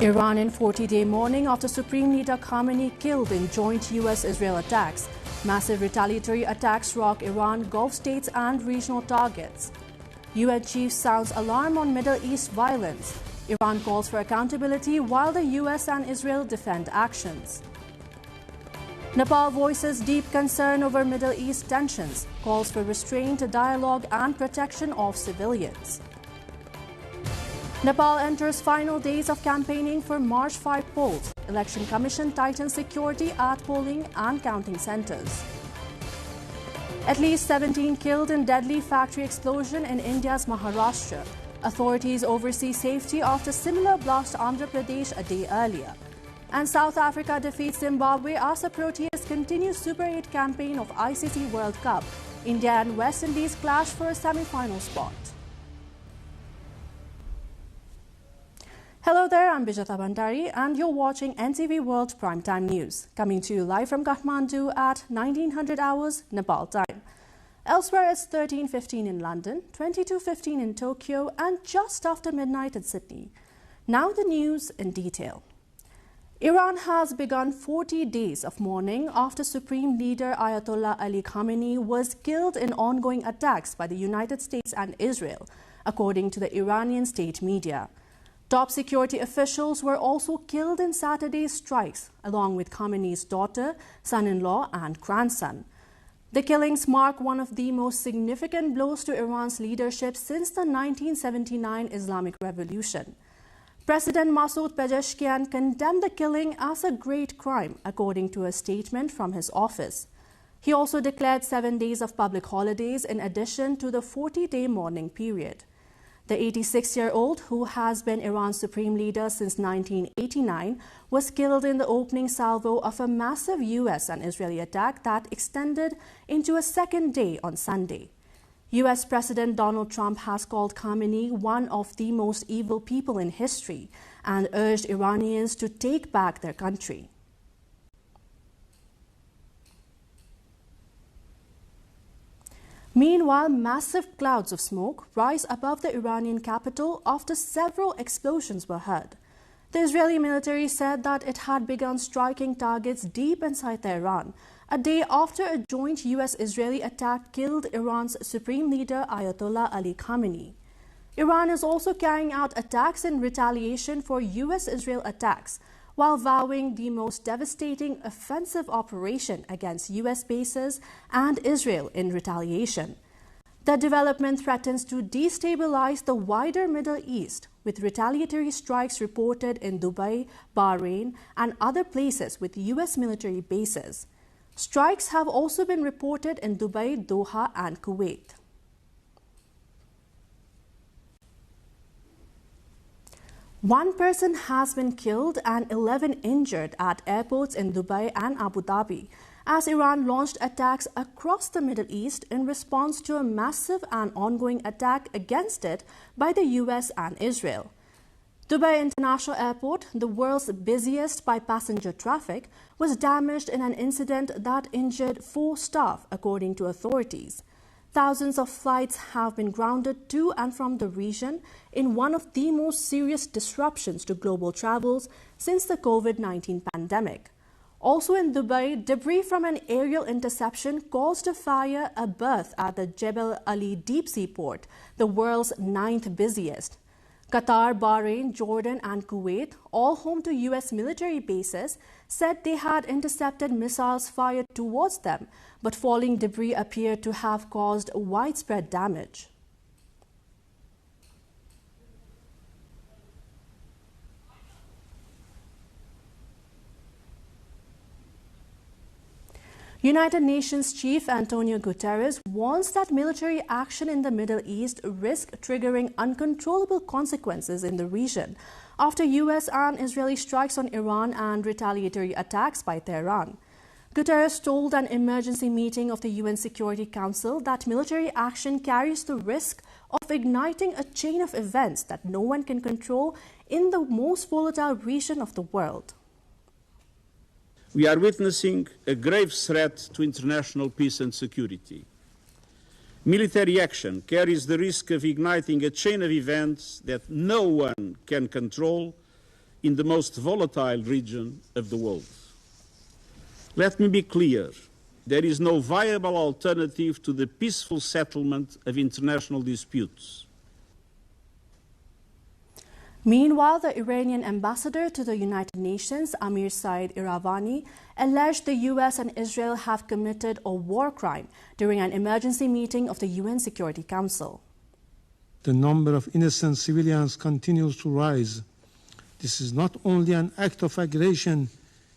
Iran in 40-day mourning after Supreme Leader Khamenei killed in joint US-Israel attacks. Massive retaliatory attacks rock Iran, Gulf states and regional targets. UN chief sounds alarm on Middle East violence. Iran calls for accountability while the US and Israel defend actions. Nepal voices deep concern over Middle East tensions, calls for restraint, dialogue and protection of civilians. Nepal enters final days of campaigning for March 5 polls. Election Commission tightens security at polling and counting centres. At least 17 killed in deadly factory explosion in India's Maharashtra. Authorities oversee safety after similar blast Andhra Pradesh a day earlier. And South Africa defeats Zimbabwe as the Proteas continue Super 8 campaign of ICC World Cup. India and West Indies clash for a semi-final spot. Hello there, I'm Bijata Bhandari and you're watching NTV World Primetime News, coming to you live from Kathmandu at 1900 hours Nepal time. Elsewhere it's 13:15 in London, 22:15 in Tokyo and just after midnight in Sydney. Now the news in detail. Iran has begun 40 days of mourning after Supreme Leader Ayatollah Ali Khamenei was killed in ongoing attacks by the United States and Israel, according to the Iranian state media. Top security officials were also killed in Saturday's strikes, along with Khamenei's daughter, son-in-law and grandson. The killings mark one of the most significant blows to Iran's leadership since the 1979 Islamic Revolution. President Masoud Pezeshkian condemned the killing as a great crime, according to a statement from his office. He also declared 7 days of public holidays in addition to the 40-day mourning period. The 86-year-old, who has been Iran's supreme leader since 1989, was killed in the opening salvo of a massive US and Israeli attack that extended into a second day on Sunday. US President Donald Trump has called Khamenei one of the most evil people in history and urged Iranians to take back their country. Meanwhile, massive clouds of smoke rise above the Iranian capital after several explosions were heard. The Israeli military said that it had begun striking targets deep inside Tehran, a day after a joint US-Israeli attack killed Iran's supreme leader Ayatollah Ali Khamenei. Iran is also carrying out attacks in retaliation for US-Israel attacks, while vowing the most devastating offensive operation against US bases and Israel in retaliation. The development threatens to destabilize the wider Middle East, with retaliatory strikes reported in Dubai, Bahrain, and other places with US military bases. Strikes have also been reported in Dubai, Doha, and Kuwait. One person has been killed and 11 injured at airports in Dubai and Abu Dhabi as Iran launched attacks across the Middle East in response to a massive and ongoing attack against it by the US and Israel. Dubai International Airport, the world's busiest by passenger traffic, was damaged in an incident that injured 4 staff, according to authorities. Thousands of flights have been grounded to and from the region in one of the most serious disruptions to global travels since the COVID-19 pandemic. Also in Dubai, debris from an aerial interception caused a fire at berth at the Jebel Ali deep sea port, the world's 9th busiest. Qatar, Bahrain, Jordan and Kuwait, all home to US military bases, said they had intercepted missiles fired towards them, but falling debris appeared to have caused widespread damage. United Nations Chief Antonio Guterres warns that military action in the Middle East risks triggering uncontrollable consequences in the region after US and Israeli strikes on Iran and retaliatory attacks by Tehran. Guterres told an emergency meeting of the UN Security Council that military action carries the risk of igniting a chain of events that no one can control in the most volatile region of the world. We are witnessing a grave threat to international peace and security. Military action carries the risk of igniting a chain of events that no one can control in the most volatile region of the world. Let me be clear. There is no viable alternative to the peaceful settlement of international disputes. Meanwhile, the Iranian ambassador to the United Nations, Amir Said Iravani, alleged the US and Israel have committed a war crime during an emergency meeting of the UN Security Council. The number of innocent civilians continues to rise. This is not only an act of aggression,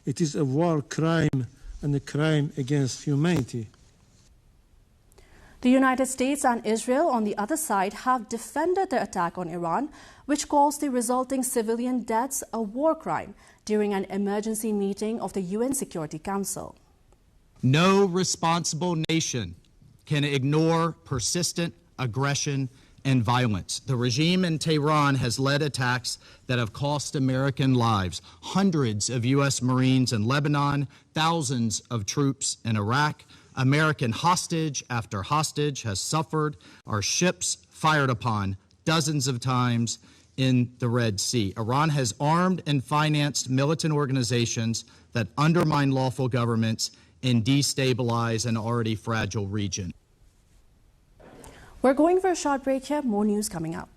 it is a war crime and a crime against humanity. The United States and Israel, on the other side, have defended the attack on Iran, which caused the resulting civilian deaths a war crime during an emergency meeting of the UN Security Council. No responsible nation can ignore persistent aggression and violence. The regime in Tehran has led attacks that have cost American lives. Hundreds of U.S. Marines in Lebanon, thousands of troops in Iraq. American hostage after hostage has suffered. Our ships fired upon dozens of times in the Red Sea. Iran has armed and financed militant organizations that undermine lawful governments and destabilize an already fragile region. We're going for a short break here. More news coming up.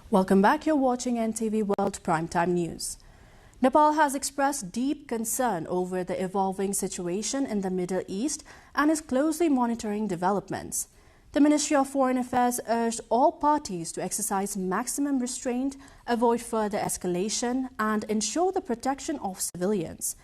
Welcome back. You're watching NTV World Primetime News. Nepal has expressed deep concern over the evolving situation in the Middle East and is closely monitoring developments. The Ministry of Foreign Affairs urged all parties to exercise maximum restraint, avoid further escalation, and ensure the protection of civilians.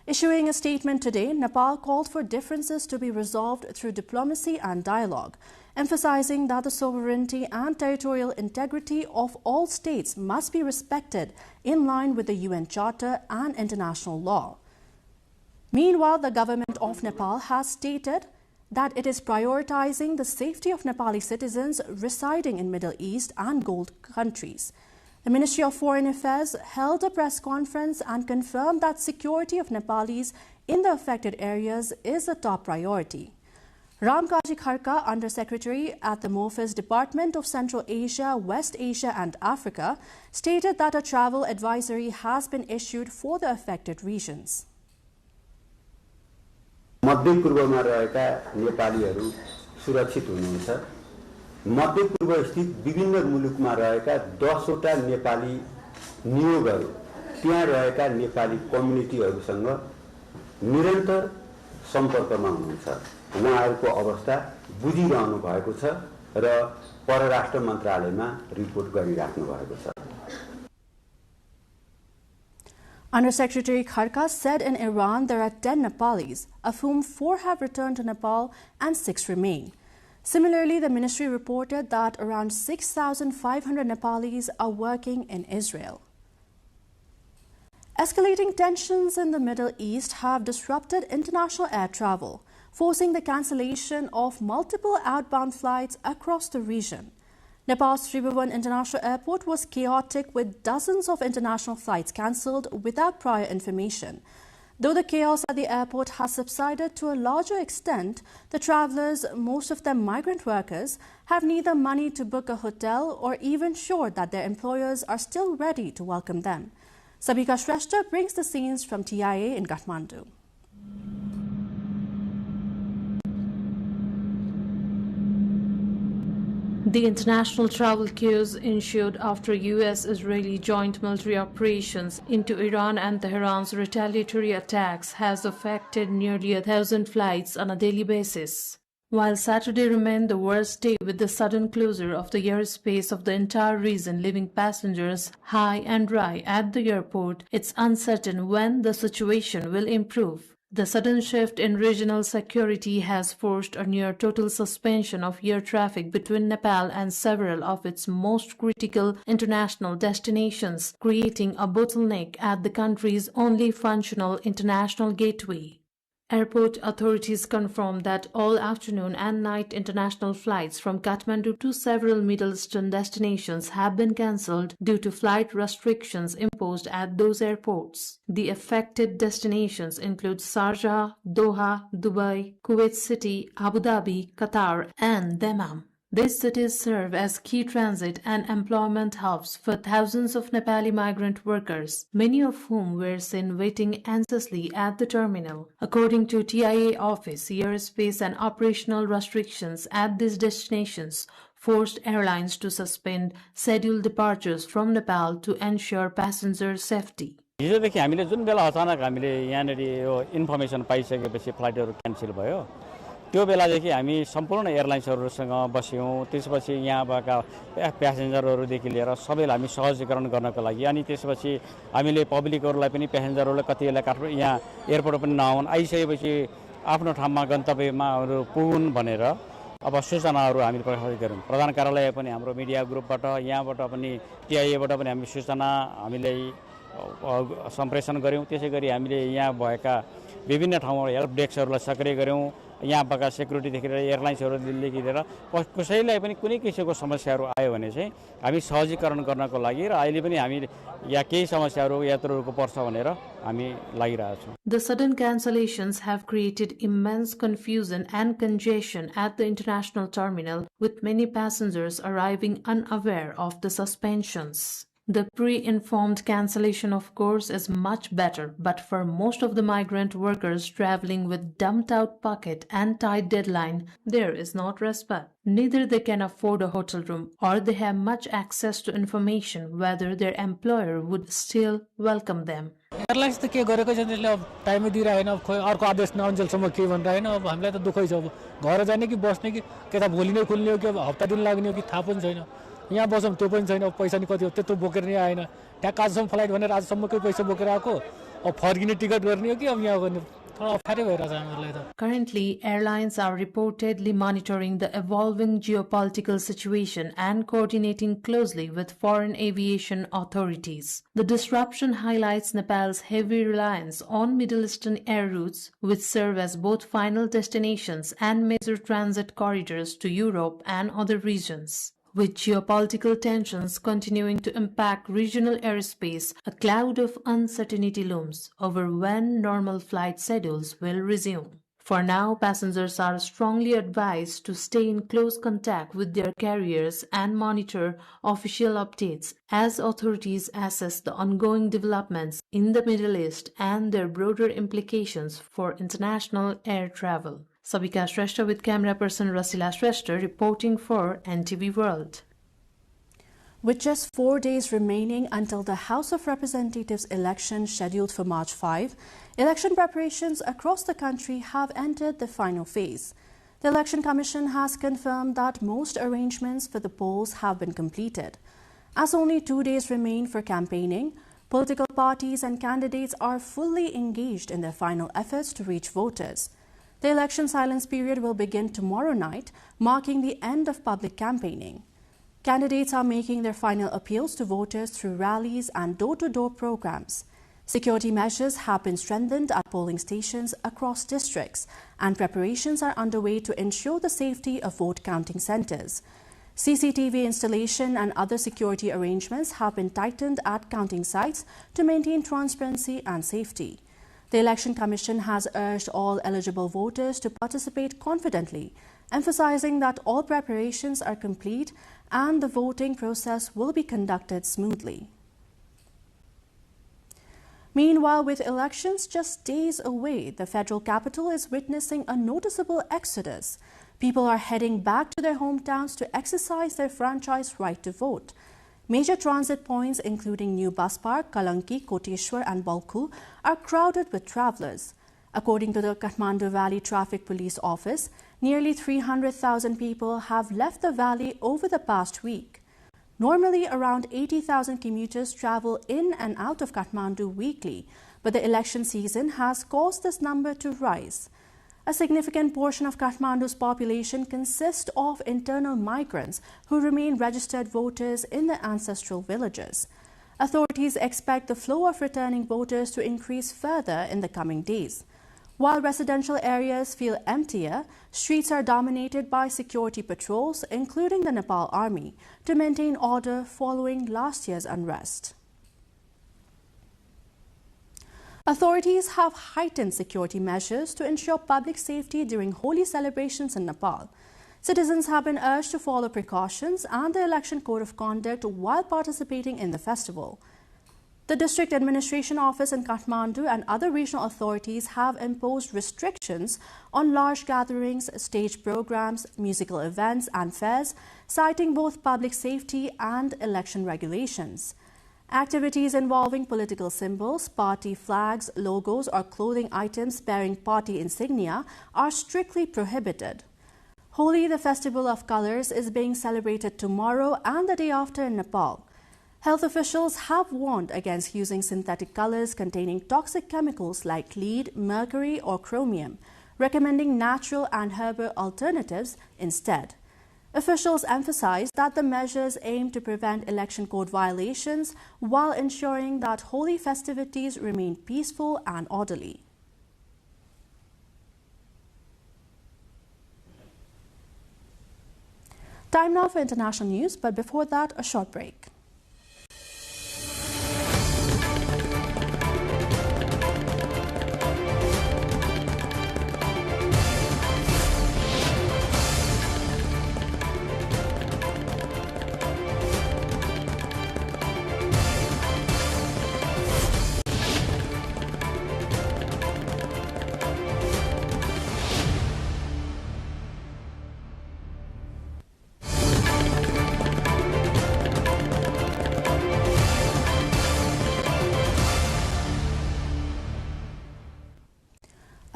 Issuing a statement today, Nepal called for differences to be resolved through diplomacy and dialogue, emphasizing that the sovereignty and territorial integrity of all states must be respected in line with the UN Charter and international law. Meanwhile, the government of Nepal has stated that it is prioritizing the safety of Nepali citizens residing in Middle East and Gulf countries. The Ministry of Foreign Affairs held a press conference and confirmed that security of Nepalis in the affected areas is a top priority. Ramkaji Kharka, Under-Secretary at the MOFIS Department of Central Asia, West Asia and Africa, stated that a travel advisory has been issued for the affected regions. मध्यपूर्वमा रहेका नेपालीहरू सुरक्षित हुनुहुन्छ। मध्यपूर्व स्थित विभिन्न मुलुकमा रहेका 10 वटा नेपाली नियोगहरू त्यहाँ रहेका नेपाली कम्युनिटीहरूसँग निरन्तर सम्पर्कमा हुनुहुन्छ। उहाँहरूको अवस्था बुझिरहनु भएको छ र परराष्ट्र मन्त्रालयमा रिपोर्ट गरिराख्नु भएको छ। Under-Secretary Kharka said in Iran there are 10 Nepalis, of whom 4 have returned to Nepal and 6 remain. Similarly, the ministry reported that around 6,500 Nepalis are working in Israel. Escalating tensions in the Middle East have disrupted international air travel, forcing the cancellation of multiple outbound flights across the region. Nepal's Tribhuvan International Airport was chaotic with dozens of international flights cancelled without prior information. Though the chaos at the airport has subsided to a larger extent, the travellers, most of them migrant workers, have neither money to book a hotel or even sure that their employers are still ready to welcome them. Sabika Shrestha brings the scenes from TIA in Kathmandu. The international travel queues ensued after U.S.-Israeli joint military operations into Iran and Tehran's retaliatory attacks has affected nearly 1,000 flights on a daily basis. While Saturday remained the worst day with the sudden closure of the airspace of the entire region, leaving passengers high and dry at the airport, it's uncertain when the situation will improve. The sudden shift in regional security has forced a near-total suspension of air traffic between Nepal and several of its most critical international destinations, creating a bottleneck at the country's only functional international gateway. Airport authorities confirmed that all afternoon and night international flights from Kathmandu to several Middle Eastern destinations have been cancelled due to flight restrictions imposed at those airports. The affected destinations include Sharjah, Doha, Dubai, Kuwait City, Abu Dhabi, Qatar, and Dammam. These cities serve as key transit and employment hubs for thousands of Nepali migrant workers, many of whom were seen waiting anxiously at the terminal. According to TIA office, airspace and operational restrictions at these destinations forced airlines to suspend scheduled departures from Nepal to ensure passenger safety. हिजोदेखि हामीले जुन बेला अचानक हामीले यहाँनेर यो information पाइसकेपछि फ्लाइटहरु cancel भयो त्यो बेलादेखि हामी सम्पूर्ण एयरलाइन्सहरुसँग बस्यौं त्यसपछि यहाँ भएका प्यासेन्जरहरुदेखि लिएर सबैलाई हामी सहजीकरण गर्नको लागि अनि त्यसपछि हामीले पब्लिकहरुलाई पनि प्यासेन्जरहरुलाई कतिलाई काठमाडौँ यहाँ एयरपोर्ट पनि नआउन आइसकेपछि आफ्नो ठाउँमा गन्तव्यमा पुगुन् भनेर अब सूचनाहरु हामीले प्रकाशित गर्यौं प्रधान कार्यालय पनि हाम्रो मिडिया ग्रुपबाट यहाँबाट पनि टिआईएबाट पनि हामी सूचना हामीले सम्प्रेषण गर्यौं त्यसैगरी हामीले यहाँ भएका विभिन्न ठाउँमा हेल्प डेस्कहरुलाई सक्रिय गर्यौं यहाँ भएका सेक्युरिटीदेखि लिएर एयरलाइन्सहरुदेखि लिएर कसैलाई पनि कुनै किसिमको समस्याहरु आयो भने चाहिँ हामी सहजीकरण गर्नको लागि र अहिले पनि हामी यहाँ केही समस्याहरु यात्रुहरुको पर्छ भनेर हामी लागिरहेका छौं. The sudden cancellations have created immense confusion and congestion at the international terminal, with many passengers arriving unaware of the suspensions. The pre-informed cancellation, of course, is much better, but for most of the migrant workers traveling with dumped-out pocket and tight deadline, there is not respite. Neither they can afford a hotel room, or they have much access to information whether their employer would still welcome them. Airlines त के गरेको छ त्यसले अब टाइमै दिइरहेन अब खोइ अर्को आदेश नआउन्जेलसम्म के भनिरहेन अब हामीलाई त दुःखै छ अब घर जाने कि बस्ने कि त भोलि नै खुल्ने हो कि अब हप्ता दिन लाग्ने हो कि थाहा पनि छैन यहाँ बसौँ त्यो पनि छैन अब पैसा नि कति हो त्यत्रो बोकेर नि आएन ट्याक्क आजसम्म फ्लाइट भनेर आजसम्मकै पैसा बोकेर आएको अब फर्किने टिकट गर्ने हो कि अब यहाँ गर्ने थोडा अप्ठ्यारै भइरहेछ हामीहरूलाई त. Currently, airlines are reportedly monitoring the evolving geopolitical situation and coordinating closely with foreign aviation authorities. The disruption highlights Nepal's heavy reliance on Middle Eastern air routes, which serve as both final destinations and major transit corridors to Europe and other regions. With geopolitical tensions continuing to impact regional airspace, a cloud of uncertainty looms over when normal flight schedules will resume. For now, passengers are strongly advised to stay in close contact with their carriers and monitor official updates as authorities assess the ongoing developments in the Middle East and their broader implications for international air travel. Sabika Shrestha with camera person Rasila Shrestha reporting for NTV World. With just 4 days remaining until the House of Representatives election scheduled for March 5, election preparations across the country have entered the final phase. The Election Commission has confirmed that most arrangements for the polls have been completed. As only 2 days remain for campaigning, political parties and candidates are fully engaged in their final efforts to reach voters. The election silence period will begin tomorrow night, marking the end of public campaigning. Candidates are making their final appeals to voters through rallies and door-to-door programs. Security measures have been strengthened at polling stations across districts, and preparations are underway to ensure the safety of vote-counting centres. CCTV installation and other security arrangements have been tightened at counting sites to maintain transparency and safety. The Election Commission has urged all eligible voters to participate confidently, emphasizing that all preparations are complete and the voting process will be conducted smoothly. Meanwhile, with elections just days away, the federal capital is witnessing a noticeable exodus. People are heading back to their hometowns to exercise their franchise right to vote. Major transit points including New Bus Park, Kalanki, Koteshwar and Balkhu are crowded with travellers. According to the Kathmandu Valley Traffic Police Office, nearly 300,000 people have left the valley over the past week. Normally, around 80,000 commuters travel in and out of Kathmandu weekly, but the election season has caused this number to rise. A significant portion of Kathmandu's population consists of internal migrants who remain registered voters in the ancestral villages. Authorities expect the flow of returning voters to increase further in the coming days. While residential areas feel emptier, streets are dominated by security patrols, including the Nepal Army, to maintain order following last year's unrest. Authorities have heightened security measures to ensure public safety during holy celebrations in Nepal. Citizens have been urged to follow precautions and the election code of conduct while participating in the festival. The District Administration Office in Kathmandu and other regional authorities have imposed restrictions on large gatherings, stage programs, musical events and fairs, citing both public safety and election regulations. Activities involving political symbols, party flags, logos or clothing items bearing party insignia are strictly prohibited. Holi, the festival of colors, is being celebrated tomorrow and the day after in Nepal. Health officials have warned against using synthetic colors containing toxic chemicals like lead, mercury or chromium, recommending natural and herbal alternatives instead. Officials emphasize that the measures aim to prevent election code violations while ensuring that holy festivities remain peaceful and orderly. Time now for international news, but before that, a short break.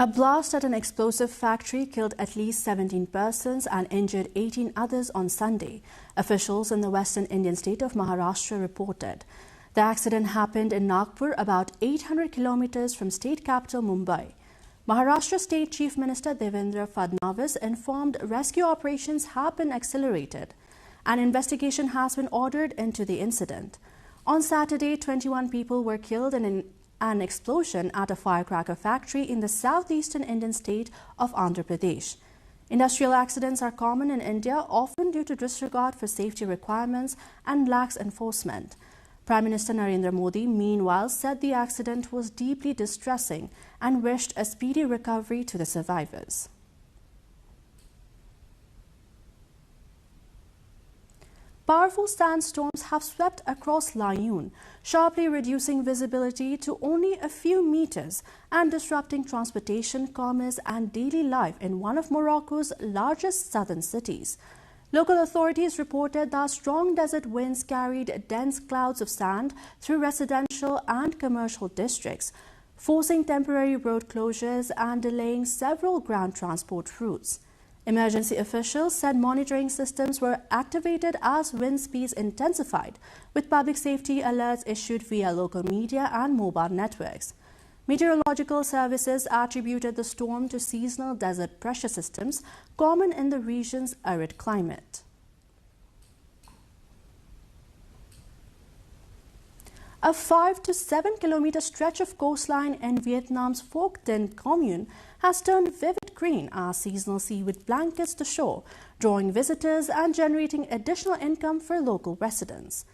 A blast at an explosive factory killed at least 17 persons and injured 18 others on Sunday, officials in the western Indian state of Maharashtra reported. The accident happened in Nagpur, about 800 kilometers from state capital Mumbai. Maharashtra State Chief Minister Devendra Fadnavis informed rescue operations have been accelerated. An investigation has been ordered into the incident. On Saturday, 21 people were killed in an explosion at a firecracker factory in the southeastern Indian state of Andhra Pradesh. Industrial accidents are common in India, often due to disregard for safety requirements and lax enforcement. Prime Minister Narendra Modi, meanwhile, said the accident was deeply distressing and wished a speedy recovery to the survivors. Powerful sandstorms have swept across Laayoune, sharply reducing visibility to only a few meters and disrupting transportation, commerce and daily life in one of Morocco's largest southern cities. Local authorities reported that strong desert winds carried dense clouds of sand through residential and commercial districts, forcing temporary road closures and delaying several ground transport routes. Emergency officials said monitoring systems were activated as wind speeds intensified, with public safety alerts issued via local media and mobile networks. Meteorological services attributed the storm to seasonal desert pressure systems common in the region's arid climate. A 5 to 7 kilometer stretch of coastline in Vietnam's Phuoc Tinh commune has turned vivid green as seasonal seaweed blankets the shore, drawing visitors and generating additional income for local residents.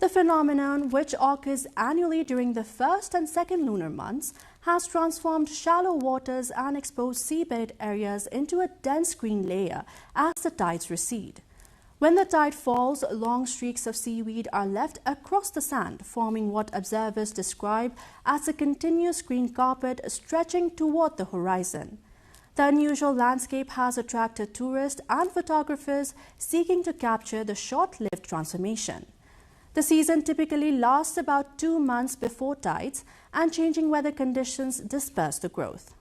The phenomenon, which occurs annually during the first and second lunar months, has transformed shallow waters and exposed seabed areas into a dense green layer as the tides recede. When the tide falls, long streaks of seaweed are left across the sand, forming what observers describe as a continuous green carpet stretching toward the horizon. The unusual landscape has attracted tourists and photographers seeking to capture the short-lived transformation. The season typically lasts about 2 months before tides, and changing weather conditions disperse the growth.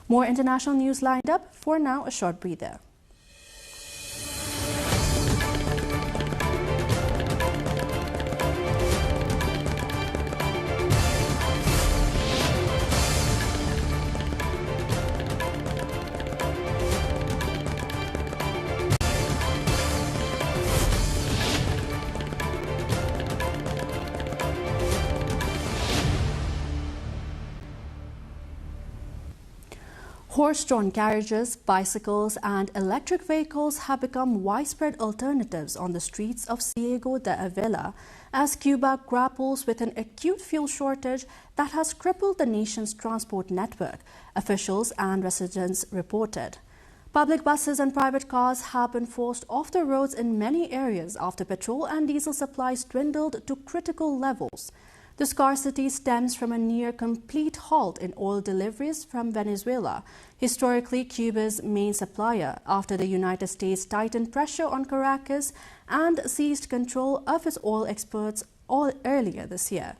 More international news lined up. For now, a short breather. Horse-drawn carriages, bicycles and electric vehicles have become widespread alternatives on the streets of Ciego de Avila as Cuba grapples with an acute fuel shortage that has crippled the nation's transport network, officials and residents reported. Public buses and private cars have been forced off the roads in many areas after petrol and diesel supplies dwindled to critical levels. The scarcity stems from a near-complete halt in oil deliveries from Venezuela, historically Cuba's main supplier, after the United States tightened pressure on Caracas and seized control of its oil exports earlier this year.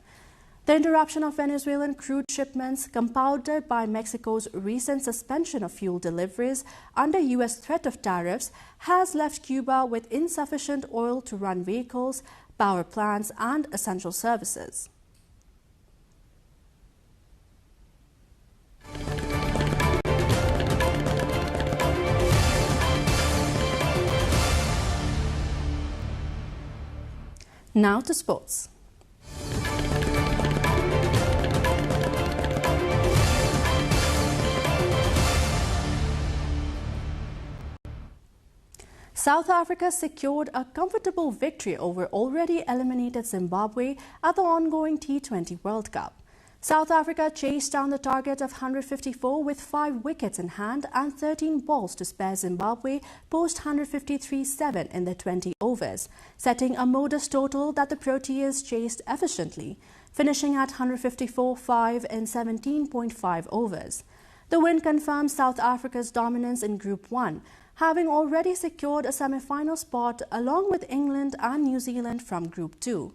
The interruption of Venezuelan crude shipments, compounded by Mexico's recent suspension of fuel deliveries under U.S. threat of tariffs, has left Cuba with insufficient oil to run vehicles, power plants and essential services. Now to sports. South Africa secured a comfortable victory over already eliminated Zimbabwe at the ongoing T20 World Cup. South Africa chased down the target of 154 with 5 wickets in hand and 13 balls to spare Zimbabwe post 153-7 in the 20 overs, setting a modest total that the Proteas chased efficiently, finishing at 154-5 in 17.5 overs. The win confirms South Africa's dominance in Group 1, having already secured a semi-final spot along with England and New Zealand from Group 2.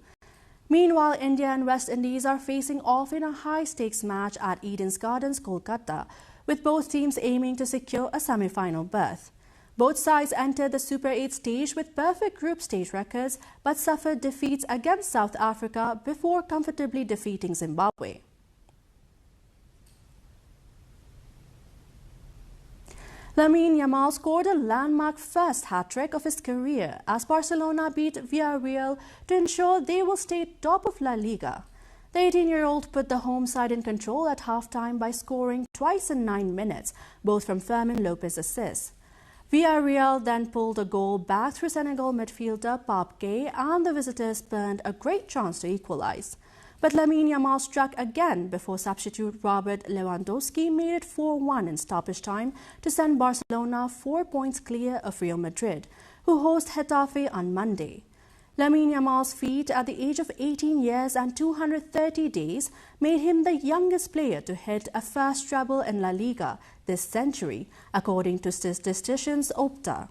Meanwhile, India and West Indies are facing off in a high-stakes match at Eden's Gardens, Kolkata, with both teams aiming to secure a semi-final berth. Both sides entered the Super 8 stage with perfect group stage records but suffered defeats against South Africa before comfortably defeating Zimbabwe. Lamine Yamal scored a landmark first hat-trick of his career as Barcelona beat Villarreal to ensure they will stay top of La Liga. The 18-year-old put the home side in control at half-time by scoring twice in 9 minutes, both from Fermin Lopez's assists. Villarreal then pulled a goal back through Senegal midfielder Pape Gueye, and the visitors spurned a great chance to equalize. But Lamine Yamal struck again before substitute Robert Lewandowski made it 4-1 in stoppage time to send Barcelona 4 points clear of Real Madrid, who host Getafe on Monday. Lamine Yamal's feat at the age of 18 years and 230 days made him the youngest player to hit a first treble in La Liga this century, according to statisticians Opta.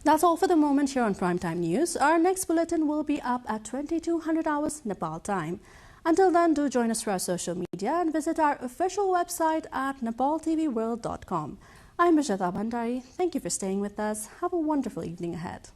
That's all for the moment here on Primetime News. Our next bulletin will be up at 2200 hours Nepal time. Until then, do join us for our social media and visit our official website at nepaltelevision.com. I'm Bishata Bhandari. Thank you for staying with us. Have a wonderful evening ahead.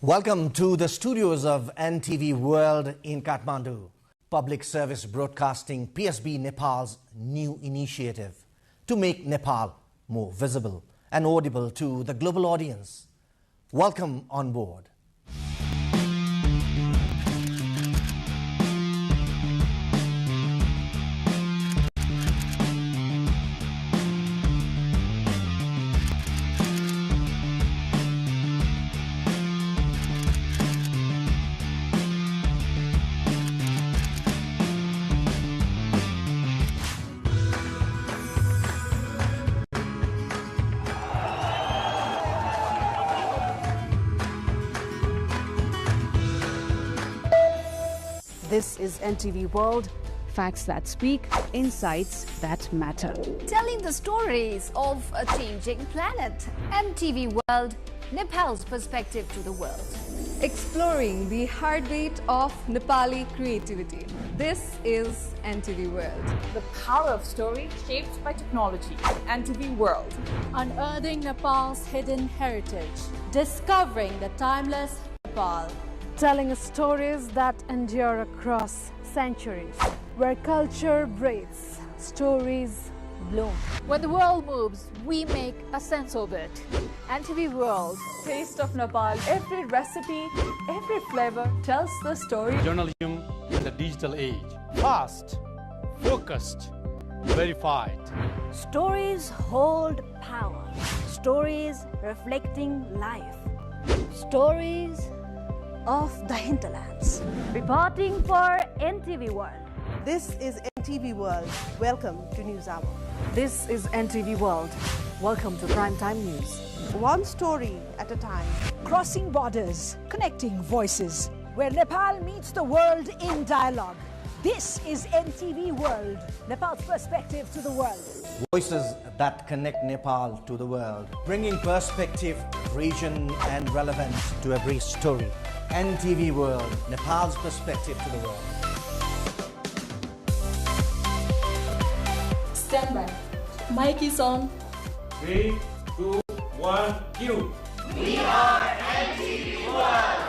Welcome to the studios of NTV World in Kathmandu. Public Service Broadcasting PSB Nepal's new initiative to make Nepal more visible and audible to the global audience. Welcome on board. This is NTV World, facts that speak, insights that matter. Telling the stories of a changing planet. NTV World, Nepal's perspective to the world. Exploring the heartbeat of Nepali creativity. This is NTV World. The power of story shaped by technology. NTV World. Unearthing Nepal's hidden heritage. Discovering the timeless Nepal. Telling stories that endure across centuries. Where culture breathes, stories bloom. When the world moves, we make a sense of it. NTV World. Taste of Nepal. Every recipe, every flavor tells the story. Journalism in the digital age. Fast, focused, verified. Stories hold power. Stories reflecting life. Stories of the hinterlands. Reporting for NTV World. This is NTV World. Welcome to News Hour. This is NTV World. Welcome to Primetime News. One story at a time. Crossing borders, connecting voices, where Nepal meets the world in dialogue. This is NTV World, Nepal's perspective to the world. Voices that connect Nepal to the world, bringing perspective, region and relevance to every story. NTV World, Nepal's perspective to the world. Stand by. Mic is on. 3, 2, 1, cue. We are NTV World.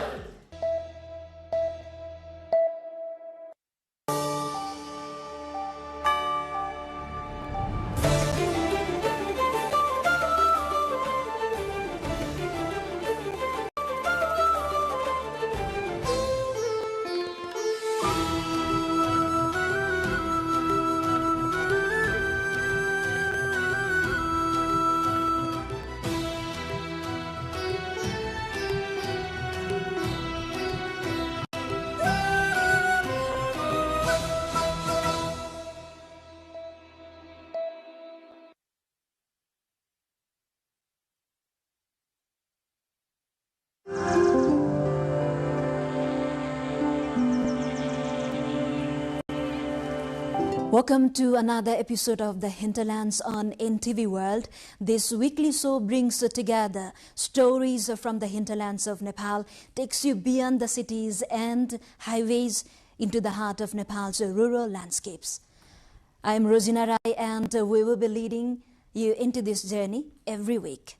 Welcome to another episode of The Hinterlands on NTV World. This weekly show brings together stories from the hinterlands of Nepal, takes you beyond the cities and highways into the heart of Nepal's rural landscapes. I'm Rosina Rai and we will be leading you into this journey every week.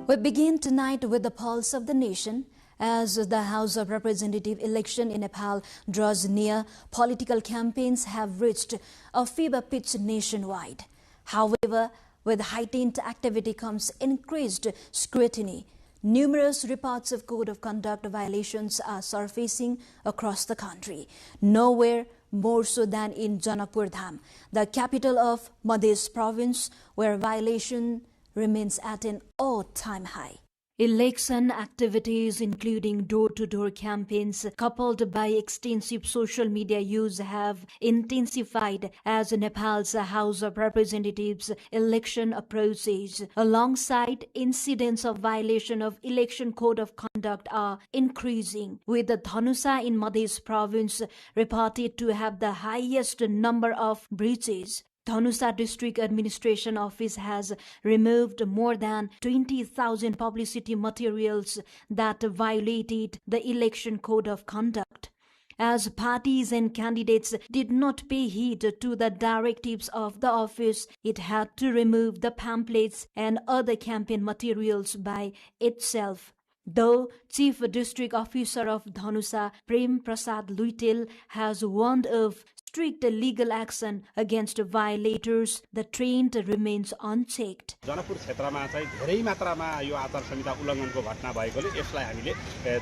We begin tonight with the pulse of the nation. As the House of Representatives election in Nepal draws near, political campaigns have reached a fever pitch nationwide. However, with heightened activity comes increased scrutiny. Numerous reports of code of conduct violations are surfacing across the country, nowhere more so than in Janakpur Dham, the capital of Madhya province, where violation remains at an all-time high. Election activities, including door-to-door campaigns coupled by extensive social media use, have intensified as Nepal's House of Representatives election approaches. Alongside incidents of violation of election code of conduct are increasing, with Dhanusa in Madhya province reported to have the highest number of breaches. Dhanusa District Administration Office has removed more than 20,000 publicity materials that violated the election code of conduct. As parties and candidates did not pay heed to the directives of the office, it had to remove the pamphlets and other campaign materials by itself. Though Chief District Officer of Dhanusa, Prem Prasad Luitel, has warned of strict legal action against violators, the trend remains unchecked. Janakpur क्षेत्रमा चाहिँ धेरै मात्रामा यो आचार संहिता उल्लङ्घनको घटना भएकोले यसलाई हामीले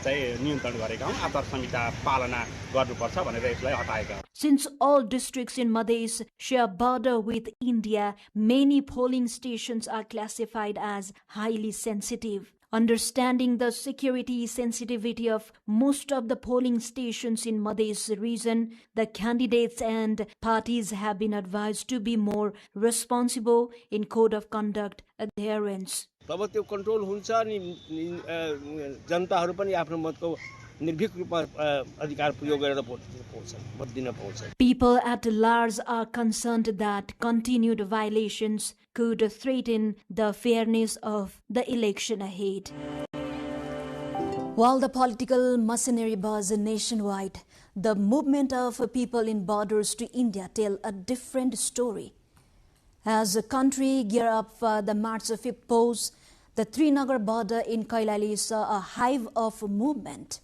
चाहिँ नियन्त्रण गरेका हौं आचार संहिता पालना गर्नुपर्छ भनेर यसलाई हटाएका हौं Since all districts in Madhes share border with India, many polling stations are classified as highly sensitive. Understanding the security sensitivity of most of the polling stations in Madhes region, the candidates and parties have been advised to be more responsible in code of conduct adherence. तब त्यो control हुन्छ अनि जनताहरु पनि आफ्नो मतको निर्भीक रूपमा अधिकार प्रयोग गरेर भोट दिन पाउँछन्. People at large are concerned that continued violations could threaten the fairness of the election ahead. While the political machinery buzz nationwide, the movement of people in borders to India tell a different story. As the country gear up for the March 5th polls, the Srinagar border in Kailali saw a hive of movement.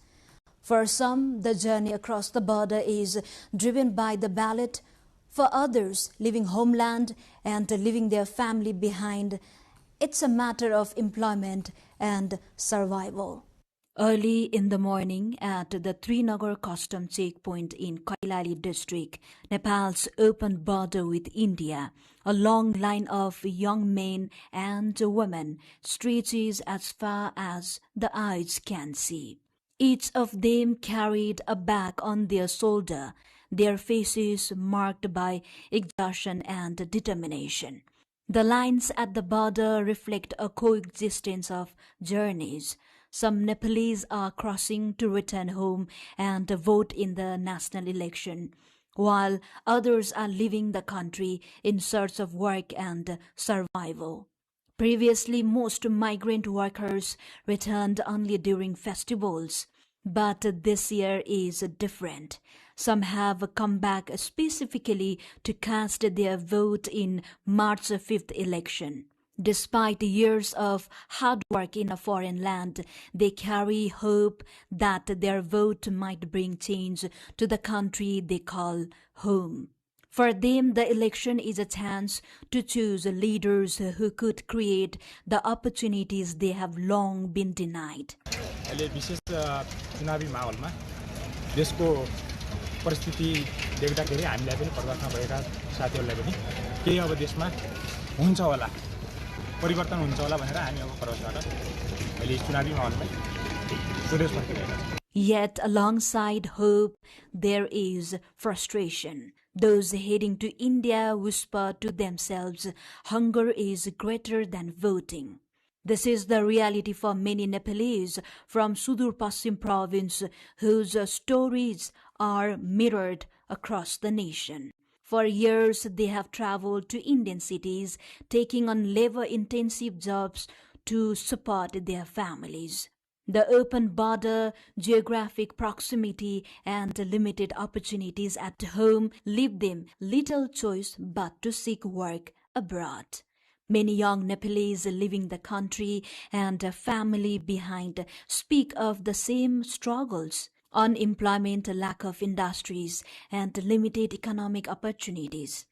For some, the journey across the border is driven by the ballot. For others, leaving homeland and leaving their family behind, it's a matter of employment and survival. Early in the morning at the Srinagar custom checkpoint in Kailali district, Nepal's open border with India, a long line of young men and women stretches as far as the eyes can see. Each of them carried a bag on their shoulder, their faces marked by exhaustion and determination. The lines at the border reflect a coexistence of journeys. Some Nepalese are crossing to return home and vote in the national election, while others are leaving the country in search of work and survival. Previously, most migrant workers returned only during festivals, but this year is different. Some have come back specifically to cast their vote in March 5th election. Despite years of hard work in a foreign land, they carry hope that their vote might bring change to the country they call home. For them, the election is a chance to choose leaders who could create the opportunities they have long been denied. विशेष चुनावी माहौलमा देशको परिस्थिति देख्दाखेरि हामीलाई पनि प्रदर्शन भएका साथीहरुलाई पनि केही अब देशमा हुन्छ होला परिवर्तन हुन्छ होला भनेर हामी अब प्रवासबाट अहिले चुनावी माहौलमा स्वदेश फर्किरहेका छौं. Yet alongside hope, there is frustration. Those heading to India whisper to themselves, hunger is greater than voting. This is the reality for many Nepalese from Sudur Paschim province whose stories are mirrored across the nation. For years, they have traveled to Indian cities, taking on labor-intensive jobs to support their families. The open border, geographic proximity, and limited opportunities at home leave them little choice but to seek work abroad. Many young Nepalese leaving the country and a family behind speak of the same struggles: unemployment, lack of industries, and limited economic opportunities.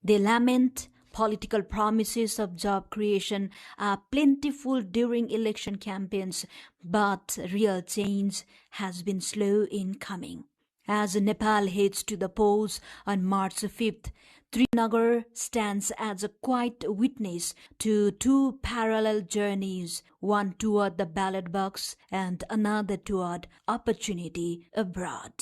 They lament political promises of job creation are plentiful during election campaigns, but real change has been slow in coming. As Nepal heads to the polls on March 5th, Srinagar stands as a quiet witness to two parallel journeys, one toward the ballot box and another toward opportunity abroad.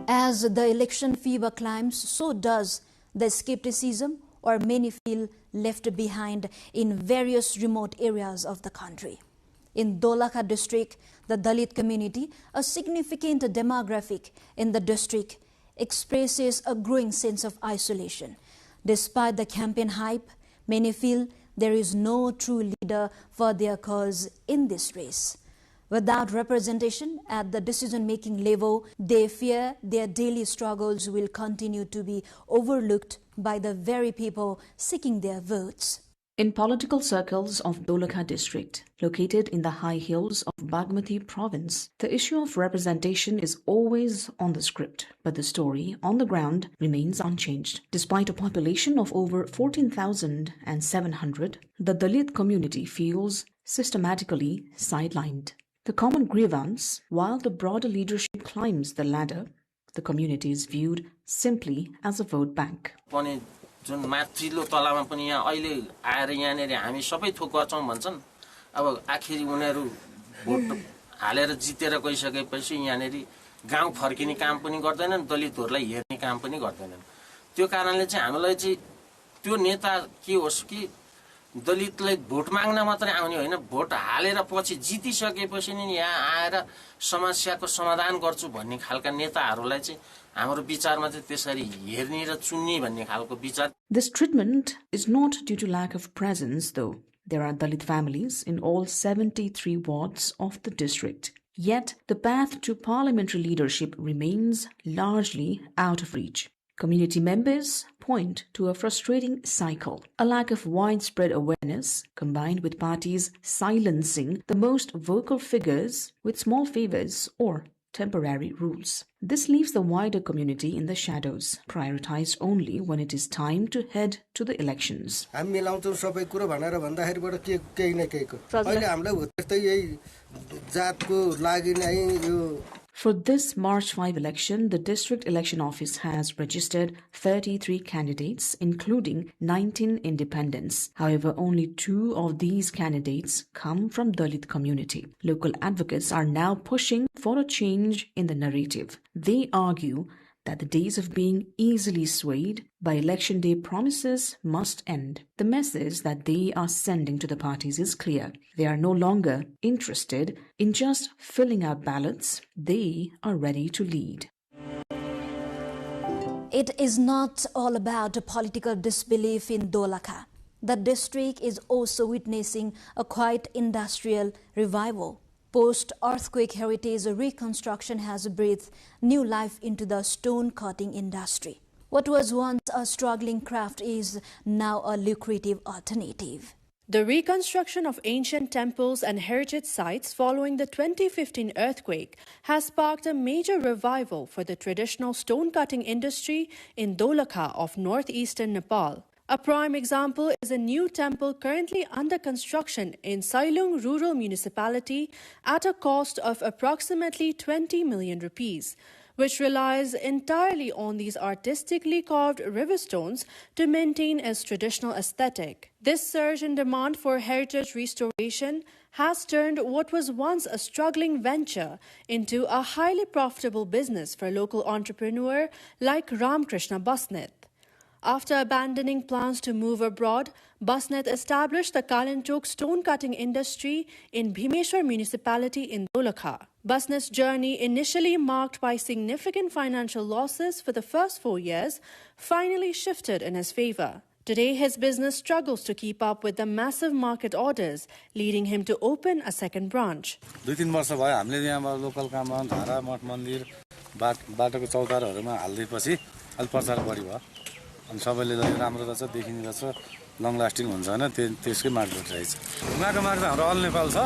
As the election fever climbs, so does the skepticism, or many feel left behind in various remote areas of the country. In Dolakha district, the Dalit community, a significant demographic in the district, expresses a growing sense of isolation. Despite the campaign hype, many feel there is no true leader for their cause in this race. Without representation at the decision-making level, they fear their daily struggles will continue to be overlooked by the very people seeking their votes. In political circles of Dolakha district, located in the high hills of Bagmati province, the issue of representation is always on the script, but the story on the ground remains unchanged. Despite a population of over 14,700, the Dalit community feels systematically sidelined. The common grievance, while the broader leadership climbs the ladder, the community is viewed simply as a vote bank. जुन माथिल्लो तलामा पनि यहाँ अहिले आएर यहाँनेर हामी सबै थोक गर्छौं भन्छन् अब आखिरी उनीहरु भोट हालेर जितेर गइसकेपछि यहाँनेर गाउँ फर्किने काम पनि गर्दैनन् दलितहरुलाई हेर्ने काम पनि गर्दैनन् त्यो कारणले चाहिँ हामीलाई चाहिँ त्यो नेता के होस् कि दलितलाई भोट माग्न मात्रै आउने होइन भोट हालेर पछि जितिसकेपछि नि यहाँ आएर समस्याको समाधान गर्छु भन्ने खालका नेताहरुलाई चाहिँ हाम्रो विचारमा चाहिँ त्यसरी हेर्ने र चुन्ने भन्ने खालको विचार. This treatment is not due to lack of presence though. There are Dalit families in all 73 wards of the district. Yet the path to parliamentary leadership remains largely out of reach. Community members point to a frustrating cycle, a lack of widespread awareness combined with parties silencing the most vocal figures with small favors or temporary rules. This leaves the wider community in the shadows, prioritized only when it is time to head to the elections. For this March 5 election, the District Election Office has registered 33 candidates, including 19 independents. However, only 2 of these candidates come from Dalit community. Local advocates are now pushing for a change in the narrative. They argue that the days of being easily swayed by election day promises must end. The message that they are sending to the parties is clear. They are no longer interested in just filling out ballots. They are ready to lead. It is not all about political disbelief in Dolakha. The district is also witnessing a quiet industrial revival. Post-earthquake heritage reconstruction has breathed new life into the stone cutting industry. What was once a struggling craft is now a lucrative alternative. The reconstruction of ancient temples and heritage sites following the 2015 earthquake has sparked a major revival for the traditional stone cutting industry in Dolakha of northeastern Nepal. A prime example is a new temple currently under construction in Sailung Rural Municipality at a cost of approximately 20 million rupees, which relies entirely on these artistically carved river stones to maintain its traditional aesthetic. This surge in demand for heritage restoration has turned what was once a struggling venture into a highly profitable business for local entrepreneur like Ramkrishna Basnet. After abandoning plans to move abroad, Basnet established the Kalanchok stone cutting industry in Bhimeshwar municipality in Dolakha. Basnet's journey, initially marked by significant financial losses for the first 4 years, finally shifted in his favor. Today, his business struggles to keep up with the massive market orders, leading him to open a second branch. 2-3 वर्ष भयो हामीले यहाँ local काममा धारा मठ मन्दिर बाटोको चौताराहरुमा हाल्दैपछि अलि प्रचार बढी भयो अनि सबैले राम्रो रहेछ देखिने रहेछ लङ लास्टिङ हुन्छ हैन त्यसकै मार्केट रहेछ ढुङ्गाको मार्केट हाम्रो अल नेपाल छ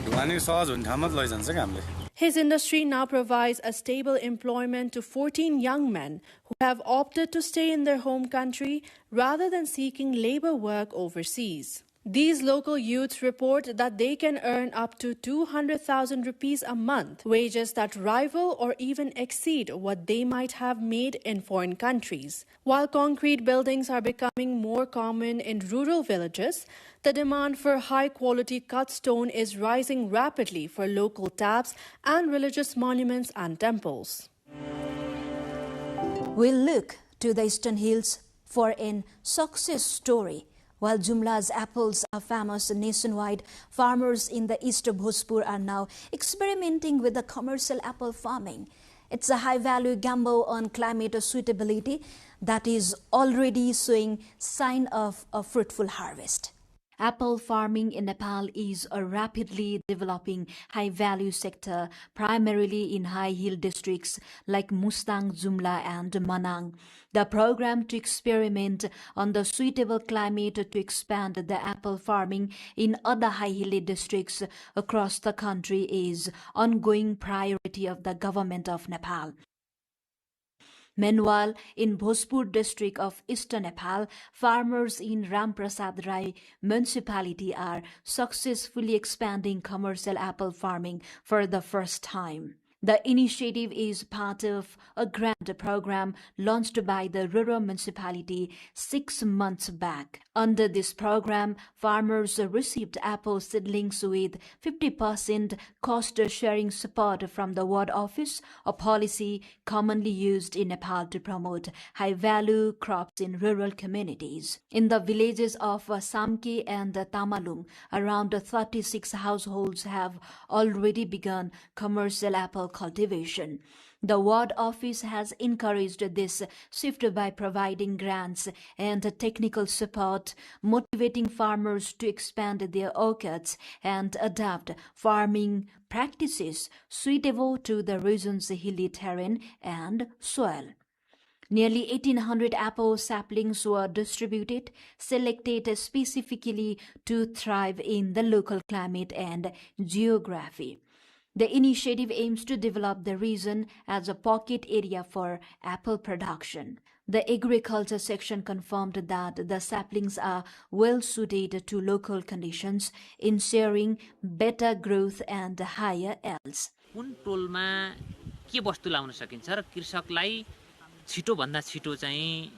ढुङ्गानी सहज हुने ठाउँमा लैजान्छ के हामीले. His industry now provides a stable employment to 14 young men who have opted to stay in their home country rather than seeking labor work overseas. These local youths report that they can earn up to 200,000 rupees a month, wages that rival or even exceed what they might have made in foreign countries. While concrete buildings are becoming more common in rural villages, the demand for high-quality cut stone is rising rapidly for local taps and religious monuments and temples. We'll look to the Eastern Hills for a success story. While Jumla's apples are famous nationwide, farmers in the East of Bhojpur are now experimenting with the commercial apple farming. It's a high-value gamble on climate suitability that is already showing sign of a fruitful harvest. Apple farming in Nepal is a rapidly developing high-value sector, primarily in high-hill districts like Mustang, Jumla and Manang. The program to experiment on the suitable climate to expand the apple farming in other high-hilly districts across the country is ongoing priority of the government of Nepal. Meanwhile, in Bhojpur district of eastern Nepal, farmers in Ramprasad Rai municipality are successfully expanding commercial apple farming for the first time. The initiative is part of a grant program launched by the rural municipality 6 months back. Under this program, farmers received apple seedlings with 50% cost-sharing support from the ward office, a policy commonly used in Nepal to promote high-value crops in rural communities. In the villages of Samki and Tamalung, around 36 households have already begun commercial apple cultivation. The ward office has encouraged this shift by providing grants and technical support, motivating farmers to expand their orchards and adapt farming practices suitable to the region's hilly terrain and soil. Nearly 1,800 apple saplings were distributed, selected specifically to thrive in the local climate and geography. The initiative aims to develop the region as a pocket area for apple production. The agriculture section confirmed that the saplings are well suited to local conditions, ensuring better growth and higher yields. कुन टोलमा के वस्तु लाउन सकिन्छ र कृषकलाई छिटो भन्दा छिटो चाहिँ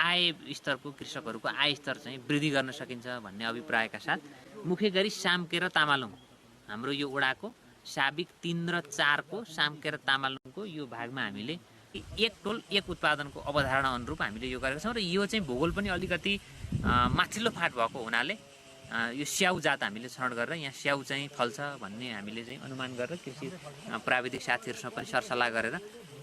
आय स्तरको कृषकहरूको आय स्तर चाहिँ वृद्धि गर्न सकिन्छ भन्ने अभिप्रायका साथ मुख्य गरी साम्के र तामालुङ हाम्रो यो ओडाको साबिक 3 र 4 को साम्के र तामालुङको यो भागमा हामीले एक टोल एक उत्पादनको अवधारणा अनुरूप हामीले यो गरेका छौं र यो चाहिँ भूगोल पनि अलिकति माथिल्लो फाट भएको हुनाले यो स्याउ जात हामीले छनौट गरेर यहाँ स्याउ चाहिँ फल्छ भन्ने हामीले चाहिँ अनुमान गरेर कृषि प्राविधिक साथीहरुसँग पनि सरसल्लाह गरेर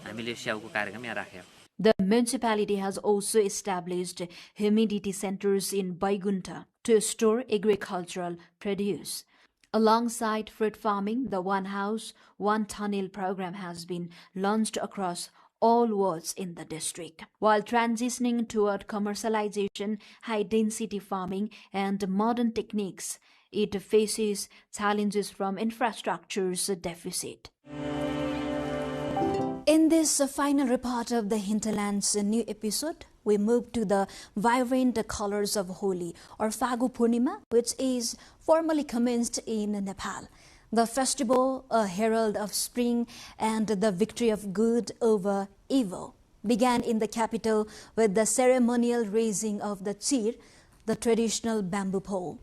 हामीले स्याउको कार्यक्रम यहाँ राख्यौं. The municipality has also established humidity centers in Baigunta to store agricultural produce. Alongside fruit farming, the One House, One Tunnel program has been launched across all wards in the district. While transitioning toward commercialization, high-density farming, and modern techniques, it faces challenges from infrastructure's deficit. In this final report of the Hinterland's new episode, we move to the vibrant colors of Holi, or Phagu Purnima, which is formally commenced in Nepal. The festival, a herald of spring and the victory of good over evil, began in the capital with the ceremonial raising of the chir, the traditional bamboo pole.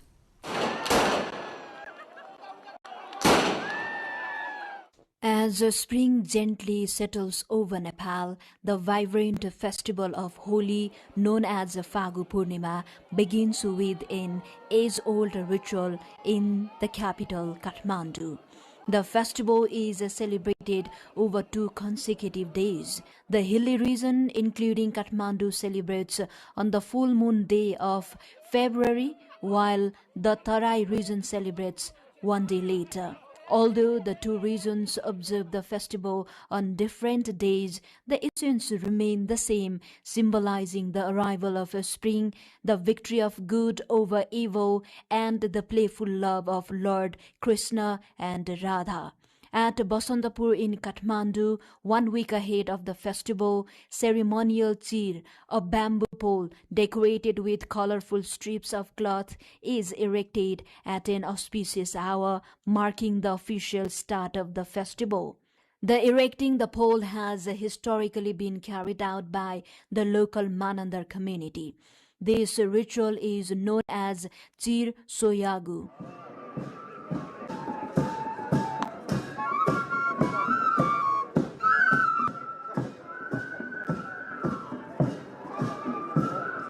As spring gently settles over Nepal, the vibrant festival of Holi, known as Phagu Purnima, begins with an age-old ritual in the capital, Kathmandu. The festival is celebrated over 2 consecutive days. The hilly region, including Kathmandu, celebrates on the full moon day of February, while the Tarai region celebrates 1 day later. Although the 2 regions observe the festival on different days, the essence remains the same, symbolizing the arrival of spring, the victory of good over evil, and the playful love of Lord Krishna and Radha. At Basantapur in Kathmandu, 1 week ahead of the festival, ceremonial chir, a bamboo pole decorated with colorful strips of cloth, is erected at an auspicious hour, marking the official start of the festival. The erecting the pole has historically been carried out by the local Manandar community. This ritual is known as Chir Soyagu.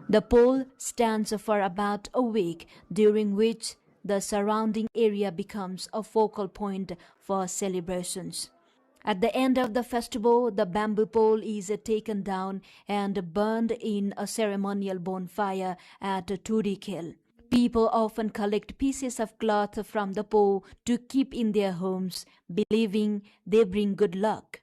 The pole stands for about a week, during which the surrounding area becomes a focal point for celebrations. At the end of the festival, the bamboo pole is taken down and burned in a ceremonial bonfire at Turikel. People often collect pieces of cloth from the pole to keep in their homes, believing they bring good luck.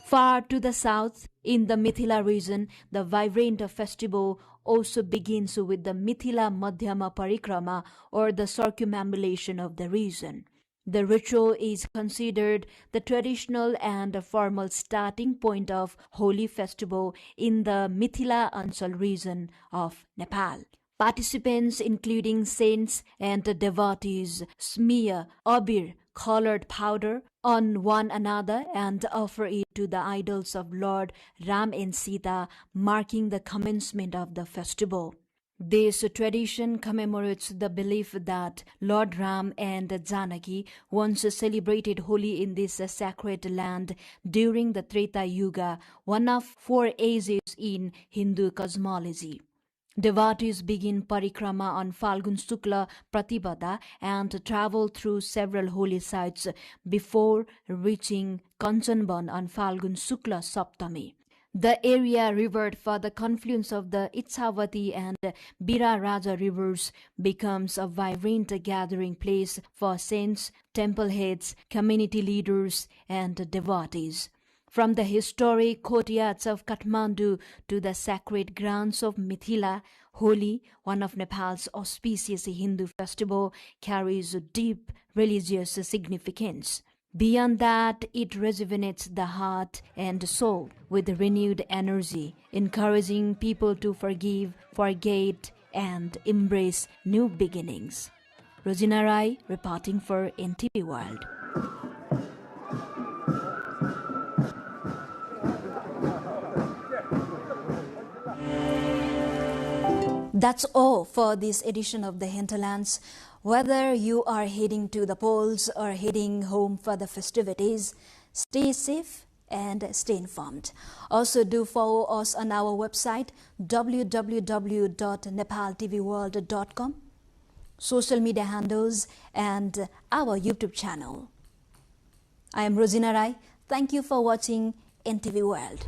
Far to the south, in the Mithila region, the vibrant festival also begins with the Mithila Madhyama Parikrama, or the circumambulation of the region. The ritual is considered the traditional and formal starting point of holy festival in the Mithila Anchal region of Nepal. Participants, including saints and devotees, smear abir, colored powder, on one another and offer it to the idols of Lord Ram and Sita, marking the commencement of the festival. This tradition commemorates the belief that Lord Ram and Janaki once celebrated Holi in this sacred land during the Treta Yuga, one of 4 ages in Hindu cosmology. Devotees begin parikrama on Falgun Shukla Pratibhada and travel through several holy sites before reaching Kanchanban on Falgun Shukla Saptami. The area revered for the confluence of the Ichavati and Bira Raja rivers becomes a vibrant gathering place for saints, temple heads, community leaders, and devotees. From the historic courtyards of Kathmandu to the sacred grounds of Mithila, Holi, one of Nepal's auspicious Hindu festival, carries a deep religious significance. Beyond that, it rejuvenates the heart and soul with renewed energy, encouraging people to forgive, forget, and embrace new beginnings. Rosina Rai reporting for NTV World. That's all for this edition of The Hinterlands. Whether you are heading to the polls or heading home for the festivities, stay safe and stay informed. Also, do follow us on our website www.nepaltelevision.com, social media handles, and our YouTube channel. I am Rosina Rai. Thank you for watching NTV World.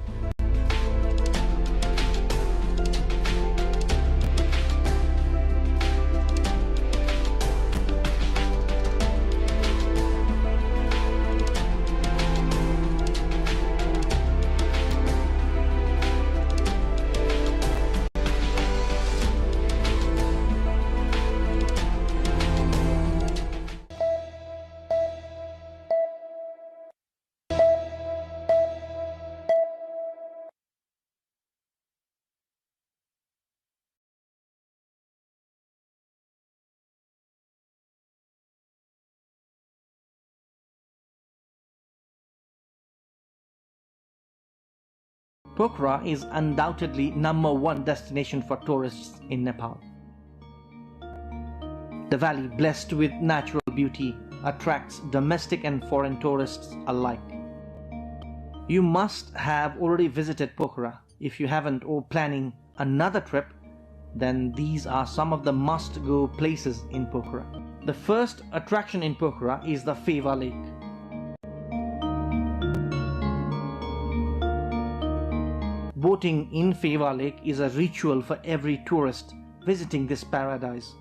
Pokhara is undoubtedly #1 destination for tourists in Nepal. The valley, blessed with natural beauty, attracts domestic and foreign tourists alike. You must have already visited Pokhara. If you haven't or planning another trip, then these are some of the must-go places in Pokhara. The first attraction in Pokhara is the Feva Lake. Boating in Feva Lake is a ritual for every tourist visiting this paradise.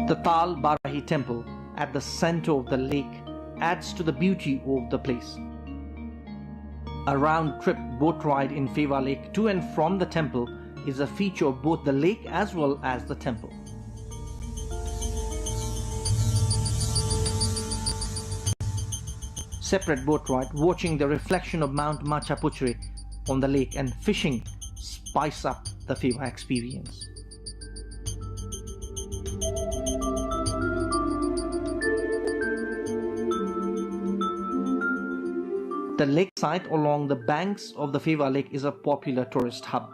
The Tal Barahi temple at the center of the lake adds to the beauty of the place. A round-trip boat ride in Feva Lake to and from the temple is a feature of both the lake as well as the temple. Separate boat ride, watching the reflection of Mount Machapuchre on the lake and fishing spice up the Feva experience. The lakeside along the banks of the Feva Lake is a popular tourist hub.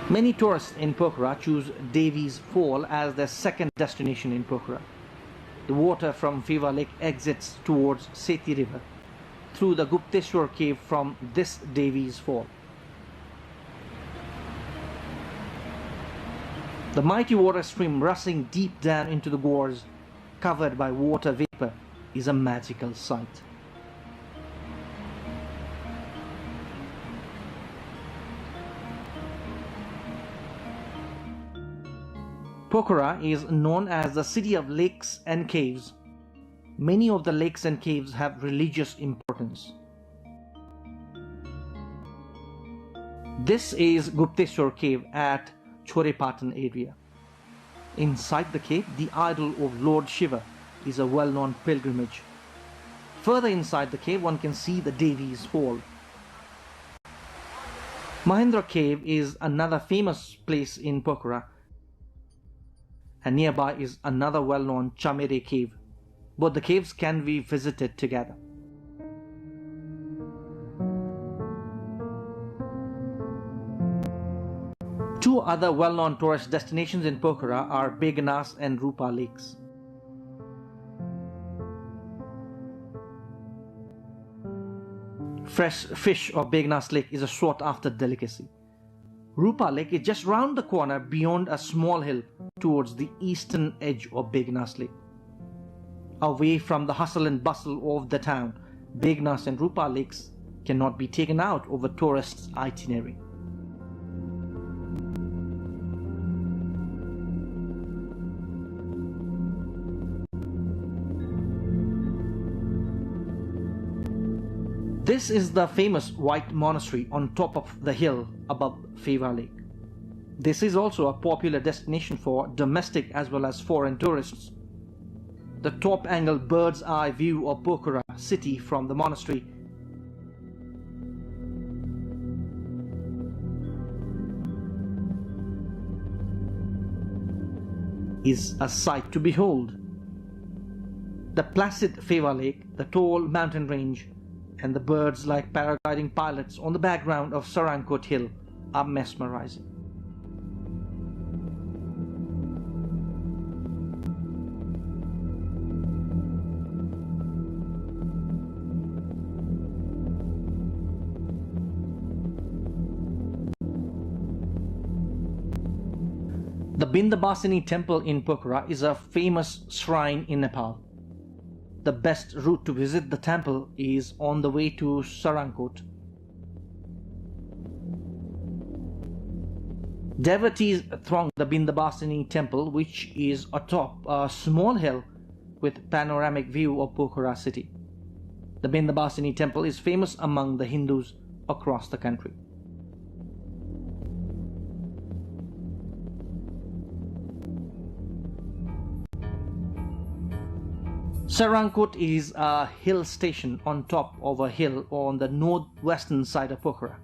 Many tourists in Pokhara choose Devi's Fall as their second destination in Pokhara. The water from Feva Lake exits towards Seti River through the Gupteshwar cave from this Devi's Fall. The mighty water stream rushing deep down into the gorge, covered by water vapor, is a magical sight. Pokhara is known as the city of lakes and caves. Many of the lakes and caves have religious importance. This is Gupteshwar cave at Chorepatan area. Inside the cave, the idol of Lord Shiva is a well-known pilgrimage. Further inside the cave, one can see the Devi's Hall. Mahendra Cave is another famous place in Pokhara, and nearby is another well-known Chamere cave. Both the caves can be visited together. Two other well-known tourist destinations in Pokhara are Begnas and Rupa lakes. Fresh fish of Begnas Lake is a sought-after delicacy. Rupa Lake is just round the corner beyond a small hill towards the eastern edge of Begnas Lake. Away from the hustle and bustle of the town, Begnas and Rupa Lakes cannot be taken out of a tourist's itinerary. This is the famous White Monastery on top of the hill above Feva Lake. This is also a popular destination for domestic as well as foreign tourists. The top-angle bird's-eye view of Pokhara city from the monastery is a sight to behold. The placid Feva Lake, the tall mountain range, and the birds like paragliding pilots on the background of Sarankot Hill are mesmerizing. The Bindabasini temple in Pokhara is a famous shrine in Nepal. The best route to visit the temple is on the way to Sarankot. Devotees throng the Bindabasini temple, which is atop a small hill with panoramic view of Pokhara city. The Bindabasini temple is famous among the Hindus across the country. Sarankot is a hill station on top of a hill on the northwestern side of Pokhara.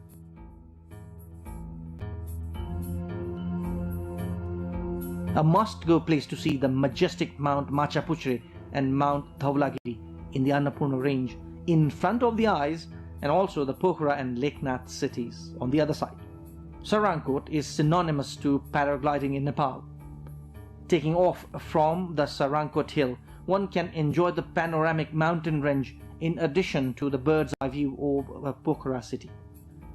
A must-go place to see the majestic Mount Machapuchre and Mount Dhaulagiri in the Annapurna range in front of the eyes, and also the Pokhara and Leknath cities on the other side. Sarankot is synonymous to paragliding in Nepal. Taking off from the Sarankot hill, one can enjoy the panoramic mountain range in addition to the bird's eye view of Pokhara city.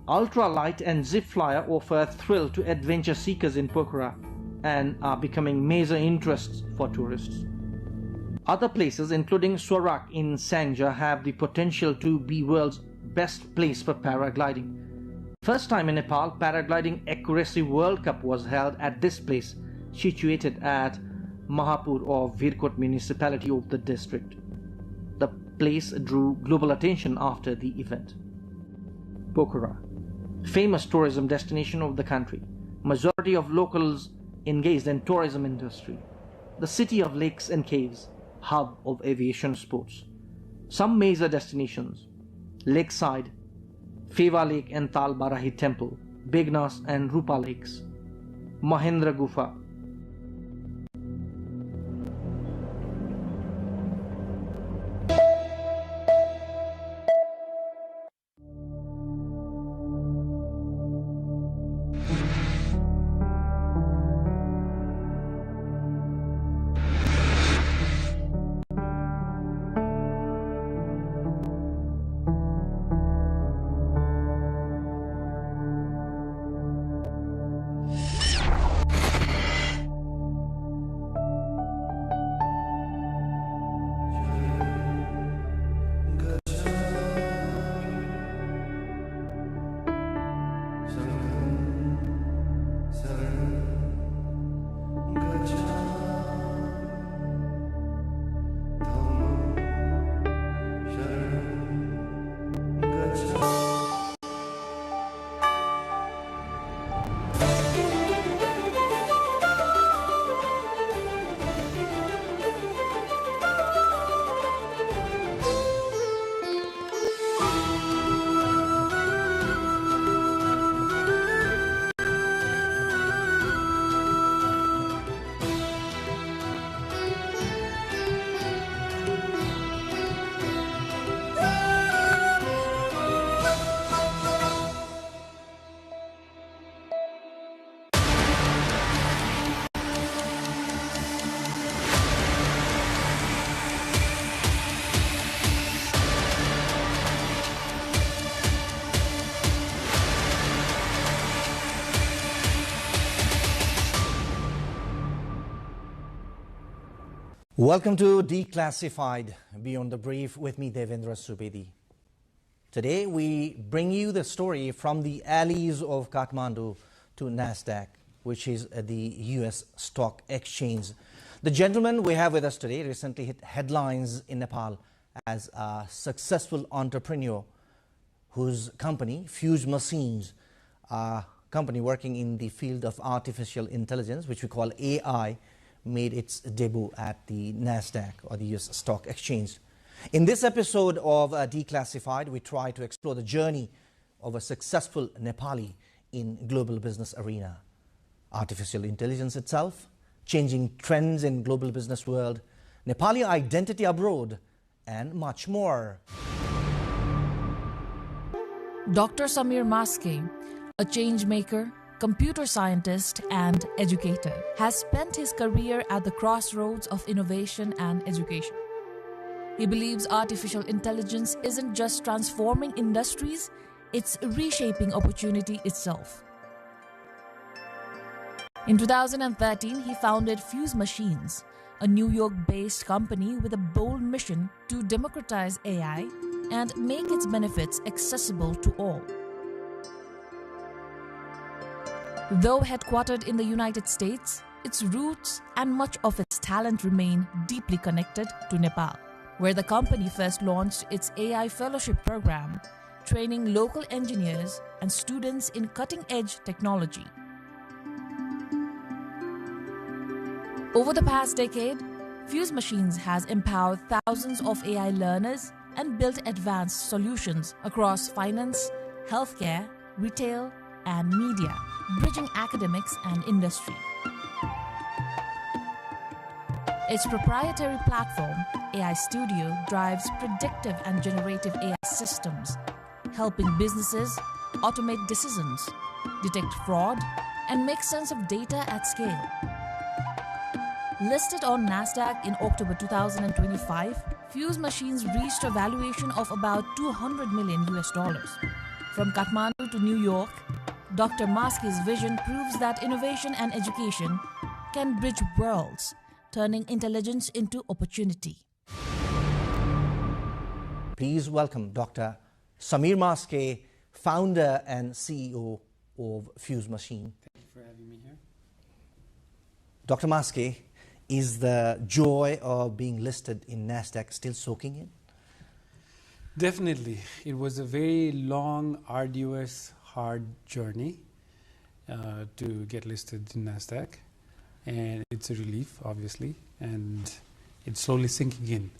Ultralight and zip flyer offer a thrill to adventure seekers in Pokhara and are becoming major interests for tourists. Other places including Swarak in Sangja have the potential to be world's best place for paragliding. First time in Nepal, paragliding accuracy World Cup was held at this place, situated at Mahapur of Virkot municipality of the district. The place drew global attention after the event. Pokhara, famous tourism destination of the country. Majority of locals engaged in tourism industry. The city of lakes and caves, hub of aviation sports. Some major destinations: Lakeside, Feva Lake and Tal Barahi Temple, Begnas and Rupa Lakes, Mahendra Gufa. Welcome to Declassified Beyond the Brief with me, Devendra Subedi. Today we bring you the story from the alleys of Kathmandu to NASDAQ, which is the US stock exchange. The gentleman we have with us today recently hit headlines in Nepal as a successful entrepreneur whose company, Fuse Machines, a company working in the field of artificial intelligence, which we call AI, made its debut at the NASDAQ, or the US stock exchange. In this episode of Declassified, we try to explore the journey of a successful Nepali in global business arena. Artificial intelligence itself, changing trends in global business world, Nepali identity abroad, and much more. Dr. Samir Maske, a change maker, computer scientist and educator, has spent his career at the crossroads of innovation and education. He believes artificial intelligence isn't just transforming industries, it's reshaping opportunity itself. In 2013, he founded Fuse Machines, a New York-based company with a bold mission to democratize AI and make its benefits accessible to all. Though headquartered in the United States, its roots and much of its talent remain deeply connected to Nepal, where the company first launched its AI fellowship program, training local engineers and students in cutting-edge technology. Over the past decade, Fuse Machines has empowered thousands of AI learners and built advanced solutions across finance, healthcare, retail, and media, bridging academics and industry. Its proprietary platform, AI Studio, drives predictive and generative AI systems, helping businesses automate decisions, detect fraud, and make sense of data at scale. Listed on NASDAQ in October 2025, Fuse Machines reached a valuation of about $200 million. From Kathmandu to New York, Dr. Maske's vision proves that innovation and education can bridge worlds, turning intelligence into opportunity. Please welcome Dr. Samir Maske, founder and CEO of Fuse Machine. Thank you for having me here. Dr. Maske, is the joy of being listed in NASDAQ still soaking in? Definitely. It was a very long, arduous, hard journey to get listed in NASDAQ. And it's a relief, obviously. And it's slowly sinking in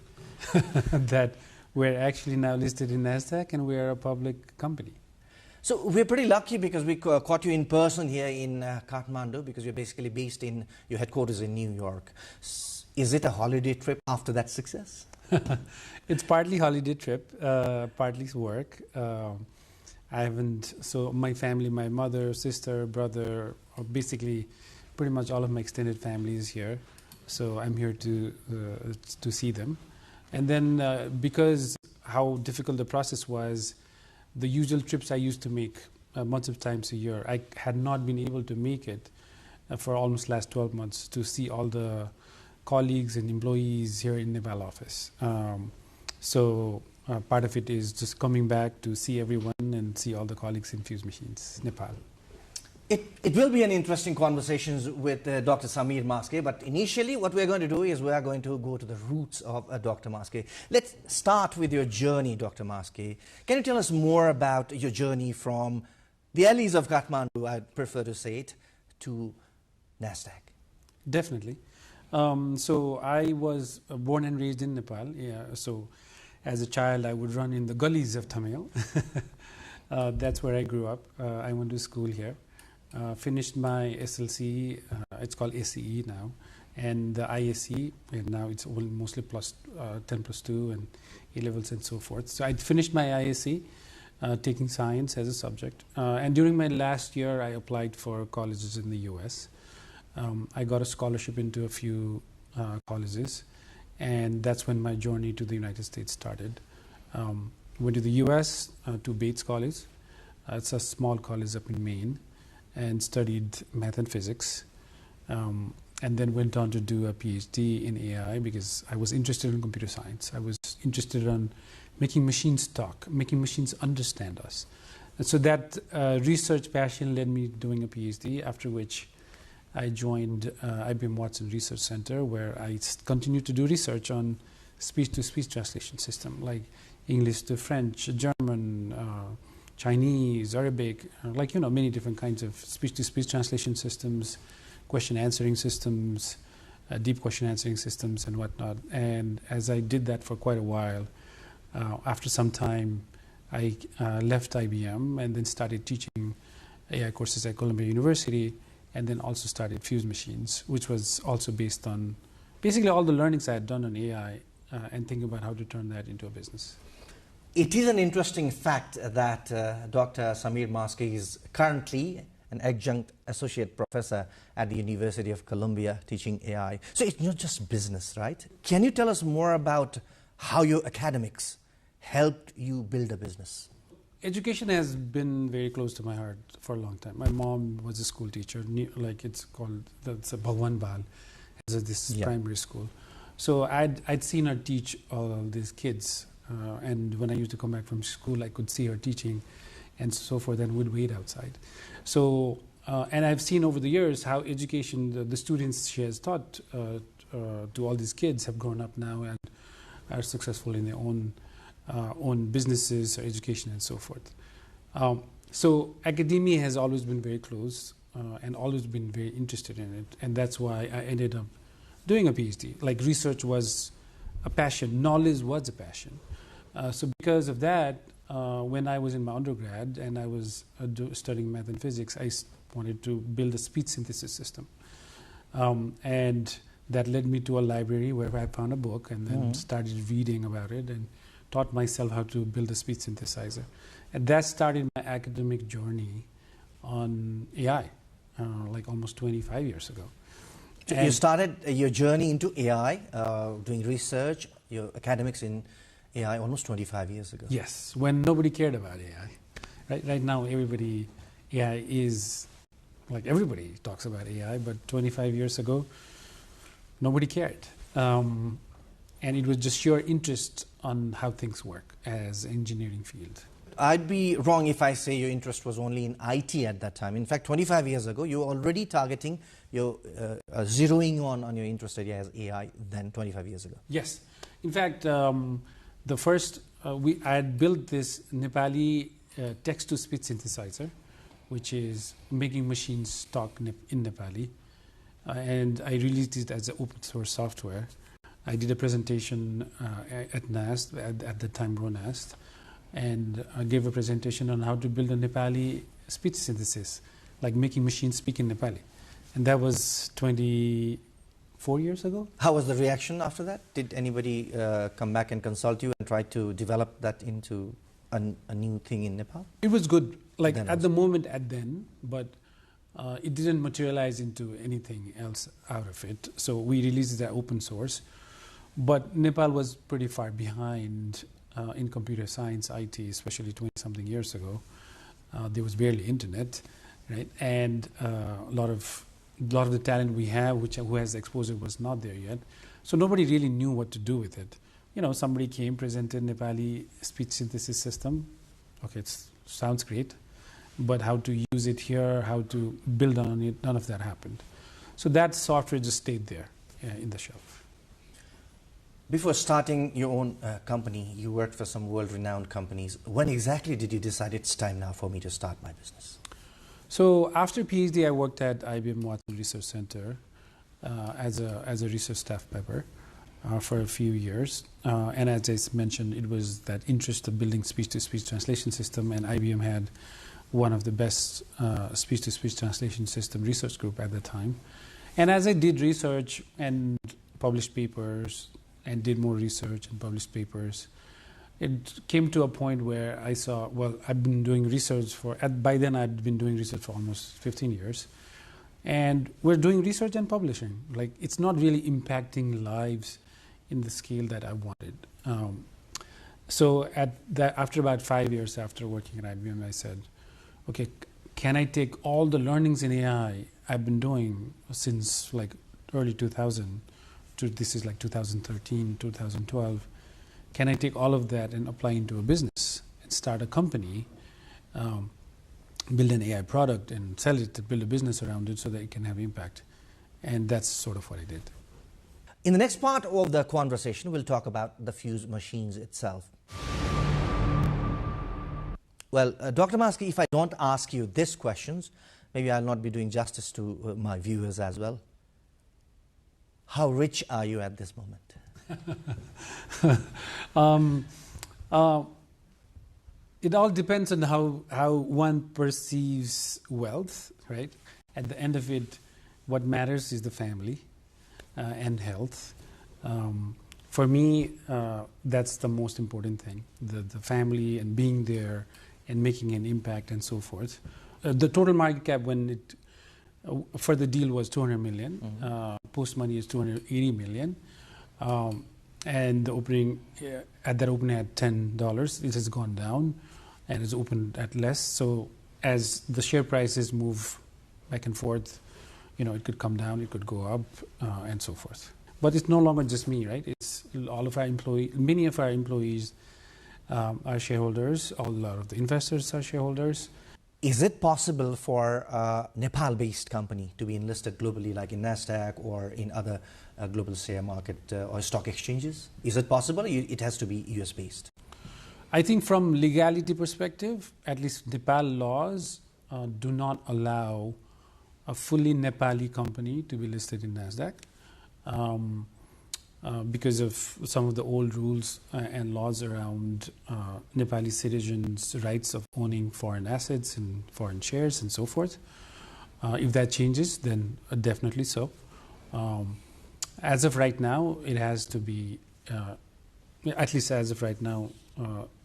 that we're actually now listed in NASDAQ and we are a public company. So we're pretty lucky because we caught you in person here in Kathmandu, because you're basically based in your headquarters in New York. Is it a holiday trip after that success? It's partly holiday trip, partly work. So my family, my mother, sister, brother, or basically pretty much all of my extended family is here. So I'm here to see them. And then because how difficult the process was, the usual trips I used to make months of times a year, I had not been able to make it for almost last 12 months to see all the colleagues and employees here in Nepal office. So part of it is just coming back to see everyone and see all the colleagues in Fuse Machines, Nepal. It will be an interesting conversation with Dr. Samir Maske, but initially what we're going to do is we are going to go to the roots of Dr. Maske. Let's start with your journey, Dr. Maske. Can you tell us more about your journey from the alleys of Kathmandu, I'd prefer to say it, to NASDAQ? Definitely. So I was born and raised in Nepal. Yeah, so as a child, I would run in the gullies of Tamil. That's where I grew up. I went to school here. Finished my SLC, it's called ACE now, and the ISE, and now it's mostly plus 10 plus 2 and A-levels and so forth. So I finished my ISE, taking science as a subject. And during my last year, I applied for colleges in the US. I got a scholarship into a few colleges, and that's when my journey to the United States started. Went to the US, to Bates College. It's a small college up in Maine, and studied math and physics. and then went on to do a PhD in AI because I was interested in computer science. I was interested in making machines talk, making machines understand us. And so that research passion led me doing a PhD, after which I joined IBM Watson Research Center, where I continued to do research on speech-to-speech translation system, like English to French, German, Chinese, Arabic, many different kinds of speech-to-speech translation systems, question answering systems, deep question answering systems and whatnot. And as I did that for quite a while, after some time, I left IBM and then started teaching AI courses at Columbia University, and then also started Fuse Machines, which was also based on basically all the learnings I had done on AI and thinking about how to turn that into a business. It is an interesting fact that Dr. Samir Maski is currently an adjunct associate professor at the University of Columbia teaching AI. So it's not just business, right? Can you tell us more about how your academics helped you build a business? Education has been very close to my heart for a long time. My mom was a school teacher, like it's called, that's a Bhagwan Bal, this primary school. So I'd seen her teach all these kids, and when I used to come back from school, I could see her teaching and so forth, and would wait outside. So, and I've seen over the years how education, the students she has taught to all these kids have grown up now and are successful in their own businesses or education and so forth. So academia has always been very close and always been very interested in it, and that's why I ended up doing a PhD. Like, research was a passion, knowledge was a passion. So because of that, when I was in my undergrad and I was studying math and physics, I wanted to build a speech synthesis system. And that led me to a library where I found a book and then started reading about it and taught myself how to build a speech synthesizer. And that started my academic journey on AI, like almost 25 years ago. So you started your journey into AI, doing research, your academics in AI almost 25 years ago. Yes, when nobody cared about AI. Right now, AI is, like, everybody talks about AI, but 25 years ago, nobody cared. And it was just sheer interest on how things work as an engineering field. I'd be wrong if I say your interest was only in IT at that time. In fact, 25 years ago, you were already targeting your zeroing on your interest area as AI then 25 years ago. Yes. In fact, the first, I had built this Nepali text-to-speech synthesizer, which is making machines talk in Nepali. And I released it as an open source software. I did a presentation at NAST, at the time RONAST, and I gave a presentation on how to build a Nepali speech synthesis, like making machines speak in Nepali. And that was 24 years ago. How was the reaction after that? Did anybody come back and consult you and try to develop that into a new thing in Nepal? It was good, like at the moment but it didn't materialize into anything else out of it. So we released it as open source. But Nepal was pretty far behind in computer science, IT, especially 20-something years ago. There was barely internet, right? And a lot of the talent we have, who has exposure, was not there yet. So nobody really knew what to do with it. You know, somebody came, presented Nepali speech synthesis system. Okay, it sounds great, but how to use it here, how to build on it, none of that happened. So that software just stayed there in the shelf. Before starting your own company, you worked for some world-renowned companies. When exactly did you decide it's time now for me to start my business? So after PhD, I worked at IBM Watson Research Center as a research staff member for a few years. And as I mentioned, it was that interest of building speech-to-speech translation system, and IBM had one of the best speech-to-speech translation system research group at the time. And as I did research and published papers, and did more research and published papers, it came to a point where I saw, well, I've been doing research by then I'd been doing research for almost 15 years. And we're doing research and publishing. Like, it's not really impacting lives in the scale that I wanted. So after about 5 years after working at IBM, I said, okay, can I take all the learnings in AI I've been doing since like early 2000 to this is like 2013, 2012. Can I take all of that and apply into a business and start a company, build an AI product and sell it, to build a business around it so that it can have impact? And that's sort of what I did. In the next part of the conversation, we'll talk about the Fuse machines itself. Well, Dr. Maski, if I don't ask you these questions, maybe I'll not be doing justice to my viewers as well. How rich are you at this moment? It all depends on how one perceives wealth, right? At the end of it, what matters is the family and health. For me, that's the most important thing, the family and being there and making an impact and so forth. The total market cap when it for the deal was 200 million. Post money is 280 million. And the opening at that opening at $10, it has gone down and is opened at less. So as the share prices move back and forth, it could come down, it could go up, and so forth. But it's no longer just me, right? It's all of our employees. Many of our employees are shareholders. A lot of the investors are shareholders. Is it possible for a Nepal-based company to be enlisted globally, like in NASDAQ or in other global share market or stock exchanges? Is it possible? It has to be US-based. I think from legality perspective, at least Nepal laws do not allow a fully Nepali company to be listed in NASDAQ because of some of the old rules and laws around Nepali citizens' rights of owning foreign assets and foreign shares and so forth. If that changes, then definitely so. As of right now, it has to be, at least as of right now,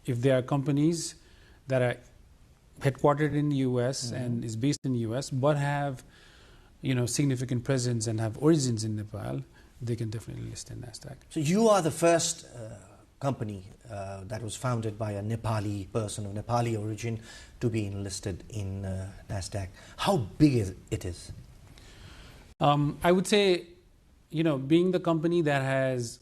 if there are companies that are headquartered in the US and is based in the US but have significant presence and have origins in Nepal, they can definitely list in NASDAQ. So you are the first company that was founded by a Nepali person of Nepali origin to be enlisted in NASDAQ. How big is it? I would say, being the company that has,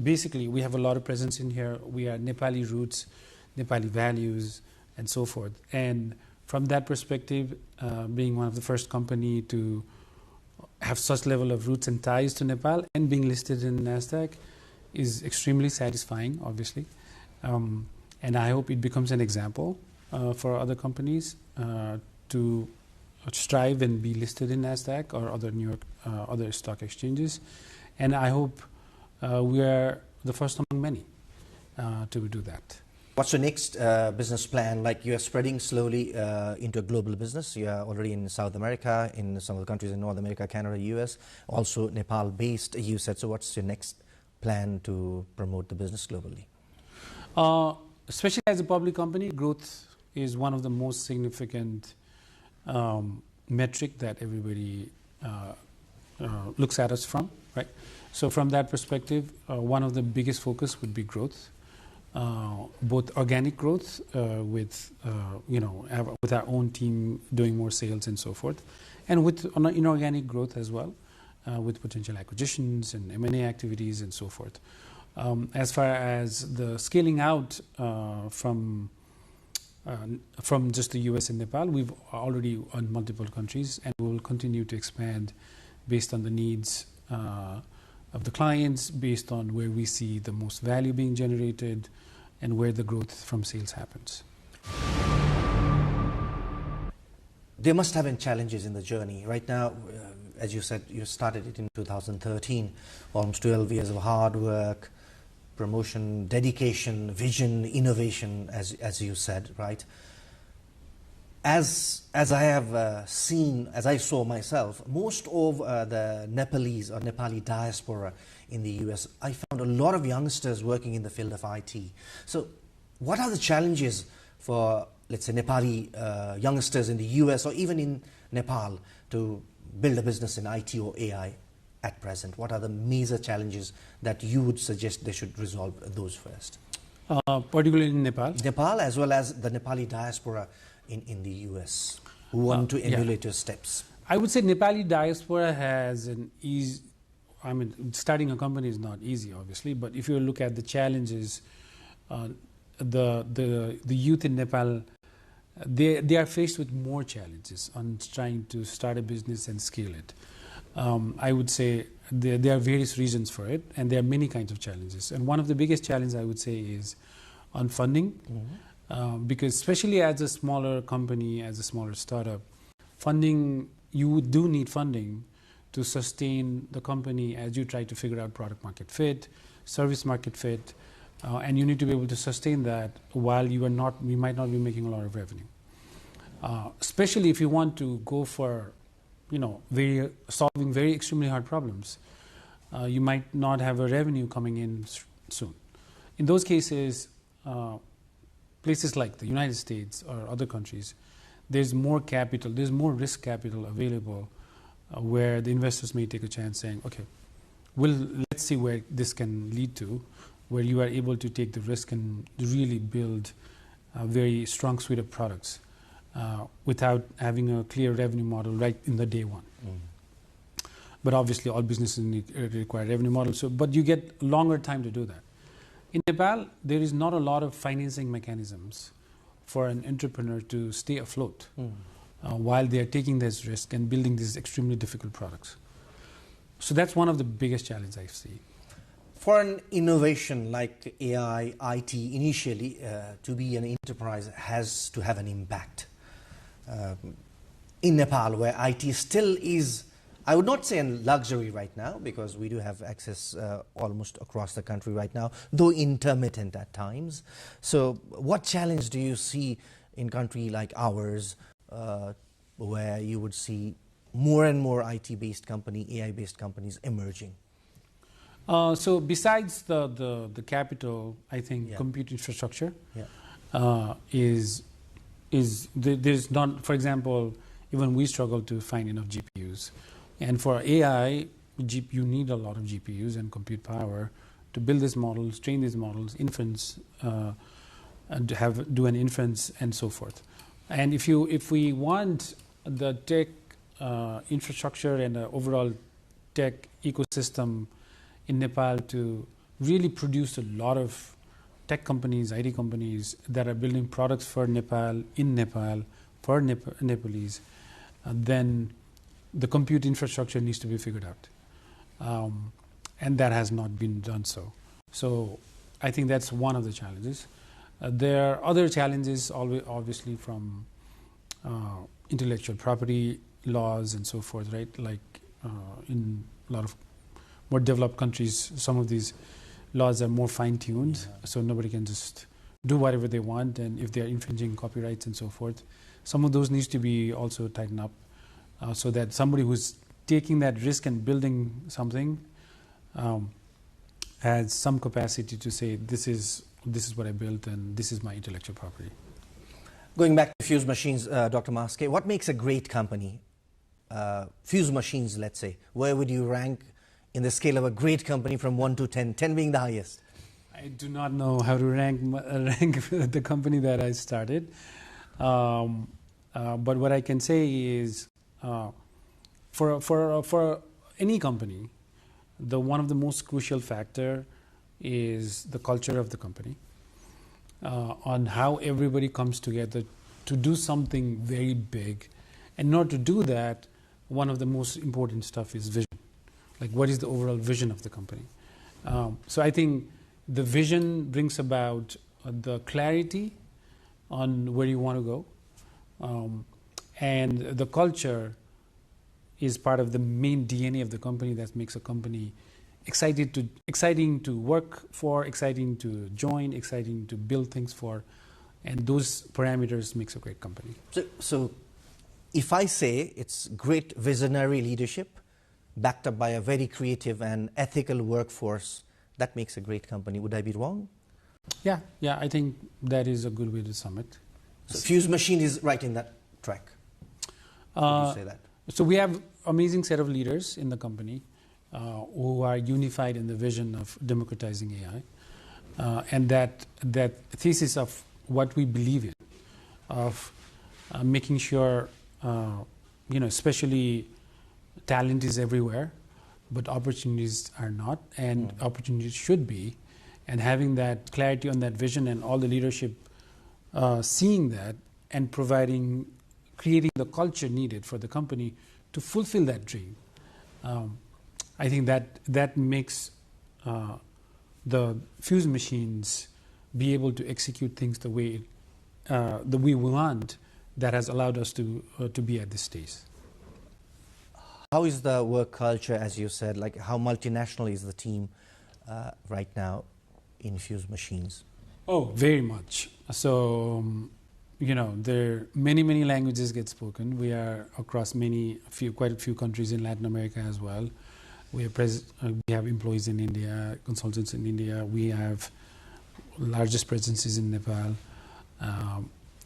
basically we have a lot of presence in here. We are Nepali roots, Nepali values, and so forth. And from that perspective, being one of the first company to have such level of roots and ties to Nepal and being listed in NASDAQ is extremely satisfying, obviously. And I hope it becomes an example for other companies to strive and be listed in NASDAQ or other New York, other stock exchanges. And I hope we are the first among many to do that. What's your next business plan? Like you are spreading slowly into a global business. You are already in South America, in some of the countries in North America, Canada, US, also Nepal-based, you said. So what's your next plan to promote the business globally? Especially as a public company, growth is one of the most significant metric that everybody looks at us from, right? So from that perspective, one of the biggest focus would be growth. Both organic growth with our own team doing more sales and so forth, and with inorganic growth as well, with potential acquisitions and M&A activities and so forth. As far as the scaling out from just the US and Nepal, we've already on multiple countries, and we will continue to expand based on the needs of the clients, based on where we see the most value being generated and where the growth from sales happens. There must have been challenges in the journey. Right now, as you said, you started it in 2013, almost 12 years of hard work, promotion, dedication, vision, innovation, as you said, right? As I have seen, as I saw myself, most of the Nepalese or Nepali diaspora in the US, I found a lot of youngsters working in the field of IT. So what are the challenges for, let's say, Nepali youngsters in the US or even in Nepal to build a business in IT or AI at present? What are the major challenges that you would suggest they should resolve those first? Particularly in Nepal? Nepal, as well as the Nepali diaspora in the US who want to emulate your steps. I would say Nepali diaspora has an easy. I mean, starting a company is not easy, obviously. But if you look at the challenges, the youth in Nepal, they are faced with more challenges on trying to start a business and scale it. I would say there are various reasons for it, and there are many kinds of challenges. And one of the biggest challenges I would say is on funding, because especially as a smaller company, as a smaller startup, funding, you do need funding to sustain the company as you try to figure out product market fit, service market fit, and you need to be able to sustain that while you might not be making a lot of revenue. Especially if you want to go for, solving very extremely hard problems, you might not have a revenue coming in soon. In those cases, places like the United States or other countries, there's more capital, there's more risk capital available, where the investors may take a chance saying, okay, let's see where this can lead to, where you are able to take the risk and really build a very strong suite of products without having a clear revenue model right in the day one. But obviously all businesses require revenue models, but you get longer time to do that. In Nepal, there is not a lot of financing mechanisms for an entrepreneur to stay afloat while they are taking this risk and building these extremely difficult products. So that's one of the biggest challenges I see. For an innovation like AI, IT, initially, to be an enterprise has to have an impact. In Nepal, where IT still is, I would not say a luxury right now, because we do have access almost across the country right now, though intermittent at times. So what challenge do you see in country like ours, where you would see more and more IT-based company, AI-based companies emerging? So besides the capital, I think compute infrastructure there's not, for example, even we struggle to find enough GPUs. And for AI, you need a lot of GPUs and compute power to build these models, train these models, inference, and to do an inference and so forth. And if we want the tech infrastructure and the overall tech ecosystem in Nepal to really produce a lot of tech companies, IT companies that are building products for Nepal, in Nepal, for Nepalese, then the compute infrastructure needs to be figured out. And that has not been done so. So I think that's one of the challenges. There are other challenges, obviously, from intellectual property laws and so forth, right? Like in a lot of more developed countries, some of these laws are more fine-tuned, so nobody can just do whatever they want, and if they're infringing copyrights and so forth, some of those needs to be also tightened up, so that somebody who's taking that risk and building something has some capacity to say, this is what I built and this is my intellectual property. Going back to Fuse Machines, Dr. Maske, what makes a great company? Fuse Machines, let's say, where would you rank in the scale of a great company from 1 to 10, 10 being the highest? I do not know how to rank the company that I started. But what I can say is, for any company, one of the most crucial factor is the culture of the company, on how everybody comes together to do something very big. And in order to do that, one of the most important stuff is vision. Like, what is the overall vision of the company? So I think the vision brings about the clarity on where you want to go. And the culture is part of the main DNA of the company that makes a company exciting to work for, exciting to join, exciting to build things for. And those parameters makes a great company. So if I say it's great visionary leadership, backed up by a very creative and ethical workforce, that makes a great company. Would I be wrong? Yeah, I think that is a good way to sum it. So Fuse Machine is right in that track. Would you say that? So we have amazing set of leaders in the company who are unified in the vision of democratizing AI, and that thesis of what we believe in, of making sure especially talent is everywhere, but opportunities are not, and opportunities should be. And having that clarity on that vision and all the leadership seeing that and creating the culture needed for the company to fulfill that dream. I think that makes the fuse machines be able to execute things the way we want. That has allowed us to be at this stage. How is the work culture, as you said? Like, how multinational is the team right now in fuse machines? Oh, very much. So, there are many languages get spoken. We are across quite a few countries in Latin America as well. We have employees in India, consultants in India. We have largest presences in Nepal.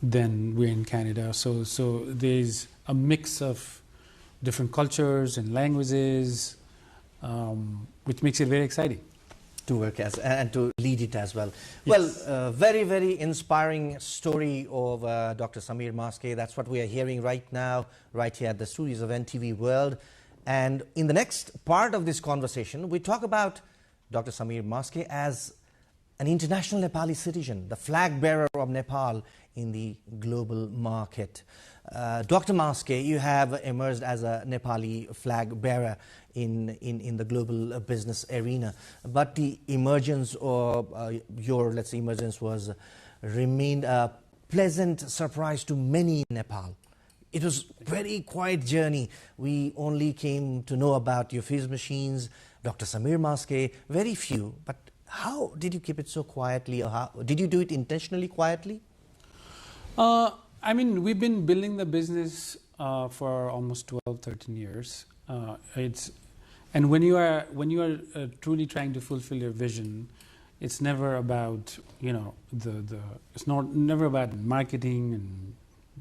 Then we're in Canada. So there's a mix of different cultures and languages, which makes it very exciting to work as and to lead it as well. Yes. Well, very inspiring story of Dr. Samir Maske. That's what we are hearing right now, right here at the studios of NTV World. And in the next part of this conversation, we talk about Dr. Samir Maske as an international Nepali citizen, the flag bearer of Nepal in the global market. Dr. Maske, you have emerged as a Nepali flag bearer in the global business arena, but the emergence of your, let's say, emergence remained a pleasant surprise to many in Nepal. It was very quiet journey. We only came to know about your fuse machines, Dr. Samir Maske, very few. But how did you keep it so quietly, or how did you do it intentionally quietly? We've been building the business for almost 12, 13 years. And when you are truly trying to fulfill your vision, it's never about never about marketing and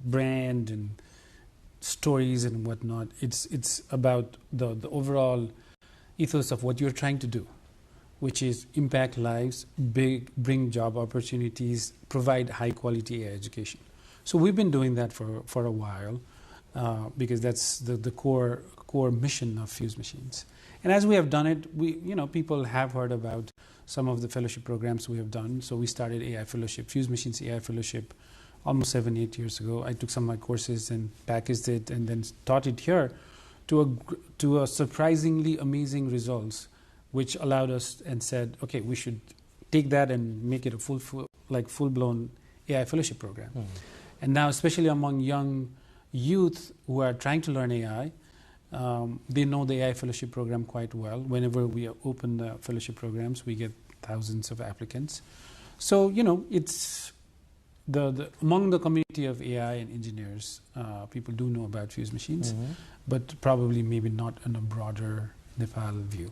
brand and stories and whatnot. It's about the overall ethos of what you're trying to do, which is impact lives, bring job opportunities, provide high quality education. So we've been doing that for a while because that's the core mission of fuse machines. And as we have done it, people have heard about some of the fellowship programs we have done. So we started AI Fellowship, Fuse Machines AI Fellowship, almost 7-8 years ago. I took some of my courses and packaged it and then taught it here to a surprisingly amazing results, which allowed us and said, okay, we should take that and make it a full-blown AI Fellowship program. Mm-hmm. And now, especially among young youth who are trying to learn AI, they know the AI Fellowship program quite well. Whenever we open the fellowship programs, we get thousands of applicants. So, it's among the community of AI and engineers, people do know about fuse machines, mm-hmm. but probably maybe not in a broader Nepal view.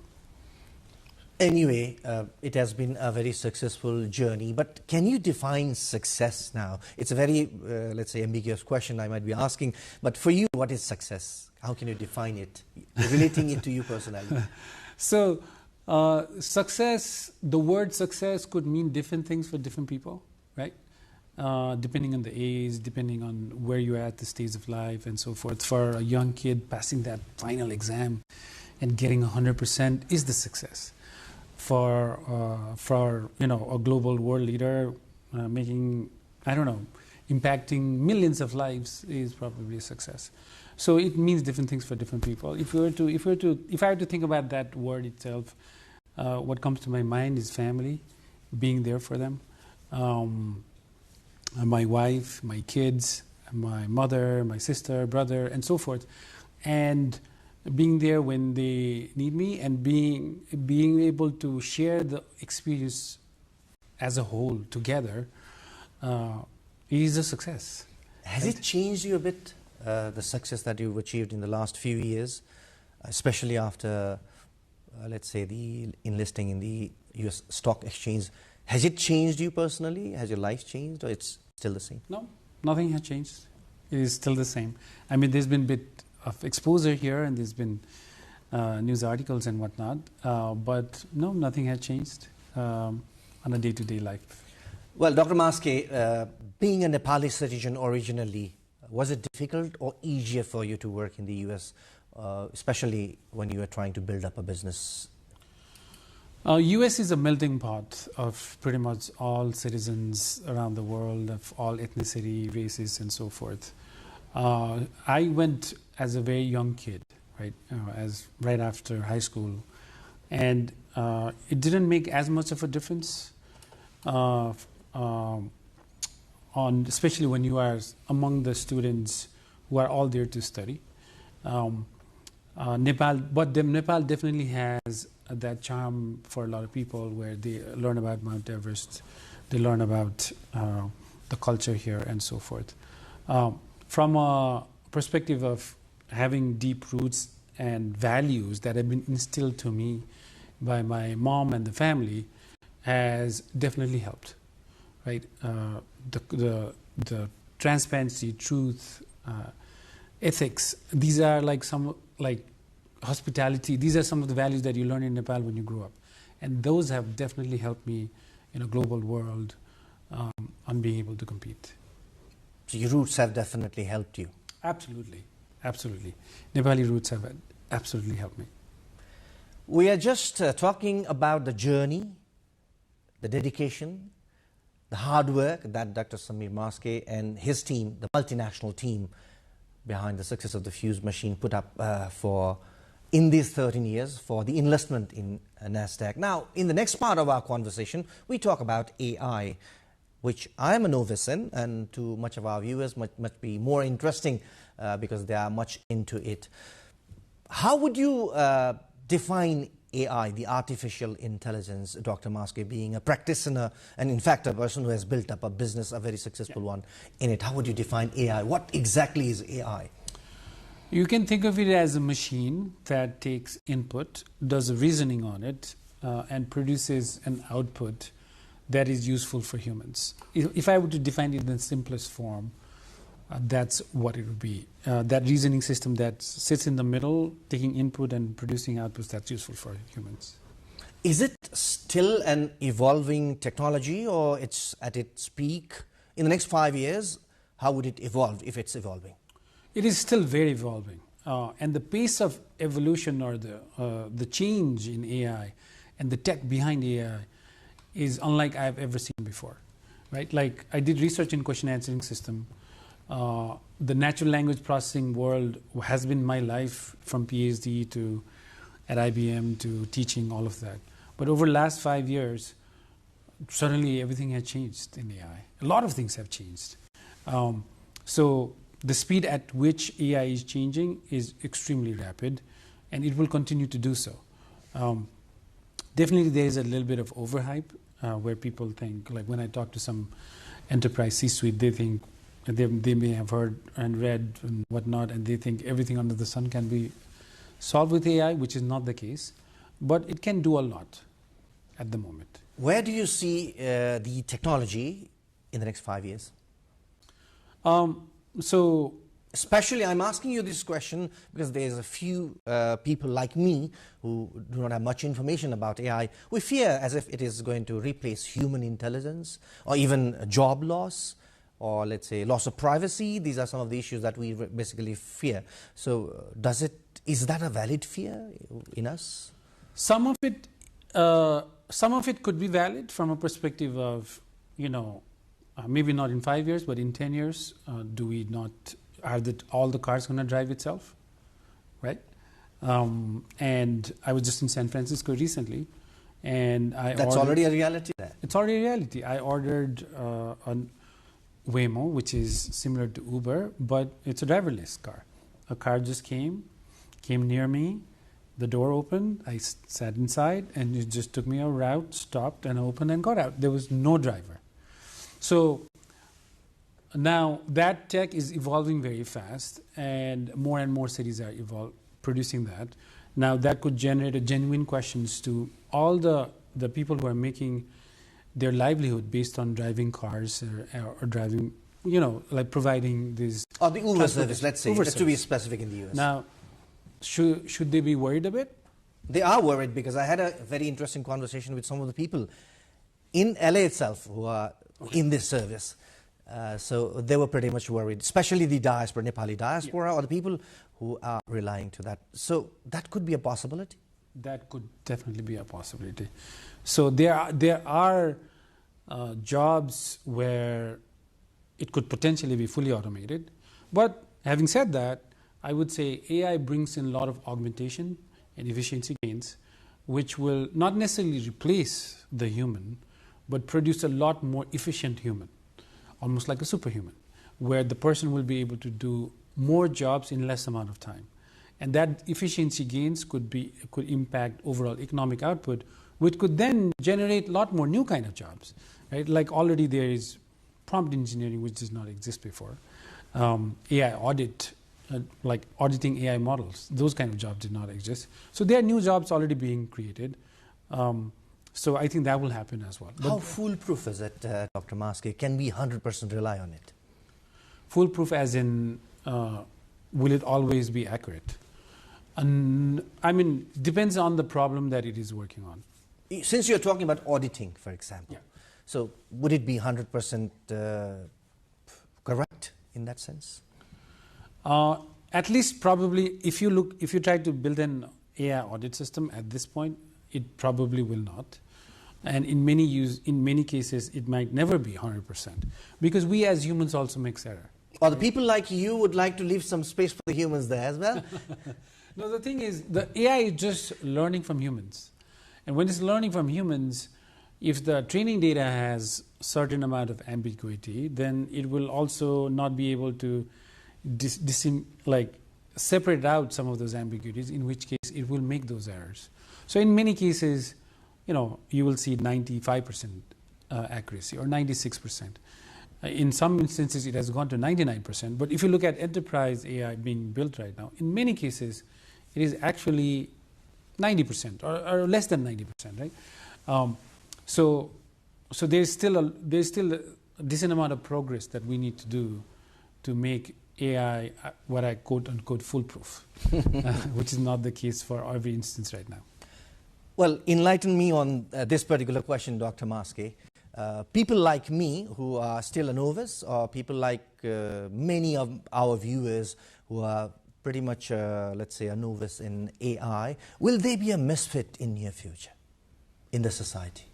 Anyway, it has been a very successful journey, but can you define success now? It's a very, let's say, ambiguous question I might be asking, but for you, what is success? How can you define it, relating it to you personally? So, success, the word success could mean different things for different people, right? Depending on the age, depending on where you're at the stage of life and so forth. For a young kid, passing that final exam and getting 100% is the success. For a global world leader, impacting millions of lives is probably a success. So it means different things for different people. If I had to think about that word itself, what comes to my mind is family, being there for them. My wife, my kids, my mother, my sister, brother, and so forth, and being there when they need me, and being able to share the experience as a whole together is a success. Has it changed you a bit, the success that you've achieved in the last few years, especially after, let's say, the enlisting in the US stock exchange? Has it changed you personally? Has your life changed, or it's still the same? No, nothing has changed. It is still the same. There's been a bit of exposure here, and there's been news articles and whatnot, but no, nothing has changed on a day-to-day life. Well, Dr. Maske, being a Nepali citizen originally, Was it difficult or easier for you to work in the US, especially when you were trying to build up a business? US is a melting pot of pretty much all citizens around the world, of all ethnicity, races, and so forth. I went as a very young kid, right, right after high school, and it didn't make as much of a difference, especially when you are among the students who are all there to study. Nepal definitely has that charm for a lot of people, where they learn about Mount Everest, they learn about the culture here, and so forth. From a perspective of having deep roots and values that have been instilled to me by my mom and the family, has definitely helped, right? The transparency, truth, ethics, these are like hospitality, these are some of the values that you learn in Nepal when you grow up. And those have definitely helped me in a global world on being able to compete. So your roots have definitely helped you? Absolutely, absolutely. Nepali roots have absolutely helped me. We are just talking about the journey, the dedication, the hard work that Dr. Samir Maske and his team, the multinational team behind the success of the Fuse machine, put up in these 13 years for the investment in NASDAQ. Now, in the next part of our conversation, we talk about AI, which I am a novice in, and to much of our viewers might be more interesting because they are much into it. How would you define AI, the artificial intelligence, Dr. Maske, being a practitioner and in fact a person who has built up a business, a very successful one in it? How would you define AI? What exactly is AI? You can think of it as a machine that takes input, does a reasoning on it, and produces an output that is useful for humans. If I were to define it in the simplest form, that's what it would be. That reasoning system that sits in the middle, taking input and producing outputs that's useful for humans. Is it still an evolving technology, or it's at its peak? In the next 5 years, how would it evolve, if it's evolving? It is still very evolving. And the pace of evolution, or the change in AI and the tech behind AI, is unlike I've ever seen before. Right? Like, I did research in question answering system. The natural language processing world has been my life, from PhD to at IBM to teaching, all of that. But over the last 5 years, suddenly everything has changed in AI. A lot of things have changed. So the speed at which AI is changing is extremely rapid, and it will continue to do so. Definitely there is a little bit of overhype, where people think, like when I talk to some enterprise C-suite, they think, they may have heard and read and whatnot, and they think everything under the sun can be solved with AI, which is not the case. But it can do a lot at the moment. Where do you see the technology in the next 5 years? So, especially I'm asking you this question because there's a few people like me who do not have much information about AI. We fear as if it is going to replace human intelligence, or even job loss, or let's say loss of privacy. These are some of the issues that we basically fear. So is that a valid fear in us? Some of it could be valid from a perspective of, maybe not in 5 years, but in 10 years, are all the cars going to drive itself, right? And I was just in San Francisco recently, and that's already a reality there. It's already a reality. I ordered a Waymo, which is similar to Uber, but it's a driverless car. A car just came near me, the door opened, I sat inside, and it just took me a route, stopped and opened and got out. There was no driver. So now that tech is evolving very fast, and more cities are producing that. Now that could generate genuine questions to all the people who are making their livelihood based on driving cars or driving, like providing this. Or the Uber service, let's say, to be specific in the US. Now, should they be worried a bit? They are worried, because I had a very interesting conversation with some of the people in LA itself who are in this service. So they were pretty much worried, especially the diaspora, Nepali diaspora, or the people who are relying to that. So that could be a possibility? That could definitely be a possibility. So there are jobs where it could potentially be fully automated. But having said that, I would say AI brings in a lot of augmentation and efficiency gains, which will not necessarily replace the human, but produce a lot more efficient human, almost like a superhuman, where the person will be able to do more jobs in less amount of time. And that efficiency gains could impact overall economic output, which could then generate a lot more new kind of jobs, right? Like already there is prompt engineering, which does not exist before. AI audit, like auditing AI models, those kind of jobs did not exist. So there are new jobs already being created. So I think that will happen as well. How foolproof is it, Dr. Maske? Can we 100% rely on it? Foolproof as in, will it always be accurate? And I mean, depends on the problem that it is working on. Since you're talking about auditing, for example, so would it be 100% correct in that sense? At least probably, if you try to build an AI audit system at this point, it probably will not. And in many cases, it might never be 100%, because we as humans also make error. Or the people like you would like to leave some space for the humans there as well? No, the thing is, the AI is just learning from humans. And when it's learning from humans, if the training data has certain amount of ambiguity, then it will also not be able to separate out some of those ambiguities, in which case it will make those errors. So in many cases, you will see 95% accuracy or 96%. In some instances, it has gone to 99%. But if you look at enterprise AI being built right now, in many cases, it is actually 90% or less than 90%, right? So there's still a decent amount of progress that we need to do to make AI what I quote unquote foolproof, which is not the case for every instance right now. Well, enlighten me on this particular question, Dr. Maske. People like me who are still a novice, or people like many of our viewers who are pretty much, let's say, a novice in AI, will they be a misfit in near future in the society?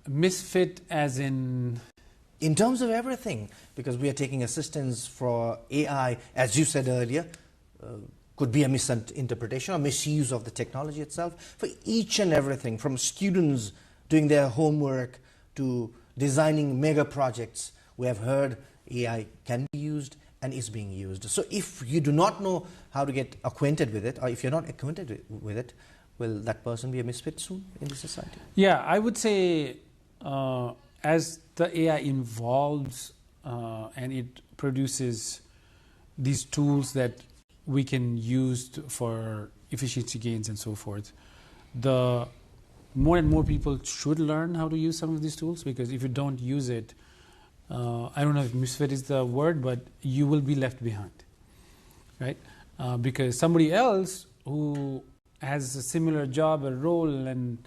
Misfit as in? In terms of everything, because we are taking assistance for AI, as you said earlier, could be a misinterpretation or misuse of the technology itself, for each and everything, from students doing their homework to designing mega projects. We have heard AI can be used and is being used. So if you do not know how to get acquainted with it, or if you're not acquainted with it, will that person be a misfit soon in the society? Yeah, I would say as the AI evolves and it produces these tools that we can use for efficiency gains and so forth, the more and more people should learn how to use some of these tools, because if you don't use it, I don't know if misfit is the word, but you will be left behind, right? Because somebody else who has a similar job, a role, and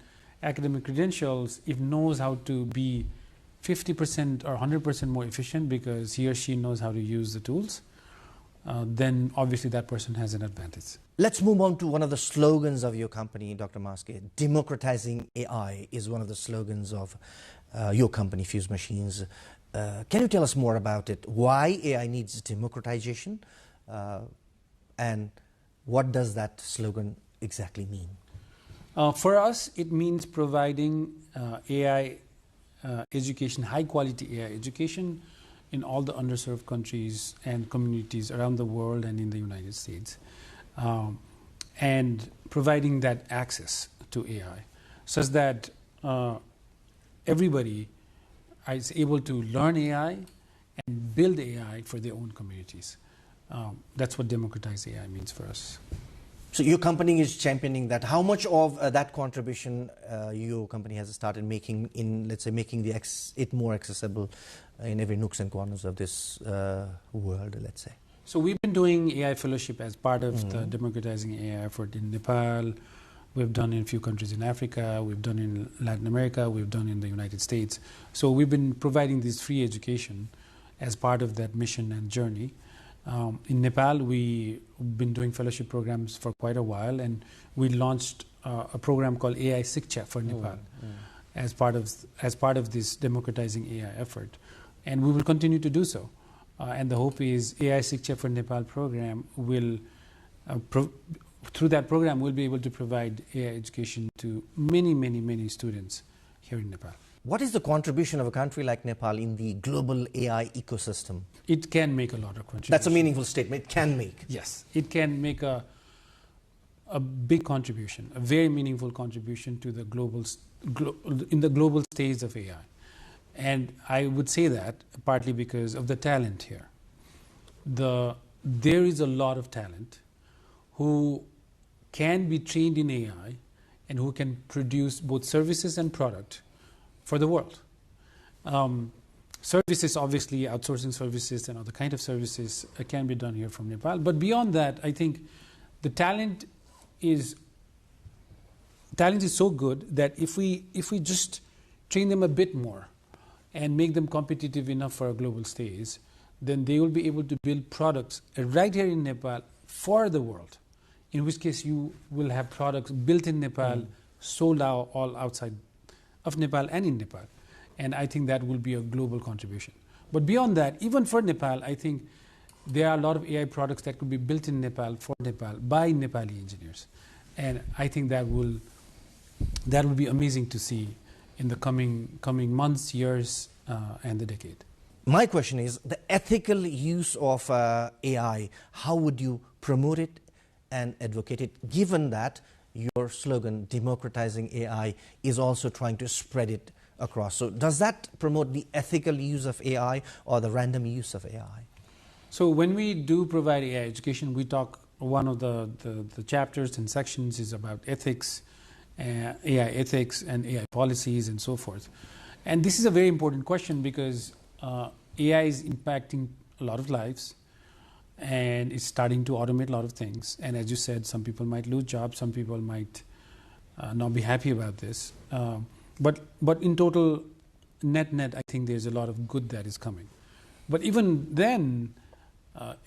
academic credentials, if knows how to be 50% or 100% more efficient because he or she knows how to use the tools, then obviously that person has an advantage. Let's move on to one of the slogans of your company, Dr. Maske. Democratizing AI is one of the slogans of your company, Fuse Machines. Can you tell us more about it? Why AI needs democratization? And what does that slogan exactly mean? For us, it means providing AI education, high quality AI education in all the underserved countries and communities around the world and in the United States. And providing that access to AI such that everybody is able to learn AI and build AI for their own communities. That's what democratized AI means for us. So your company is championing that. How much of that contribution your company has started making in, let's say, making it more accessible in every nooks and corners of this world, let's say? So we've been doing AI fellowship as part of the democratizing AI effort in Nepal, We've done in a few countries in Africa, we've done in Latin America, we've done in the United States. So we've been providing this free education as part of that mission and journey. In Nepal, we've been doing fellowship programs for quite a while, and we launched a program called AI Shiksha for Nepal as part of this democratizing AI effort. And we will continue to do so. And the hope is AI Shiksha for Nepal program will, through that program, we'll be able to provide AI education to many, many, many students here in Nepal. What is the contribution of a country like Nepal in the global AI ecosystem? It can make a lot of contribution. That's a meaningful statement. It can make. Yes, it can make a big contribution, a very meaningful contribution to the in the global stage of AI. And I would say that partly because of the talent here. There is a lot of talent who can be trained in AI and who can produce both services and product for the world. Services, obviously, outsourcing services and other kind of services can be done here from Nepal. But beyond that, I think the talent is so good that if we just train them a bit more and make them competitive enough for a global stage, then they will be able to build products right here in Nepal for the world. In which case you will have products built in Nepal, sold out all outside of Nepal and in Nepal. And I think that will be a global contribution. But beyond that, even for Nepal, I think there are a lot of AI products that could be built in Nepal for Nepal by Nepali engineers. And I think that will be amazing to see in the coming months, years, and the decade. My question is, the ethical use of AI, how would you promote it and advocate it, given that your slogan, democratizing AI, is also trying to spread it across? So does that promote the ethical use of AI or the random use of AI? So when we do provide AI education, we talk, one of the chapters and sections is about ethics, AI ethics and AI policies and so forth. And this is a very important question because AI is impacting a lot of lives and it's starting to automate a lot of things. And as you said, some people might lose jobs, some people might not be happy about this. But in total, net, I think there's a lot of good that is coming. But even then,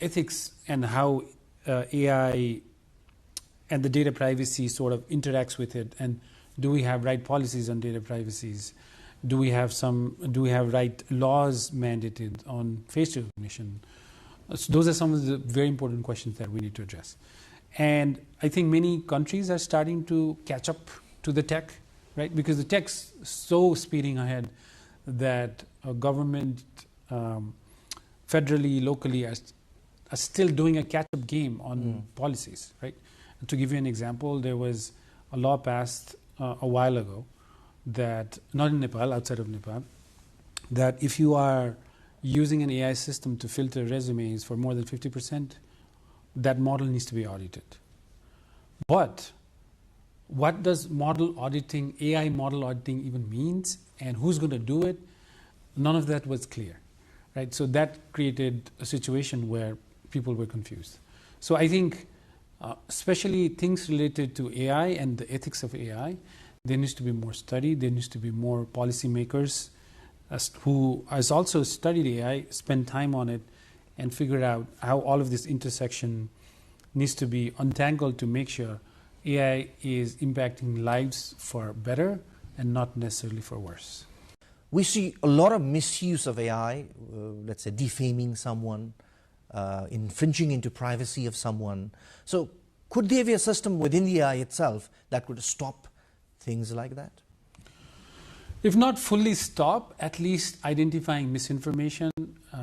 ethics and how AI and the data privacy sort of interacts with it, and do we have right policies on data privacies? Do we have right laws mandated on face recognition? So those are some of the very important questions that we need to address. And I think many countries are starting to catch up to the tech, right? Because the tech's so speeding ahead that government, federally, locally, are still doing a catch-up game on policies, right? And to give you an example, there was a law passed a while ago that, not in Nepal, outside of Nepal, that if you are using an AI system to filter resumes for more than 50%, that model needs to be audited. But what does model auditing, AI model auditing even means, and who's going to do it? None of that was clear, right? So that created a situation where people were confused. So I think, especially things related to AI and the ethics of AI, there needs to be more study. There needs to be more policymakers who has also studied AI, spend time on it, and figure out how all of this intersection needs to be untangled to make sure AI is impacting lives for better and not necessarily for worse. We see a lot of misuse of AI, let's say defaming someone, infringing into privacy of someone. So could there be a system within the AI itself that could stop things like that? If not fully stop, at least identifying misinformation,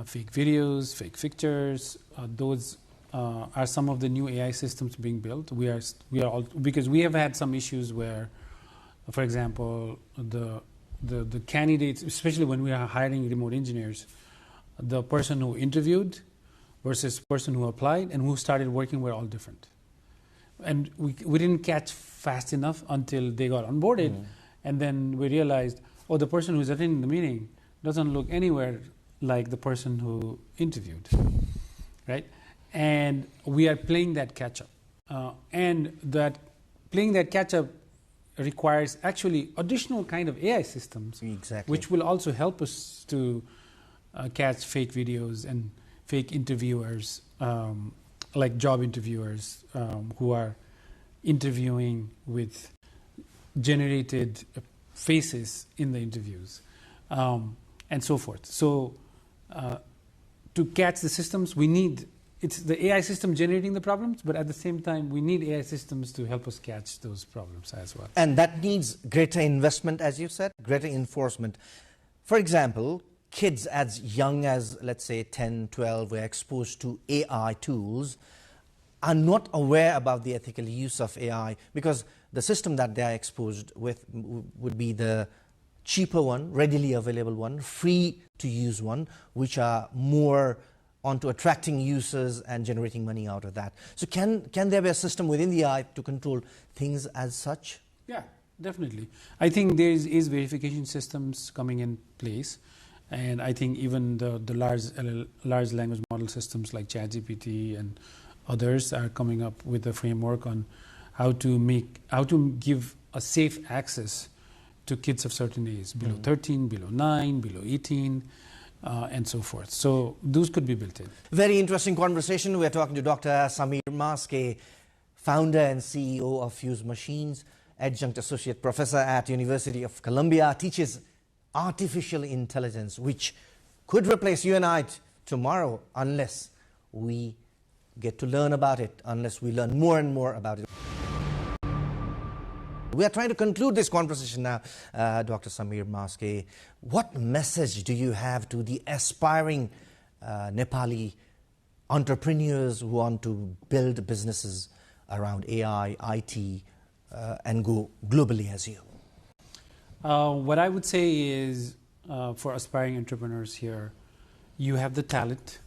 fake videos, fake pictures, those are some of the new AI systems being built. We are all, because we have had some issues where, for example, the candidates, especially when we are hiring remote engineers, the person who interviewed versus person who applied and who started working were all different. And we didn't catch fast enough until they got onboarded. And then we realized, oh, the person who's attending the meeting doesn't look anywhere like the person who interviewed, right? And we are playing that catch-up. And that playing that catch-up requires actually additional kind of AI systems, which will also help us to catch fake videos and fake interviewers, like job interviewers who are interviewing with generated faces in the interviews, and so forth. So to catch the systems, we need, it's the AI system generating the problems, but at the same time, we need AI systems to help us catch those problems as well. And that needs greater investment, as you said, greater enforcement. For example, kids as young as, let's say, 10, 12, were exposed to AI tools, are not aware about the ethical use of AI, because the system that they are exposed with would be the cheaper one, readily available one, free to use one, which are more onto attracting users and generating money out of that. So can there be a system within the AI to control things as such? Yeah, definitely. I think there is verification systems coming in place, and I think even the large language model systems like ChatGPT and others are coming up with a framework on how to give a safe access to kids of certain age, below 13, below 9, below 18, and so forth. So those could be built in. Very interesting conversation. We're talking to Dr. Samir Maske, founder and CEO of Fuse Machines, adjunct associate professor at University of Columbia, teaches artificial intelligence, which could replace you and I tomorrow unless we get to learn about it, unless we learn more and more about it. We are trying to conclude this conversation now. Dr. Samir Maske, what message do you have to the aspiring Nepali entrepreneurs who want to build businesses around AI, IT, and go globally as you? What I would say is, for aspiring entrepreneurs here, you have the talent,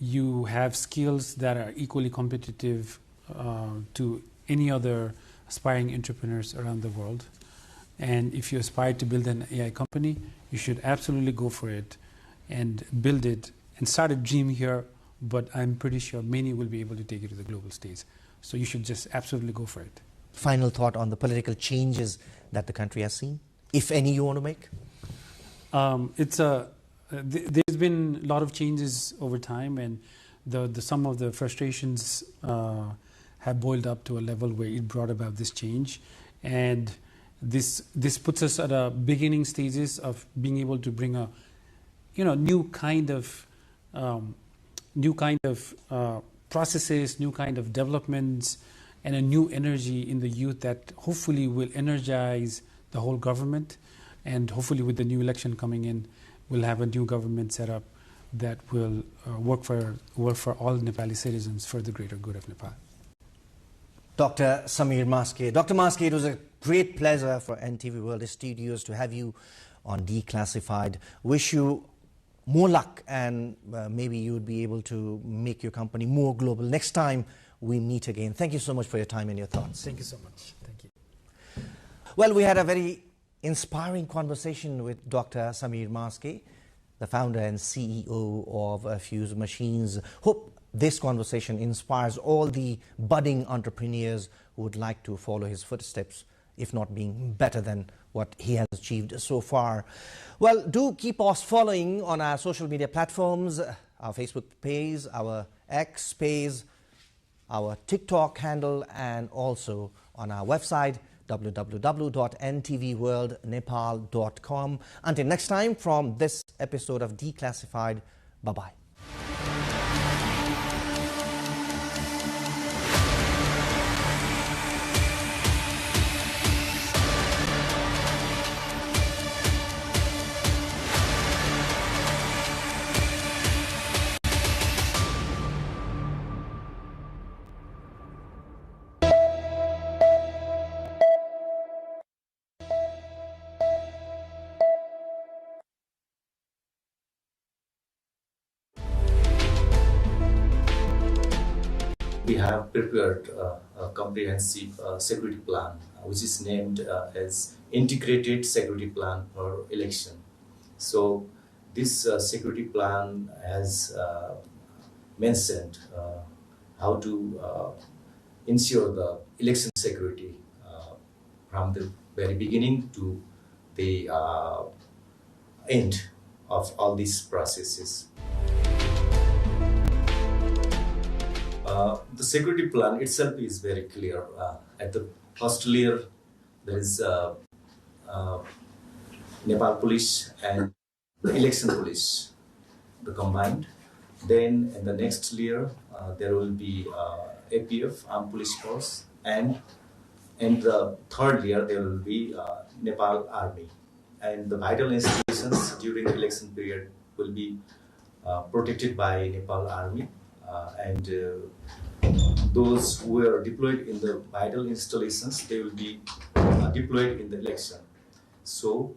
you have skills that are equally competitive to any other aspiring entrepreneurs around the world. And if you aspire to build an AI company, you should absolutely go for it and build it and start a dream here, but I'm pretty sure many will be able to take it to the global stage. So you should just absolutely go for it. Final thought on the political changes that the country has seen, if any you want to make? There's been a lot of changes over time, and some of the frustrations have boiled up to a level where it brought about this change, and this puts us at a beginning stages of being able to bring a new kind of processes, new kind of developments, and a new energy in the youth that hopefully will energize the whole government, and hopefully with the new election coming in, we'll have a new government set up that will work for all Nepali citizens for the greater good of Nepal. Dr. Samir Maske. Dr. Maske, it was a great pleasure for NTV World Studios to have you on Declassified. Wish you more luck, and maybe you would be able to make your company more global next time we meet again. Thank you so much for your time and your thoughts. Thank you so much. Thank you. Well, we had a very inspiring conversation with Dr. Samir Maske, the founder and CEO of Fuse Machines. Hope this conversation inspires all the budding entrepreneurs who would like to follow his footsteps, if not being better than what he has achieved so far. Well, do keep us following on our social media platforms, our Facebook page, our X page, our TikTok handle, and also on our website, www.ntvworldnepal.com. Until next time, from this episode of Declassified, bye-bye. We have prepared a comprehensive security plan, which is named as Integrated Security Plan for Election. So this security plan has mentioned how to ensure the election security from the very beginning to the end of all these processes. The security plan itself is very clear. At the first layer, there is Nepal Police and the Election Police, the combined. Then in the next layer, there will be APF, Armed Police Force, and in the third layer, there will be Nepal Army. And the vital installations during the election period will be protected by Nepal Army. And those who are deployed in the vital installations, they will be deployed in the election. So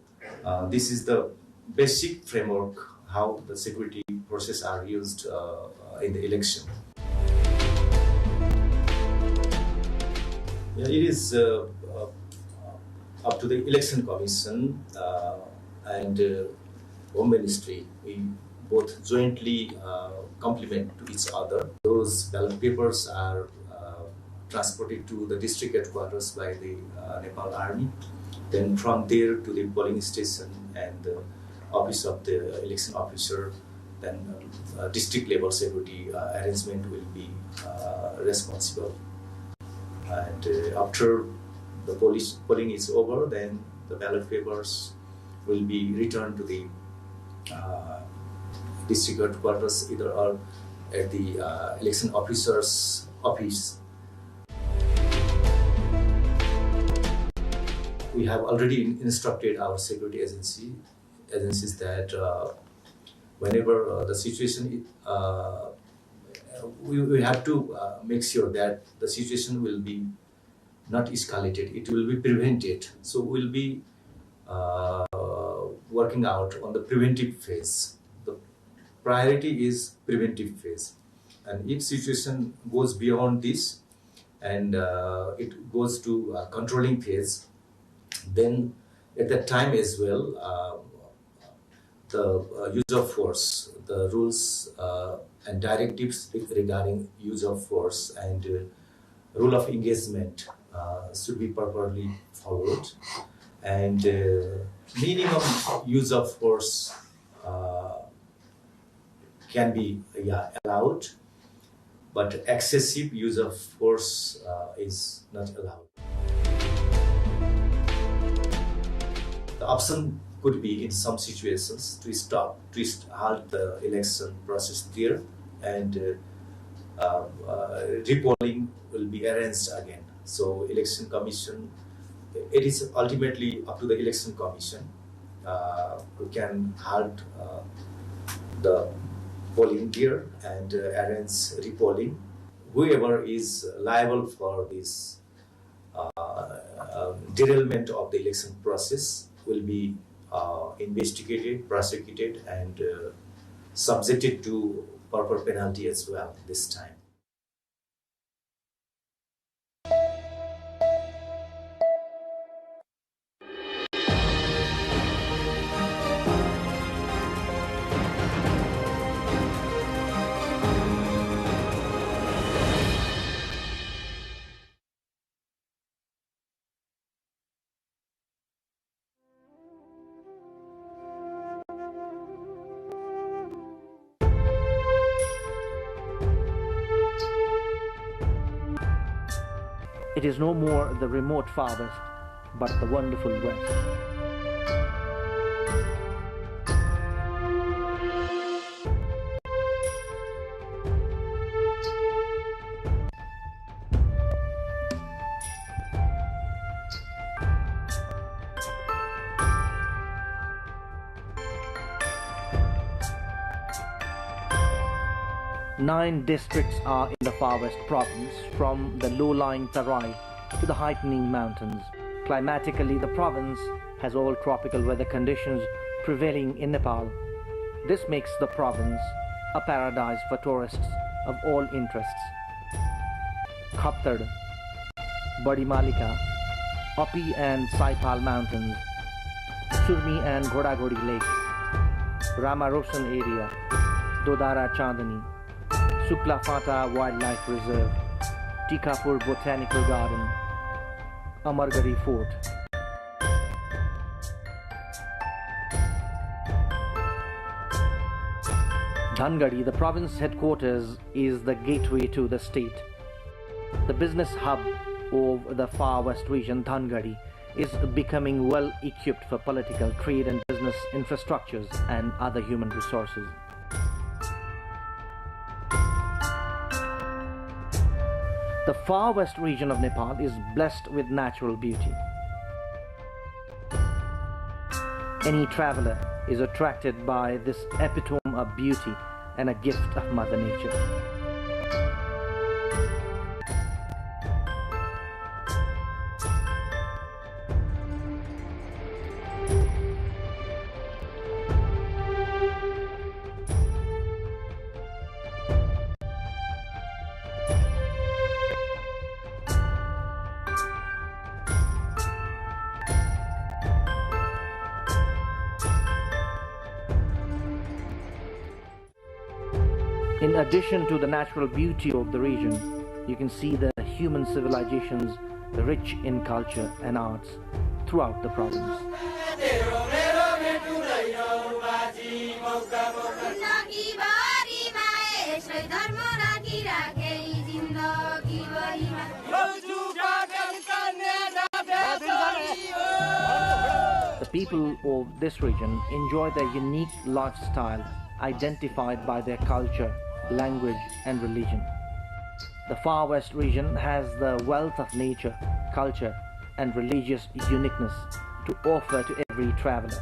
this is the basic framework how the security forces are used in the election. Yeah, it is up to the Election Commission and Home Ministry. We both jointly complement to each other. Those ballot papers are transported to the district headquarters by the Nepal Army. Then from there to the polling station and the office of the election officer, then district level security arrangement will be responsible. And after the polling is over, then the ballot papers will be returned to the district headquarters, either or at the election officer's office. We have already instructed our security agencies that whenever the situation, we have to make sure that the situation will be not escalated, it will be prevented. So we'll be working out on the preventive phase. The priority is preventive phase. And if situation goes beyond this and it goes to controlling phase, then at that time as well, the use of force, the rules and directives regarding use of force and rule of engagement should be properly followed. And minimum use of force can be allowed, but excessive use of force is not allowed. The option could be in some situations to stop, to halt the election process there, and repolling will be arranged again. So election commission, it is ultimately up to the election commission who can halt the polling there and arrange repolling. Whoever is liable for this derailment of the election process will be investigated, prosecuted, and subjected to proper penalty as well this time. It is no more the remote far west, but the wonderful west. Nine districts are in the far west province, from the low-lying Tarai to the heightening mountains. Climatically, the province has all tropical weather conditions prevailing in Nepal. This makes the province a paradise for tourists of all interests. Khaptad, Badimalika, Api and Saipal mountains, Surmi and Ghodagodi lakes, Ramarosan area, Dodara Chandani, Sukla Fata Wildlife Reserve, Tikapur Botanical Garden, Amargari Fort. Dhangadi, the province headquarters, is the gateway to the state. The business hub of the far west region, Dhangadi, is becoming well equipped for political, trade and business infrastructures and other human resources. The far west region of Nepal is blessed with natural beauty. Any traveler is attracted by this epitome of beauty and a gift of Mother Nature. In addition to the natural beauty of the region, you can see the human civilizations rich in culture and arts throughout the province. The people of this region enjoy their unique lifestyle identified by their culture, language and religion. The far west region has the wealth of nature, culture and religious uniqueness to offer to every traveler.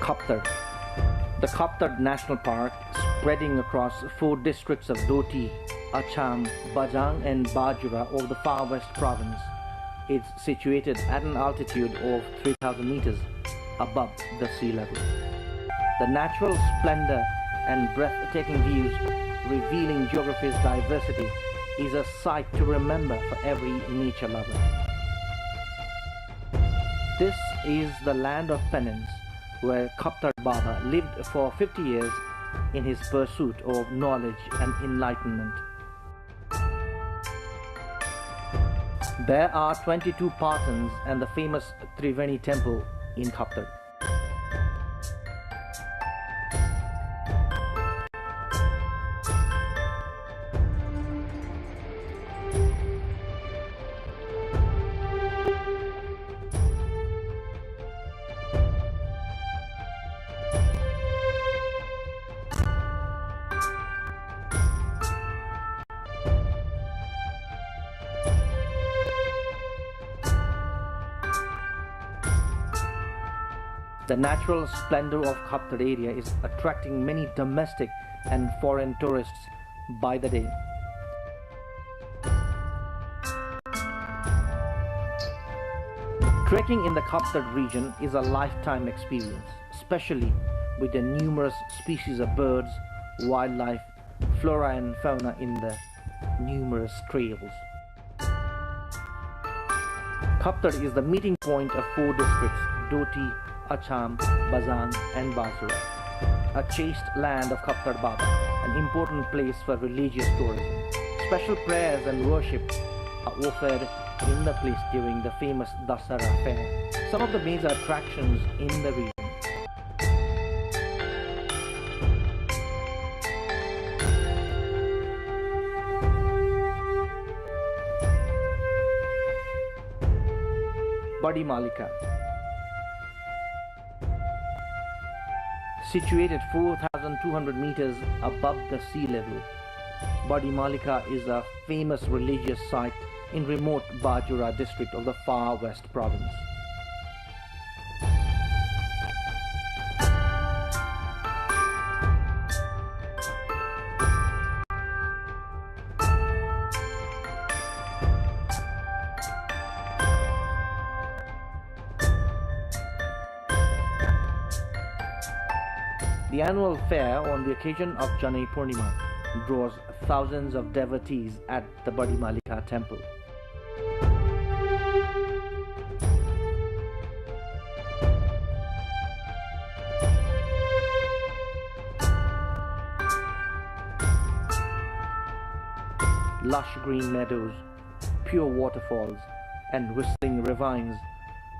Kaptard. The Kaptard National Park, spreading across 4 districts of Doti, Acham, Bajang and Bajura of the far west province, is situated at an altitude of 3,000 meters above the sea level. The natural splendor and breathtaking views revealing geography's diversity is a sight to remember for every nature lover. This is the land of penance where Kaptard Baba lived for 50 years in his pursuit of knowledge and enlightenment. There are 22 Patans and the famous Triveni temple in Kaptard. The natural splendor of Kaptard area is attracting many domestic and foreign tourists by the day. Trekking in the Kaptard region is a lifetime experience, especially with the numerous species of birds, wildlife, flora and fauna in the numerous trails. Kaptard is the meeting point of 4 districts, Doti, Acham, Bazan and Basura, a chaste land of Kaptard Baba, an important place for religious tourism. Special prayers and worship are offered in the place during the famous Dasara fair. Some of the major attractions in the region. Badi Malika. Situated 4,200 meters above the sea level, Badi Malika is a famous religious site in remote Bajura district of the far west province. The annual fair on the occasion of Janai Purnima draws thousands of devotees at the Badi Malika temple. lush green meadows, pure waterfalls, and whistling ravines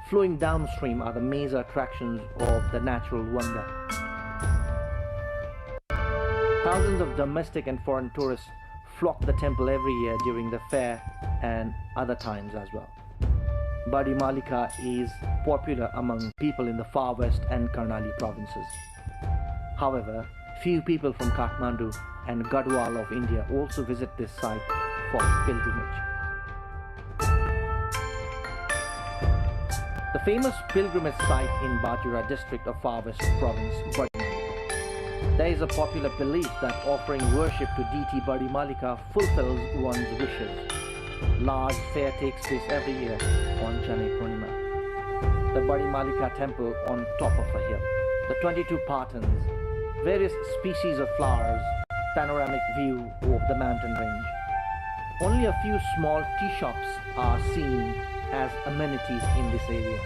flowing downstream are the major attractions of the natural wonder. Thousands of domestic and foreign tourists flock the temple every year during the fair and other times as well. Badi Malika is popular among people in the far west and Karnali provinces. However, few people from Kathmandu and Gadwal of India also visit this site for pilgrimage. The famous pilgrimage site in Bajura district of Far West province, Badi Malika. There is a popular belief that offering worship to deity Badi Malika fulfills one's wishes. Large fair takes place every year on Janai Purnima. The Badi Malika temple on top of a hill. The 22 patans, various species of flowers, panoramic view of the mountain range. Only a few small tea shops are seen as amenities in this area.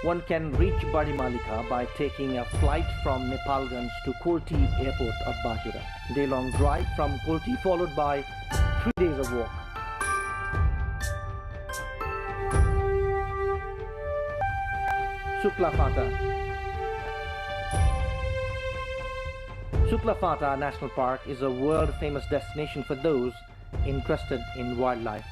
One can reach Badi Malika by taking a flight from Nepalganj to Kolti airport of Bajura. Day-long drive from Kolti followed by 3 days of walk. Suklafata National Park is a world-famous destination for those interested in wildlife.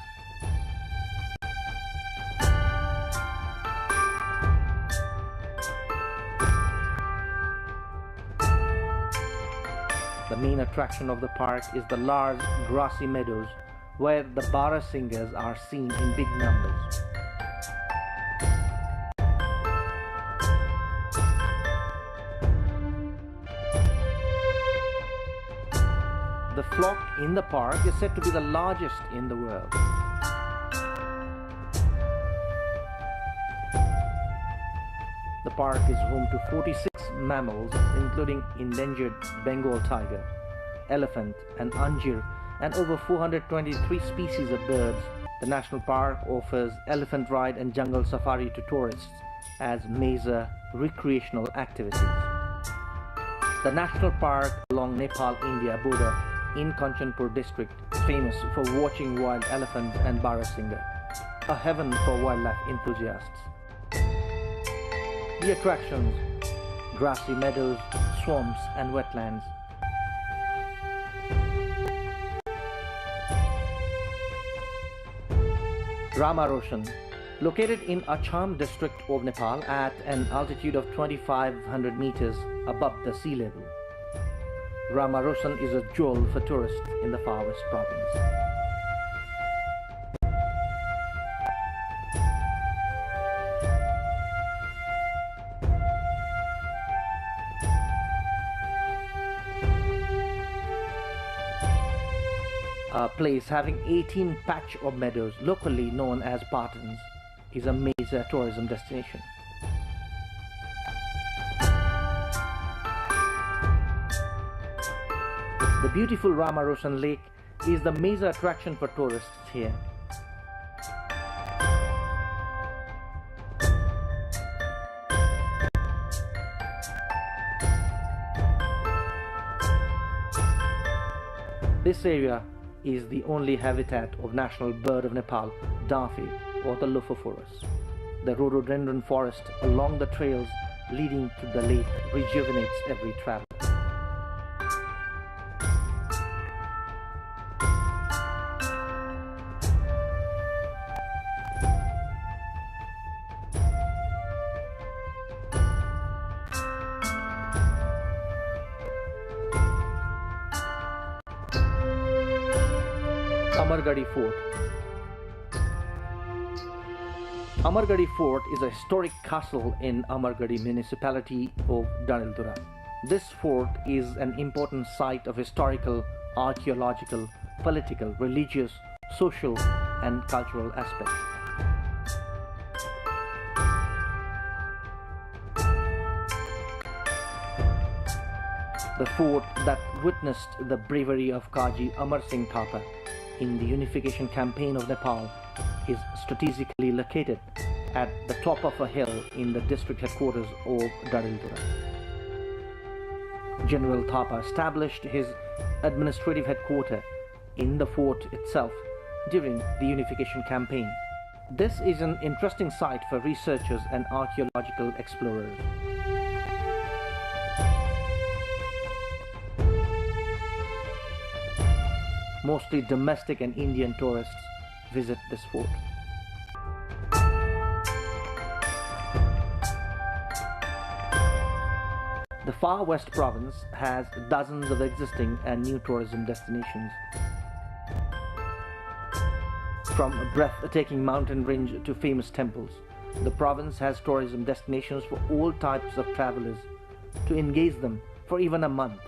The main attraction of the park is the large grassy meadows where the bara singers are seen in big numbers. The flock in the park is said to be the largest in the world. The park is home to 46 mammals, including endangered Bengal tiger, elephant, and anjir, and over 423 species of birds. The national park offers elephant ride and jungle safari to tourists as major recreational activities. The national park along Nepal-India border in Kanchanpur district is famous for watching wild elephants and barasingha, a heaven for wildlife enthusiasts. The attractions: grassy meadows, swamps and wetlands. Ramaroshan, located in Acham district of Nepal at an altitude of 2500 meters above the sea level. Ramaroshan is a jewel for tourists in the Far West province. A place having 18 patch of meadows, locally known as Patans, is a major tourism destination. The beautiful Ramaroshan Lake is the major attraction for tourists here. This area is the only habitat of national bird of Nepal, Daffy, or the Lophophorus. The rhododendron forest along the trails leading to the lake rejuvenates every traveler. Amargadi Fort. Amargadi Fort is a historic castle in Amargadi municipality of Darildura. This fort is an important site of historical, archaeological, political, religious, social and cultural aspects. The fort that witnessed the bravery of Kaji Amar Singh Thapa in the unification campaign of Nepal is strategically located at the top of a hill in the district headquarters of Darildura. General Thapa established his administrative headquarters in the fort itself during the unification campaign. This is an interesting site for researchers and archaeological explorers. Mostly domestic and Indian tourists visit this fort. The Far West province has dozens of existing and new tourism destinations. From a breathtaking mountain range to famous temples, the province has tourism destinations for all types of travelers to engage them for even a month.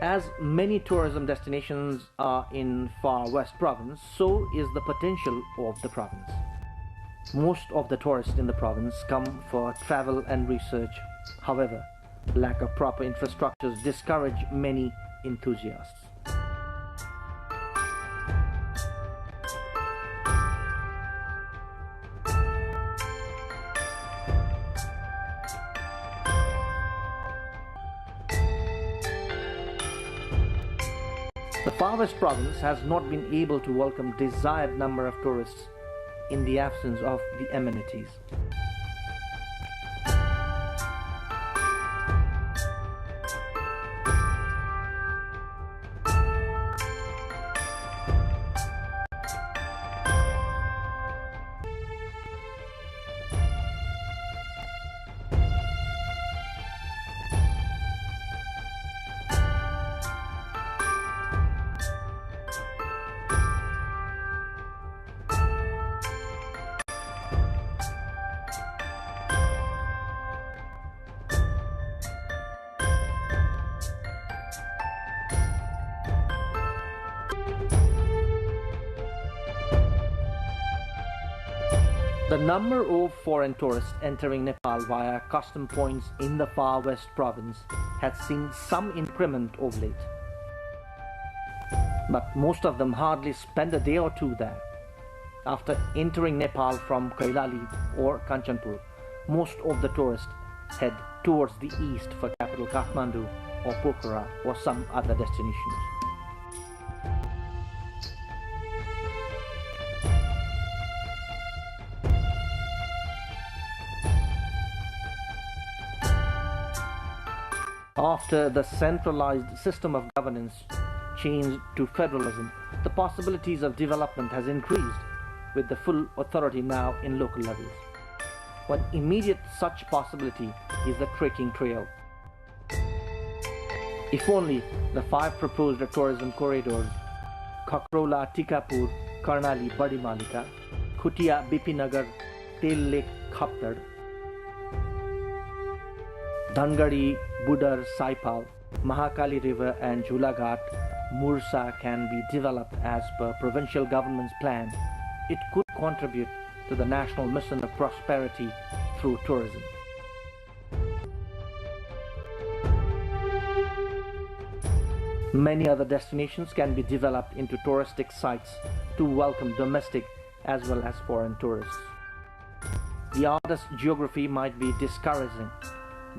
As many tourism destinations are in Far West province, so is the potential of the province. Most of the tourists in the province come for travel and research. However, lack of proper infrastructures discourage many enthusiasts. The Far West province has not been able to welcome desired number of tourists in the absence of the amenities. The number of foreign tourists entering Nepal via custom points in the Far West province has seen some increment of late. But most of them hardly spend a day or two there. After entering Nepal from Kailali or Kanchanpur, most of the tourists head towards the east for capital Kathmandu or Pokhara or some other destinations. After the centralized system of governance changed to federalism, the possibilities of development has increased with the full authority now in local levels. One immediate such possibility is the trekking trail. If only the 5 proposed tourism corridors, Khakrola, Tikapur, Karnali, Badimalika, Khutia, Bipinagar, Tel Lake, Khaptad, Dhangadi, Budar, Saipal, Mahakali River and Jhulaghat, Mursa can be developed as per provincial government's plan, it could contribute to the national mission of prosperity through tourism. Many other destinations can be developed into touristic sites to welcome domestic as well as foreign tourists. The artist's geography might be discouraging,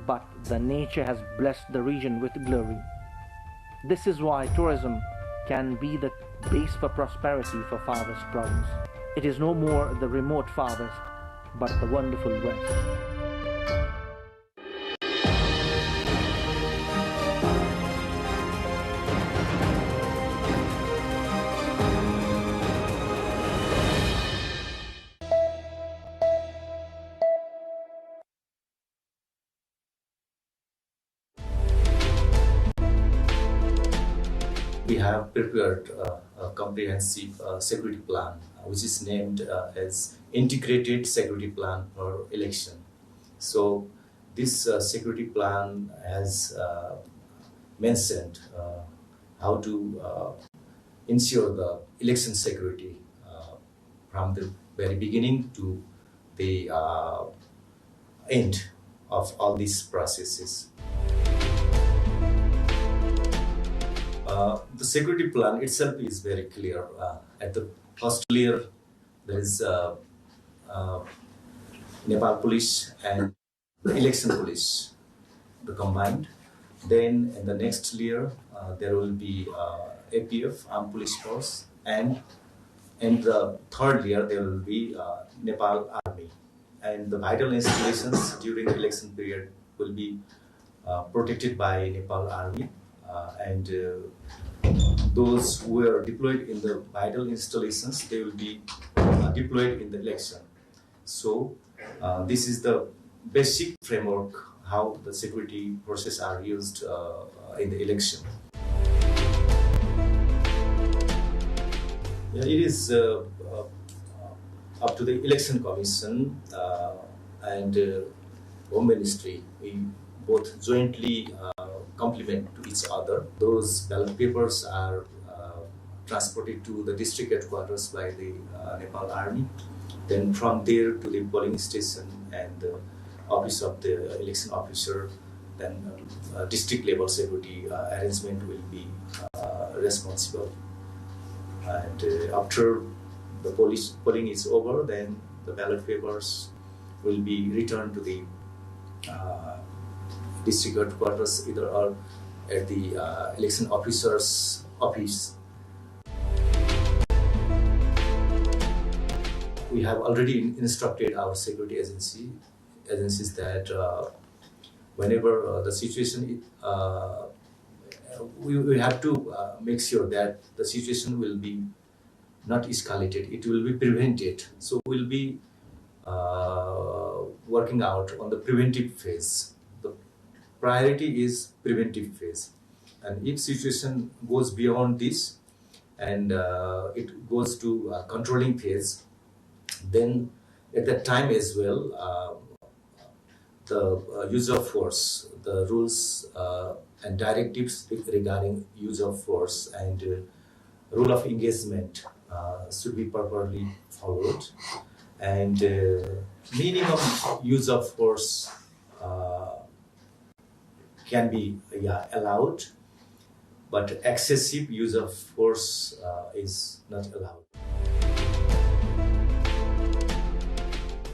but the nature has blessed the region with glory. This is why tourism can be the base for prosperity for Far West province. It is no more the remote Far West, but the wonderful West. We have prepared a comprehensive security plan, which is named as Integrated Security Plan for Election. So this security plan has mentioned how to ensure the election security from the very beginning to the end of all these processes. The security plan itself is very clear. At the first layer, there is Nepal police and the election police, the combined. Then in the next layer, there will be APF, Armed Police Force, and in the third layer, there will be Nepal Army. And the vital installations during the election period will be protected by Nepal Army. And those who are deployed in the vital installations, they will be deployed in the election. So this is the basic framework how the security process are used in the election. Yeah, it is up to the Election Commission and Home Ministry. We both jointly complement to each other. Those ballot papers are transported to the district headquarters by the Nepal Army. Then from there to the polling station and the office of the election officer, then district level security arrangement will be responsible. And after the polling is over, then the ballot papers will be returned to the district headquarters, either or at the election officer's office. We have already instructed our security agencies that whenever the situation, we have to make sure that the situation will be not escalated, it will be prevented. So we'll be working out on the preventive phase. The priority is preventive phase. And if situation goes beyond this and it goes to controlling phase, then at that time as well, the use of force, the rules and directives regarding use of force and rule of engagement should be properly followed. And minimum use of force can be allowed, but excessive use of force is not allowed.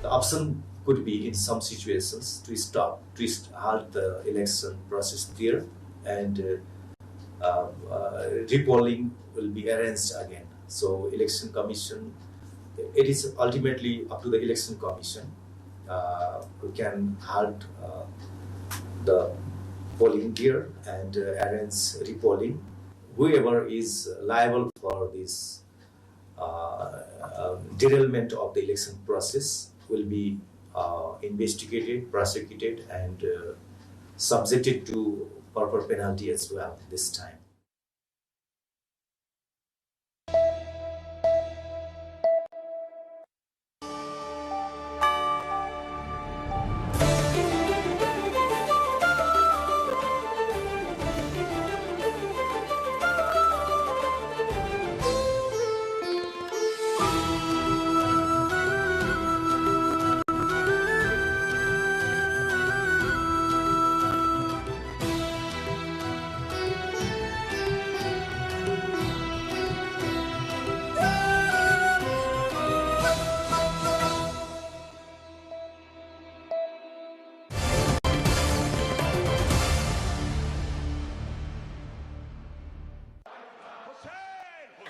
The option could be in some situations to halt the election process there, and repolling will be arranged again. So election commission, it is ultimately up to the election commission who can halt the polling there and arrange repolling. Whoever is liable for this derailment of the election process will be investigated, prosecuted, and subjected to proper penalty as well this time.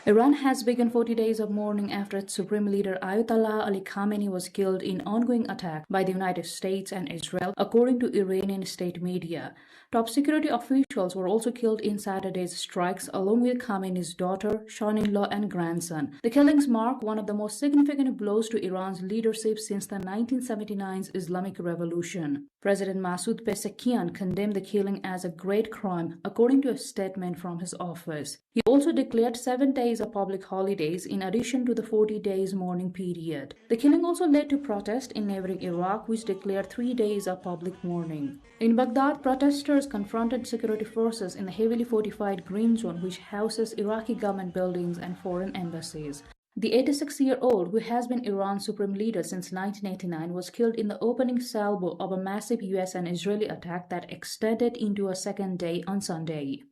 Iran has begun 40 days of mourning after its supreme leader Ayatollah Ali Khamenei was killed in ongoing attack by the United States and Israel, according to Iranian state media. Top security officials were also killed in Saturday's strikes, along with Khamenei's daughter, son-in-law, and grandson. The killings mark one of the most significant blows to Iran's leadership since the 1979's Islamic Revolution. President Masoud Pezeshkian condemned the killing as a great crime, according to a statement from his office. He also declared 7 days of public holidays in addition to the 40 days mourning period. The killing also led to protests in neighboring Iraq, which declared 3 days of public mourning. In Baghdad, protesters confronted security forces in the heavily fortified Green Zone, which houses Iraqi government buildings and foreign embassies. The 86-year-old, who has been Iran's supreme leader since 1989, was killed in the opening salvo of a massive US and Israeli attack that extended into a second day on Sunday.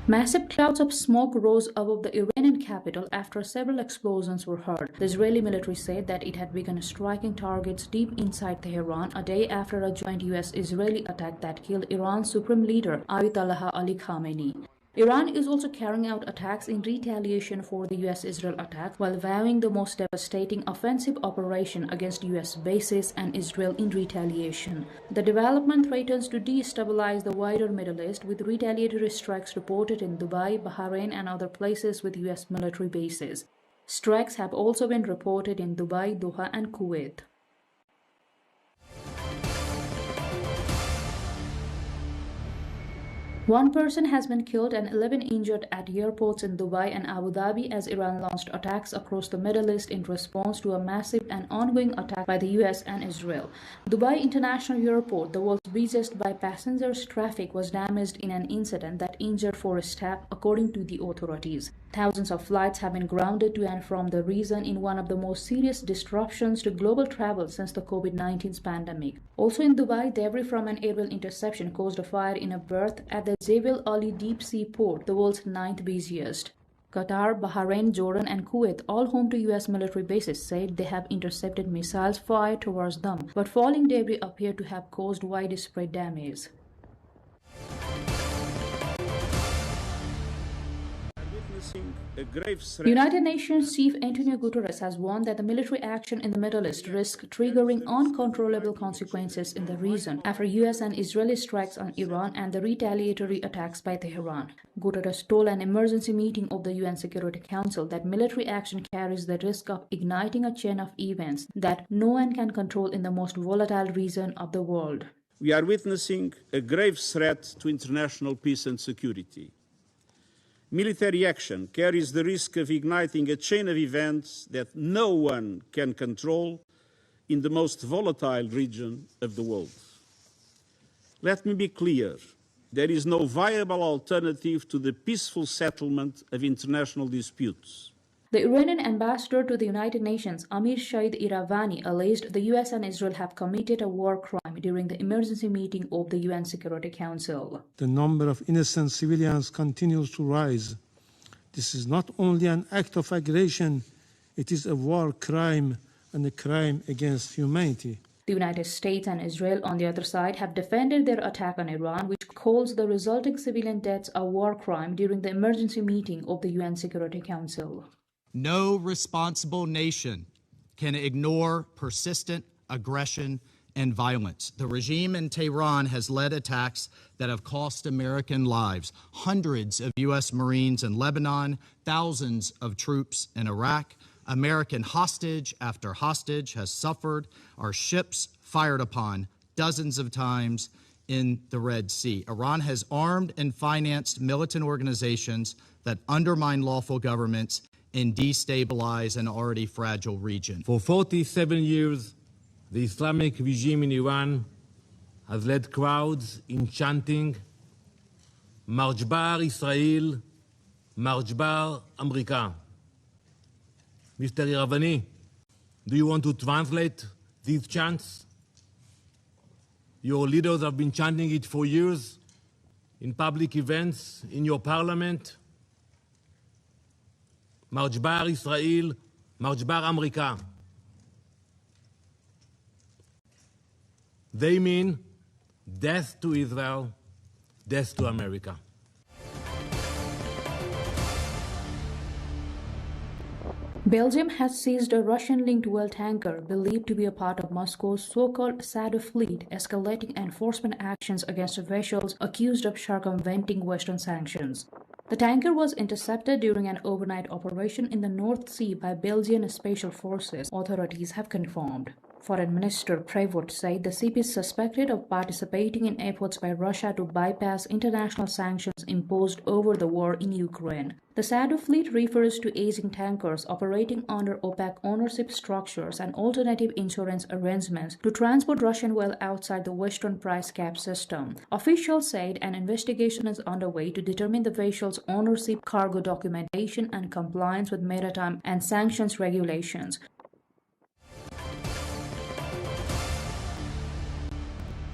Massive clouds of smoke rose above the Iranian capital after several explosions were heard. The Israeli military said that it had begun striking targets deep inside Tehran a day after a joint US-Israeli attack that killed Iran's supreme leader Ayatollah Ali Khamenei. Iran is also carrying out attacks in retaliation for the US-Israel attack while vowing the most devastating offensive operation against US bases and Israel in retaliation. The development threatens to destabilize the wider Middle East, with retaliatory strikes reported in Dubai, Bahrain and other places with US military bases. Strikes have also been reported in Dubai, Doha and Kuwait. One person has been killed and 11 injured at airports in Dubai and Abu Dhabi as Iran launched attacks across the Middle East in response to a massive and ongoing attack by the US and Israel. Dubai International Airport, the world's busiest by passengers traffic, was damaged in an incident that injured 4 staff, according to the authorities. Thousands of flights have been grounded to and from the region in one of the most serious disruptions to global travel since the COVID-19 pandemic. Also in Dubai, debris from an aerial interception caused a fire in a berth at the Jebel Ali deep sea port, the world's 9th busiest. Qatar, Bahrain, Jordan and Kuwait, all home to US military bases, said they have intercepted missiles fired towards them, but falling debris appeared to have caused widespread damage. United Nations Chief Antonio Guterres has warned that the military action in the Middle East risks triggering uncontrollable consequences in the region after US and Israeli strikes on Iran and the retaliatory attacks by Tehran. Guterres told an emergency meeting of the UN Security Council that military action carries the risk of igniting a chain of events that no one can control in the most volatile region of the world. We are witnessing a grave threat to international peace and security. Military action carries the risk of igniting a chain of events that no one can control in the most volatile region of the world. Let me be clear, there is no viable alternative to the peaceful settlement of international disputes. The Iranian ambassador to the United Nations, Amir Shahid Iravani, alleged the US and Israel have committed a war crime during the emergency meeting of the UN Security Council. The number of innocent civilians continues to rise. This is not only an act of aggression, it is a war crime and a crime against humanity. The United States and Israel, on the other side, have defended their attack on Iran, which calls the resulting civilian deaths a war crime during the emergency meeting of the UN Security Council. No responsible nation can ignore persistent aggression and violence. The regime in Tehran has led attacks that have cost American lives. Hundreds of U.S. Marines in Lebanon, thousands of troops in Iraq. American hostage after hostage has suffered. Our ships fired upon dozens of times in the Red Sea. Iran has armed and financed militant organizations that undermine lawful governments and destabilize an already fragile region. For 47 years, the Islamic regime in Iran has led crowds in chanting Marjbar Israel, Marjbar America. Mr. Iravani, do you want to translate these chants? Your leaders have been chanting it for years in public events, in your parliament. Marjbar Israel, Marjbar America. They mean death to Israel, death to America. Belgium has seized a Russian-linked oil tanker believed to be a part of Moscow's so-called shadow fleet, escalating enforcement actions against vessels accused of circumventing Western sanctions. The tanker was intercepted during an overnight operation in the North Sea by Belgian special forces, authorities have confirmed. Foreign Minister Prévost said the ship is suspected of participating in efforts by Russia to bypass international sanctions imposed over the war in Ukraine. The shadow fleet refers to aging tankers operating under opaque ownership structures and alternative insurance arrangements to transport Russian oil outside the Western price cap system. Officials said an investigation is underway to determine the vessel's ownership, cargo documentation, and compliance with maritime and sanctions regulations.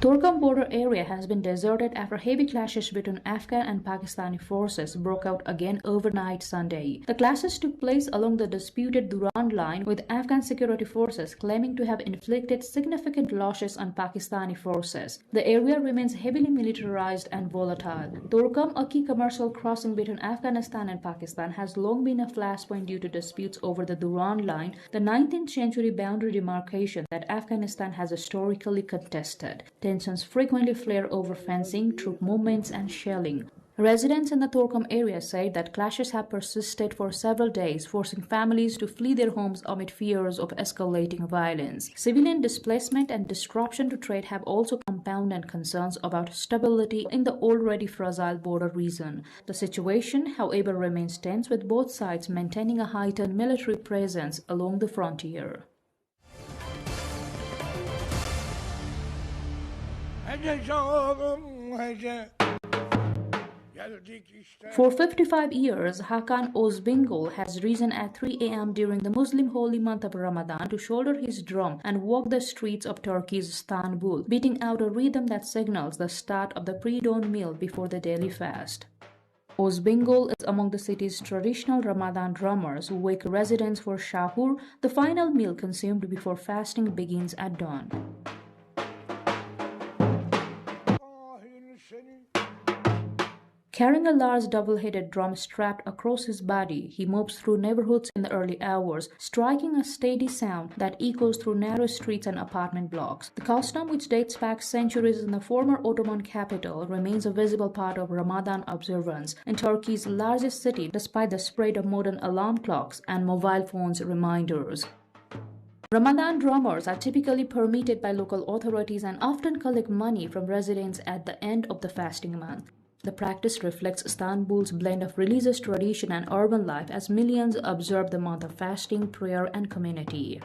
Torkham border area has been deserted after heavy clashes between Afghan and Pakistani forces broke out again overnight Sunday. The clashes took place along the disputed Durand line, with Afghan security forces claiming to have inflicted significant losses on Pakistani forces. The area remains heavily militarized and volatile. Torkham, a key commercial crossing between Afghanistan and Pakistan, has long been a flashpoint due to disputes over the Durand line, the 19th century boundary demarcation that Afghanistan has historically contested. Tensions frequently flare over fencing, troop movements, and shelling. Residents in the Torkham area say that clashes have persisted for several days, forcing families to flee their homes amid fears of escalating violence. Civilian displacement and disruption to trade have also compounded concerns about stability in the already fragile border region. The situation, however, remains tense, with both sides maintaining a heightened military presence along the frontier. For 55 years, Hakan Ozbingol has risen at 3 a.m. during the Muslim holy month of Ramadan to shoulder his drum and walk the streets of Turkey's Istanbul, beating out a rhythm that signals the start of the pre-dawn meal before the daily fast. Ozbingol is among the city's traditional Ramadan drummers who wake residents for Shahur, the final meal consumed before fasting begins at dawn. Carrying a large double-headed drum strapped across his body, he moves through neighborhoods in the early hours, striking a steady sound that echoes through narrow streets and apartment blocks. The custom, which dates back centuries in the former Ottoman capital, remains a visible part of Ramadan observance in Turkey's largest city, despite the spread of modern alarm clocks and mobile phones reminders. Ramadan drummers are typically permitted by local authorities and often collect money from residents at the end of the fasting month. The practice reflects Istanbul's blend of religious tradition and urban life as millions observe the month of fasting, prayer, and community.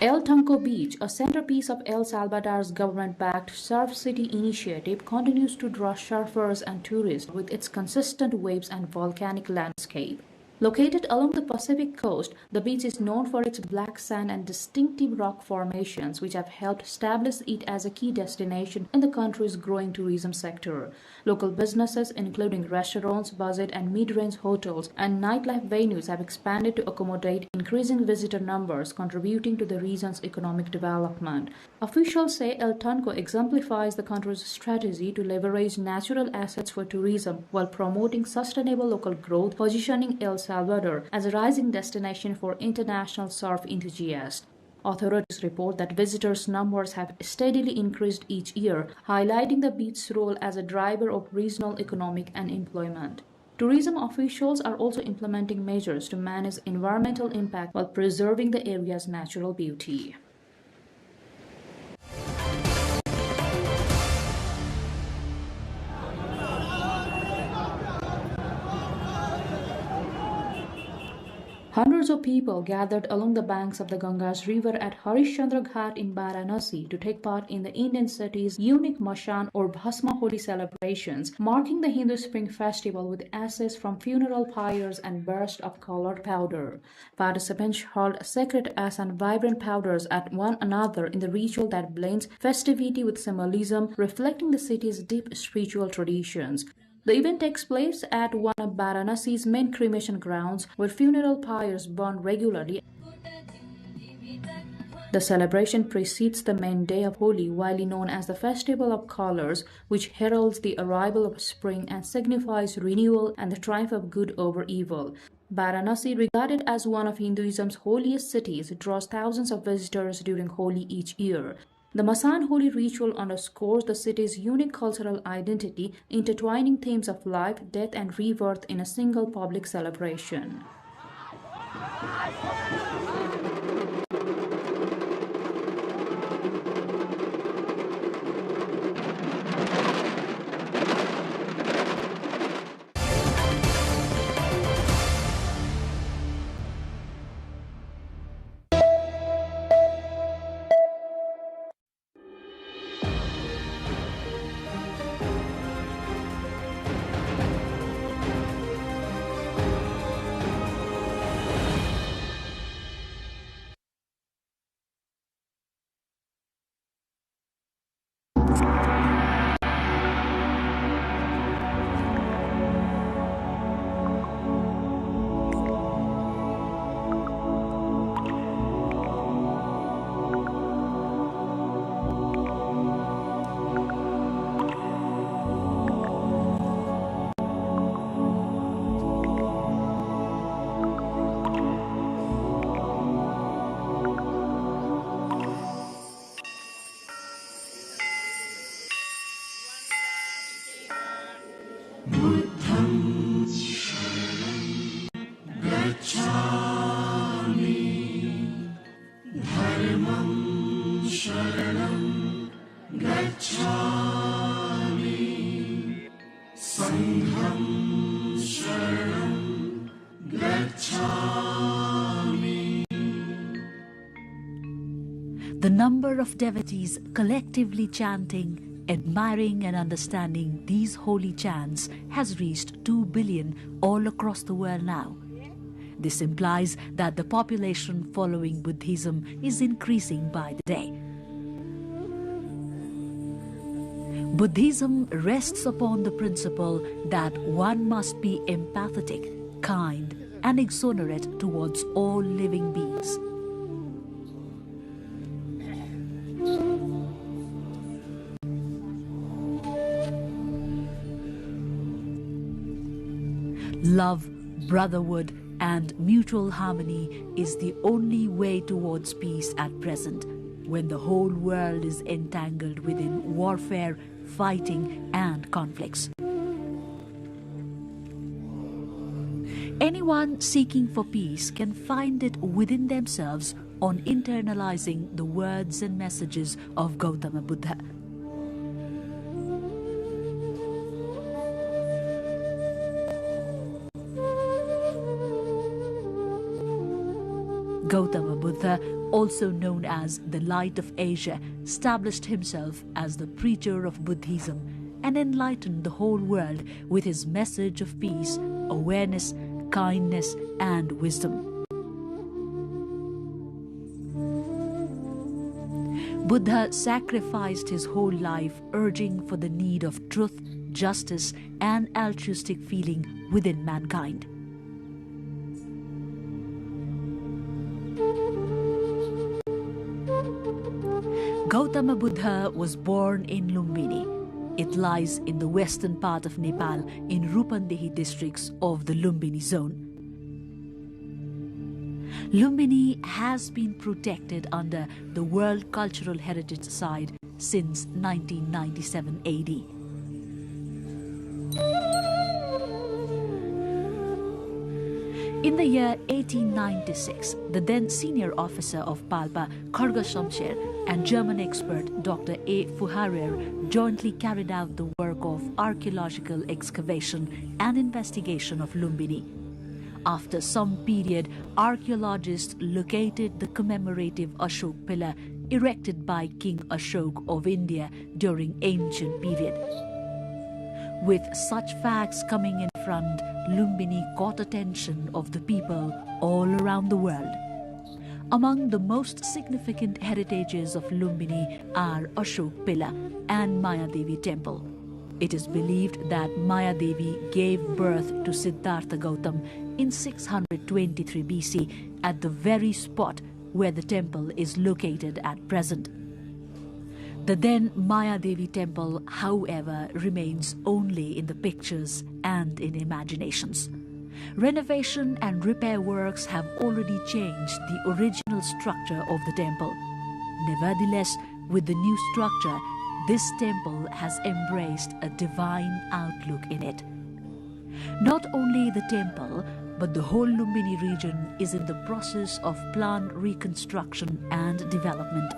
El Tunco Beach, a centerpiece of El Salvador's government-backed Surf City initiative, continues to draw surfers and tourists with its consistent waves and volcanic landscape. Located along the Pacific coast, the beach is known for its black sand and distinctive rock formations, which have helped establish it as a key destination in the country's growing tourism sector. Local businesses, including restaurants, budget and mid-range hotels, and nightlife venues, have expanded to accommodate increasing visitor numbers, contributing to the region's economic development. Officials say El Tunco exemplifies the country's strategy to leverage natural assets for tourism while promoting sustainable local growth, positioning El Salvador as a rising destination for international surf enthusiasts. Authorities report that visitors' numbers have steadily increased each year, highlighting the beach's role as a driver of regional economic and employment. Tourism officials are also implementing measures to manage environmental impact while preserving the area's natural beauty. Hundreds of people gathered along the banks of the Ganges River at Harishchandra Ghat in Varanasi to take part in the Indian city's unique Mashan or Bhasma Holi celebrations, marking the Hindu Spring Festival with ashes from funeral pyres and bursts of colored powder. Participants hurled sacred ash and vibrant powders at one another in the ritual that blends festivity with symbolism, reflecting the city's deep spiritual traditions. The event takes place at one of Varanasi's main cremation grounds, where funeral pyres burn regularly. The celebration precedes the main day of Holi, widely known as the Festival of Colors, which heralds the arrival of spring and signifies renewal and the triumph of good over evil. Varanasi, regarded as one of Hinduism's holiest cities, draws thousands of visitors during Holi each year. The Masan Holi ritual underscores the city's unique cultural identity, intertwining themes of life, death, and rebirth in a single public celebration. The number of devotees collectively chanting, admiring and understanding these holy chants has reached 2 billion all across the world now. This implies that the population following Buddhism is increasing by the day. Buddhism rests upon the principle that one must be empathetic, kind, and exonerate towards all living beings. Love, brotherhood, and mutual harmony is the only way towards peace at present, when the whole world is entangled within warfare, fighting, and conflicts. Anyone seeking for peace can find it within themselves on internalizing the words and messages of Gautama Buddha. Gautama Buddha, also known as the Light of Asia, established himself as the preacher of Buddhism and enlightened the whole world with his message of peace, awareness, kindness, and wisdom. Buddha sacrificed his whole life urging for the need of truth, justice, and altruistic feeling within mankind. Gautama Buddha was born in Lumbini. It lies in the western part of Nepal in Rupandehi districts of the Lumbini zone. Lumbini has been protected under the World Cultural Heritage Site since 1997 AD. In the year 1896, the then senior officer of Palpa, Kharga Shamsher, and German expert Dr. A. Fuharer jointly carried out the work of archaeological excavation and investigation of Lumbini. After some period, archaeologists located the commemorative Ashok pillar erected by King Ashok of India during ancient period. With such facts coming in front, Lumbini caught attention of the people all around the world. Among the most significant heritages of Lumbini are Ashok Pillar and Mayadevi Temple. It is believed that Mayadevi gave birth to Siddhartha Gautam in 623 BC at the very spot where the temple is located at present. The then Mayadevi temple, however, remains only in the pictures and in imaginations. Renovation and repair works have already changed the original structure of the temple. Nevertheless, with the new structure, this temple has embraced a divine outlook in it. Not only the temple, but the whole Lumbini region is in the process of planned reconstruction and development.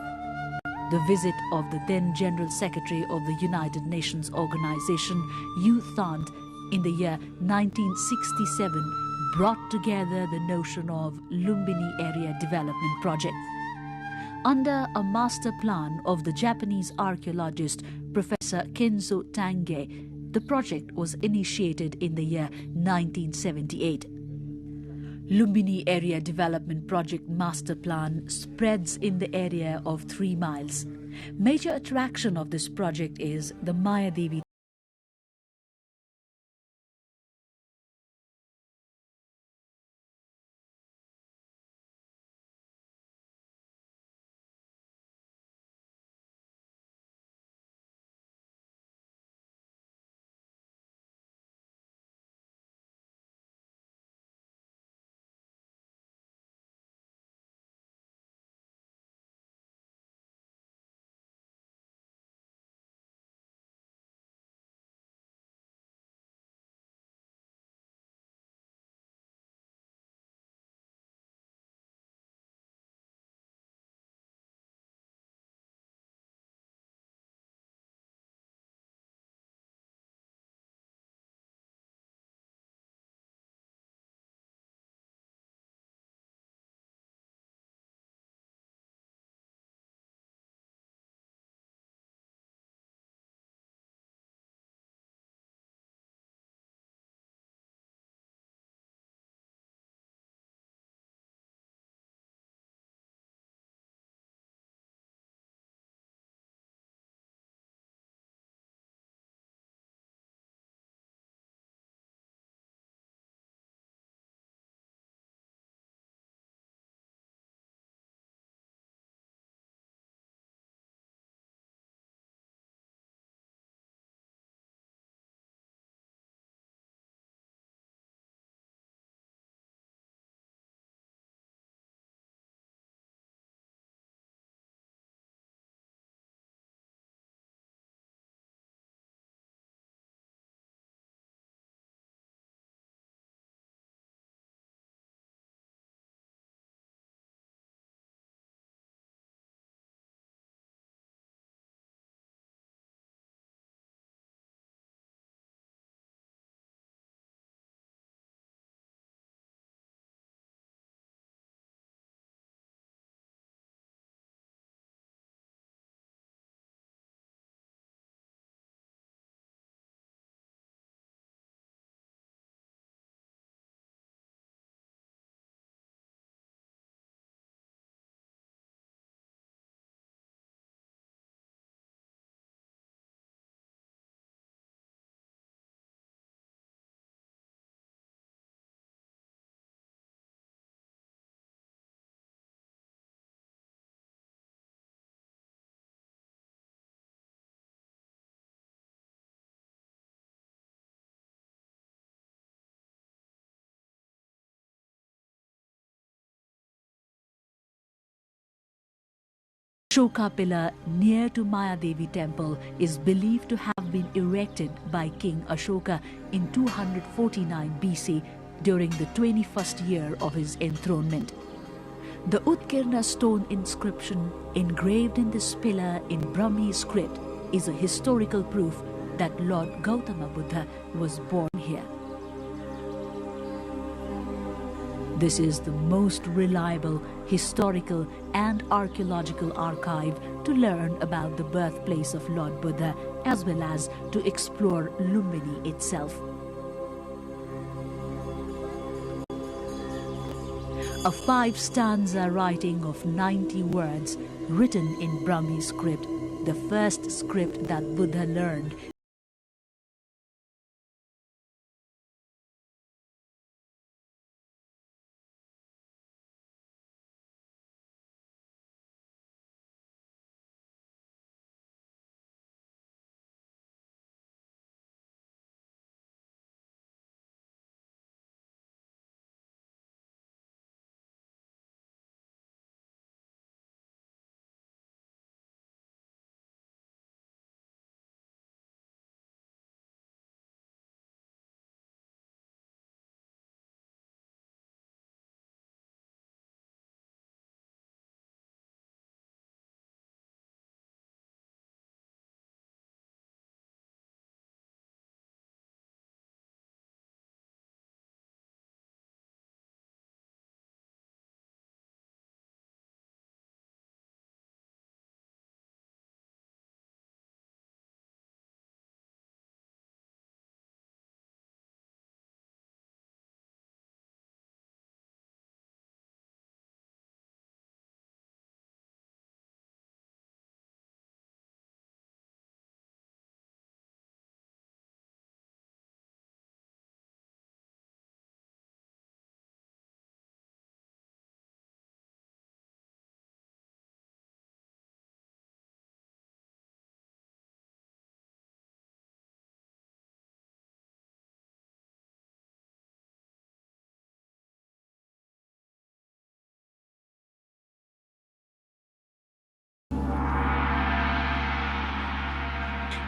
The visit of the then General Secretary of the United Nations Organization, U Thant, in the year 1967 brought together the notion of Lumbini Area Development Project. Under a master plan of the Japanese archaeologist Professor Kenzo Tange, the project was initiated in the year 1978. Lumbini Area Development Project Master Plan spreads in the area of 3 miles. Major attraction of this project is the Mayadevi Ashoka pillar near to Mayadevi temple is believed to have been erected by King Ashoka in 249 BC during the 21st year of his enthronement. The Utkirna stone inscription engraved in this pillar in Brahmi script is a historical proof that Lord Gautama Buddha was born here. This is the most reliable historical and archaeological archive to learn about the birthplace of Lord Buddha as well as to explore Lumbini itself. A 5-stanza writing of 90 words written in Brahmi script, the first script that Buddha learned.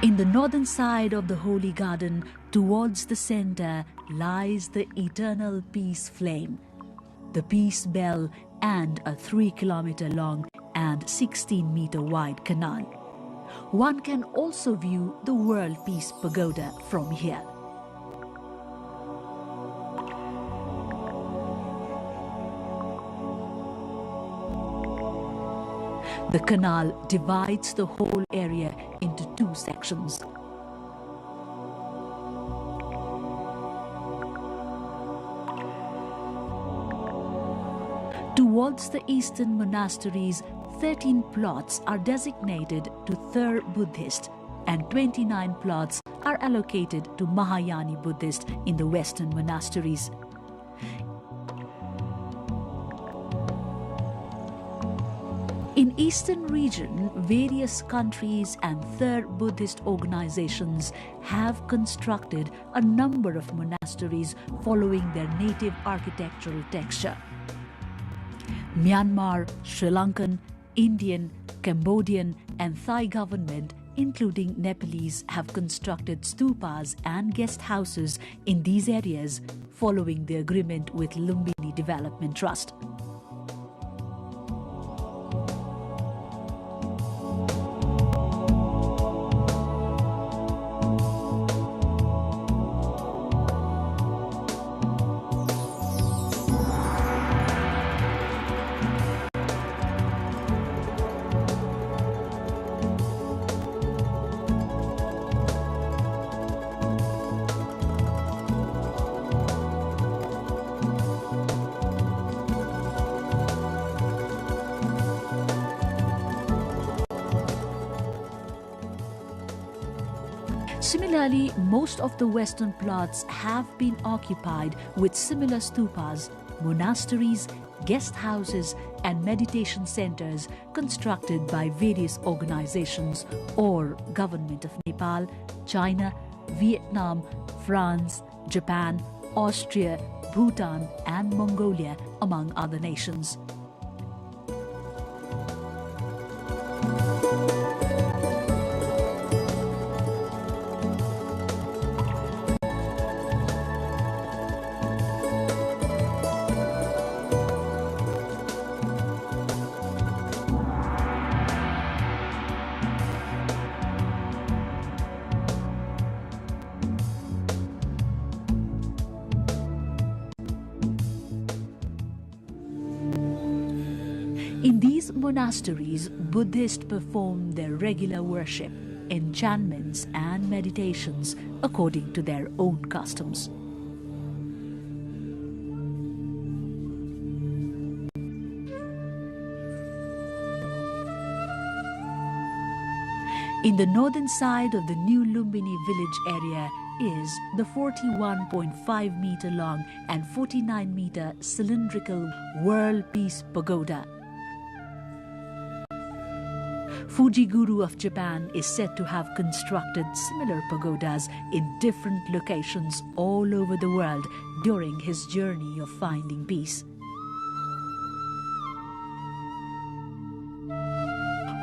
In the northern side of the Holy Garden, towards the center, lies the eternal peace flame, the peace bell, and a 3-kilometer long and 16-meter wide canal. One can also view the World Peace Pagoda from here. The canal divides the whole area into 2 sections. Towards the eastern monasteries, 13 plots are designated to Thur Buddhist and 29 plots are allocated to Mahayani Buddhist in the western monasteries. In eastern region, various countries and Thur Buddhist organizations have constructed a number of monasteries following their native architectural texture. Myanmar, Sri Lankan, Indian, Cambodian and Thai government, including Nepalese, have constructed stupas and guest houses in these areas following the agreement with Lumbini Development Trust. Similarly, most of the western plots have been occupied with similar stupas, monasteries, guest houses and meditation centers constructed by various organizations or Government of Nepal, China, Vietnam, France, Japan, Austria, Bhutan and Mongolia, among other nations. In these monasteries, Buddhists perform their regular worship, enchantments and meditations according to their own customs. In the northern side of the new Lumbini village area is the 41.5 meter long and 49 meter cylindrical World Peace Pagoda. Fujiguru of Japan is said to have constructed similar pagodas in different locations all over the world during his journey of finding peace.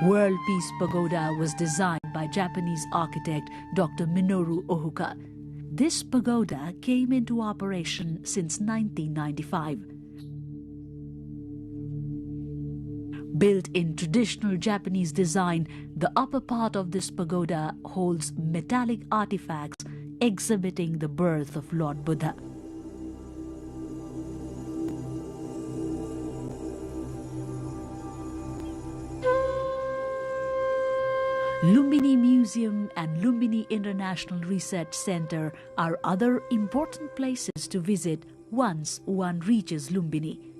World Peace Pagoda was designed by Japanese architect Dr. Minoru Ohuka. This pagoda came into operation since 1995. Built in traditional Japanese design, the upper part of this pagoda holds metallic artifacts exhibiting the birth of Lord Buddha. Lumbini Museum and Lumbini International Research Center are other important places to visit once one reaches Lumbini.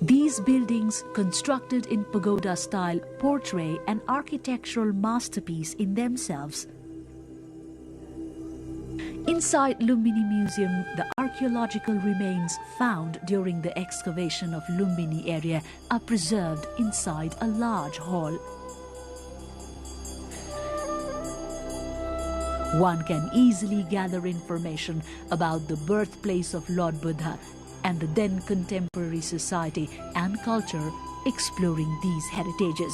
These buildings, constructed in pagoda style, portray an architectural masterpiece in themselves. Inside Lumbini Museum, the archaeological remains found during the excavation of Lumbini area are preserved inside a large hall. One can easily gather information about the birthplace of Lord Buddha and the then contemporary society and culture exploring these heritages.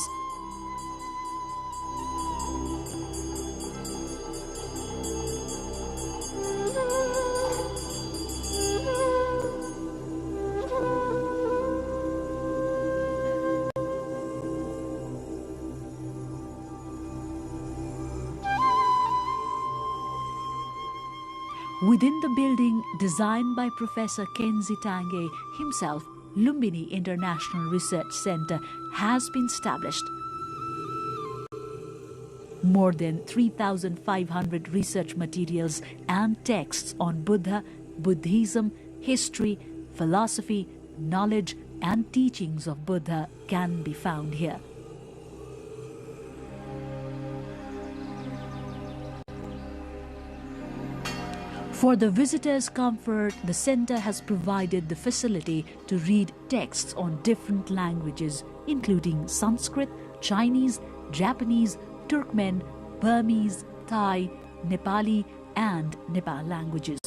Within the building, designed by Professor Kenzi Tange himself, Lumbini International Research Center has been established. More than 3,500 research materials and texts on Buddha, Buddhism, history, philosophy, knowledge, and teachings of Buddha can be found here. For the visitors' comfort, the center has provided the facility to read texts on different languages, including Sanskrit, Chinese, Japanese, Turkmen, Burmese, Thai, Nepali, and Nepal languages.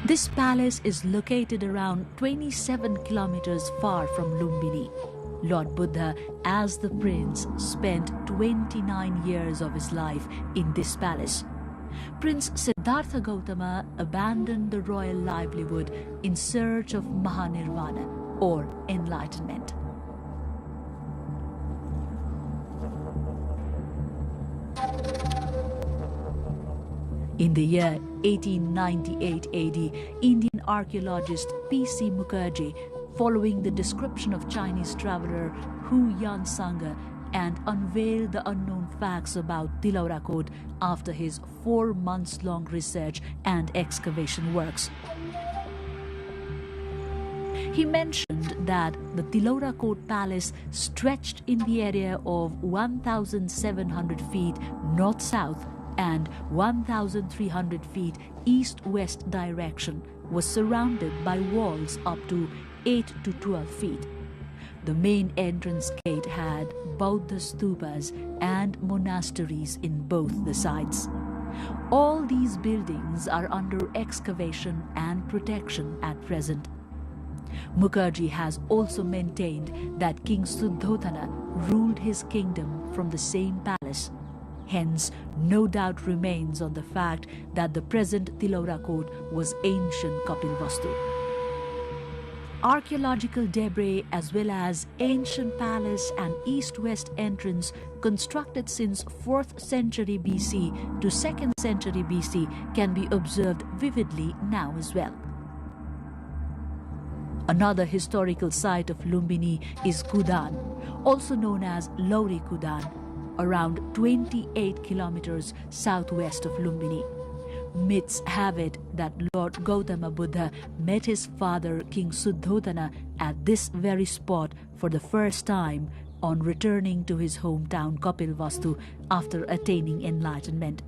This palace is located around 27 kilometers far from Lumbini. Lord Buddha, as the prince, spent 29 years of his life in this palace. Prince Siddhartha Gautama abandoned the royal livelihood in search of Mahanirvana, or enlightenment. In the year 1898 AD, Indian archaeologist P.C. Mukherjee, following the description of Chinese traveler Hu Yansanga, and unveiled the unknown facts about Tilaurakot after his 4-month-long research and excavation works. He mentioned that the Tilaurakot Palace stretched in the area of 1,700 feet north-south and 1,300 feet east-west direction, was surrounded by walls up to 8 to 12 feet. The main entrance gate had Buddha stupas and monasteries in both the sides. All these buildings are under excavation and protection at present. Mukherjee has also maintained that King Suddhodana ruled his kingdom from the same palace. Hence, no doubt remains on the fact that the present Tilaurakot was ancient Kapilvastu. Archaeological debris as well as ancient palace and east-west entrance constructed since 4th century BC to 2nd century BC can be observed vividly now as well. Another historical site of Lumbini is Kudan, also known as Lauri Kudan, around 28 kilometers southwest of Lumbini. Myths have it that Lord Gautama Buddha met his father King Suddhodana at this very spot for the first time on returning to his hometown Kapilvastu after attaining enlightenment.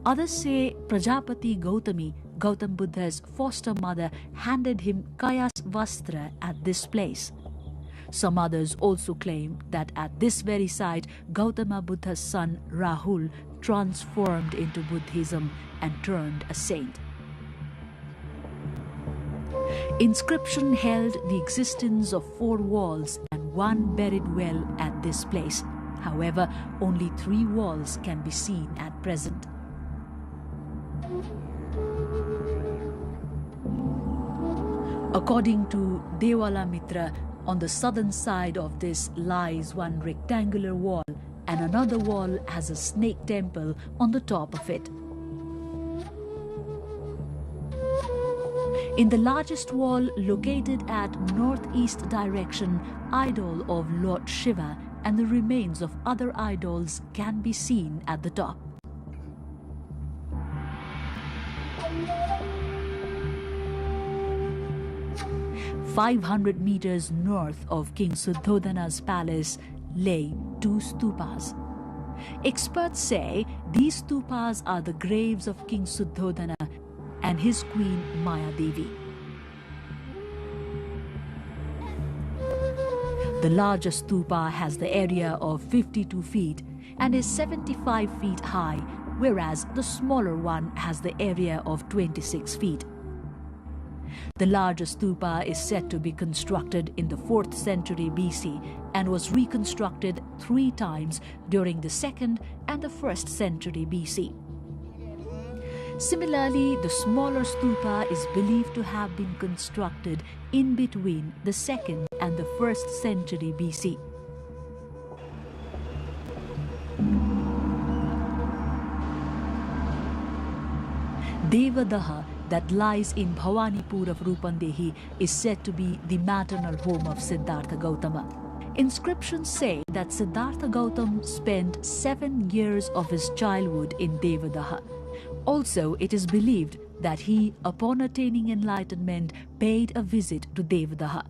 Others say Prajapati Gautami, Gautam Buddha's foster mother, handed him Kayas Vastra at this place. Some others also claim that at this very site, Gautama Buddha's son Rahul transformed into Buddhism and turned a saint. Inscription held the existence of 4 walls and 1 buried well at this place. However, only 3 walls can be seen at present. According to Dewala Mitra, on the southern side of this lies 1 rectangular wall, and another wall has a snake temple on the top of it. In the largest wall, located at northeast direction, idol of Lord Shiva and the remains of other idols can be seen at the top. "500 meters north of King Suddhodana's palace lay 2 stupas. Experts say these stupas are the graves of King Suddhodana and his queen Maya Devi. The larger stupa has the area of 52 feet and is 75 feet high, whereas the smaller one has the area of 26 feet. The larger stupa is said to be constructed in the 4th century BC and was reconstructed 3 times during the 2nd and the 1st century BC. Similarly, the smaller stupa is believed to have been constructed in between the 2nd and the 1st century BC. Devadaha, that lies in Bhawanipur of Rupandehi, is said to be the maternal home of Siddhartha Gautama. Inscriptions say that Siddhartha Gautam spent 7 years of his childhood in Devadaha. Also, it is believed that he, upon attaining enlightenment, paid a visit to Devadaha.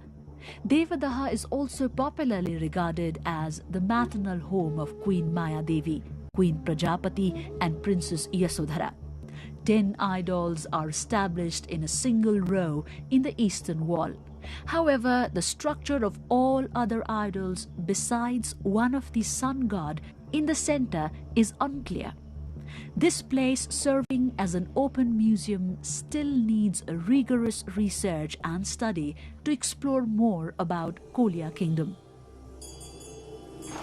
Devadaha is also popularly regarded as the maternal home of Queen Maya Devi, Queen Prajapati, and Princess Yasodhara. 10 idols are established in a single row in the eastern wall. However, the structure of all other idols besides one of the sun god in the center is unclear. This place, serving as an open museum, still needs a rigorous research and study to explore more about Kolia Kingdom.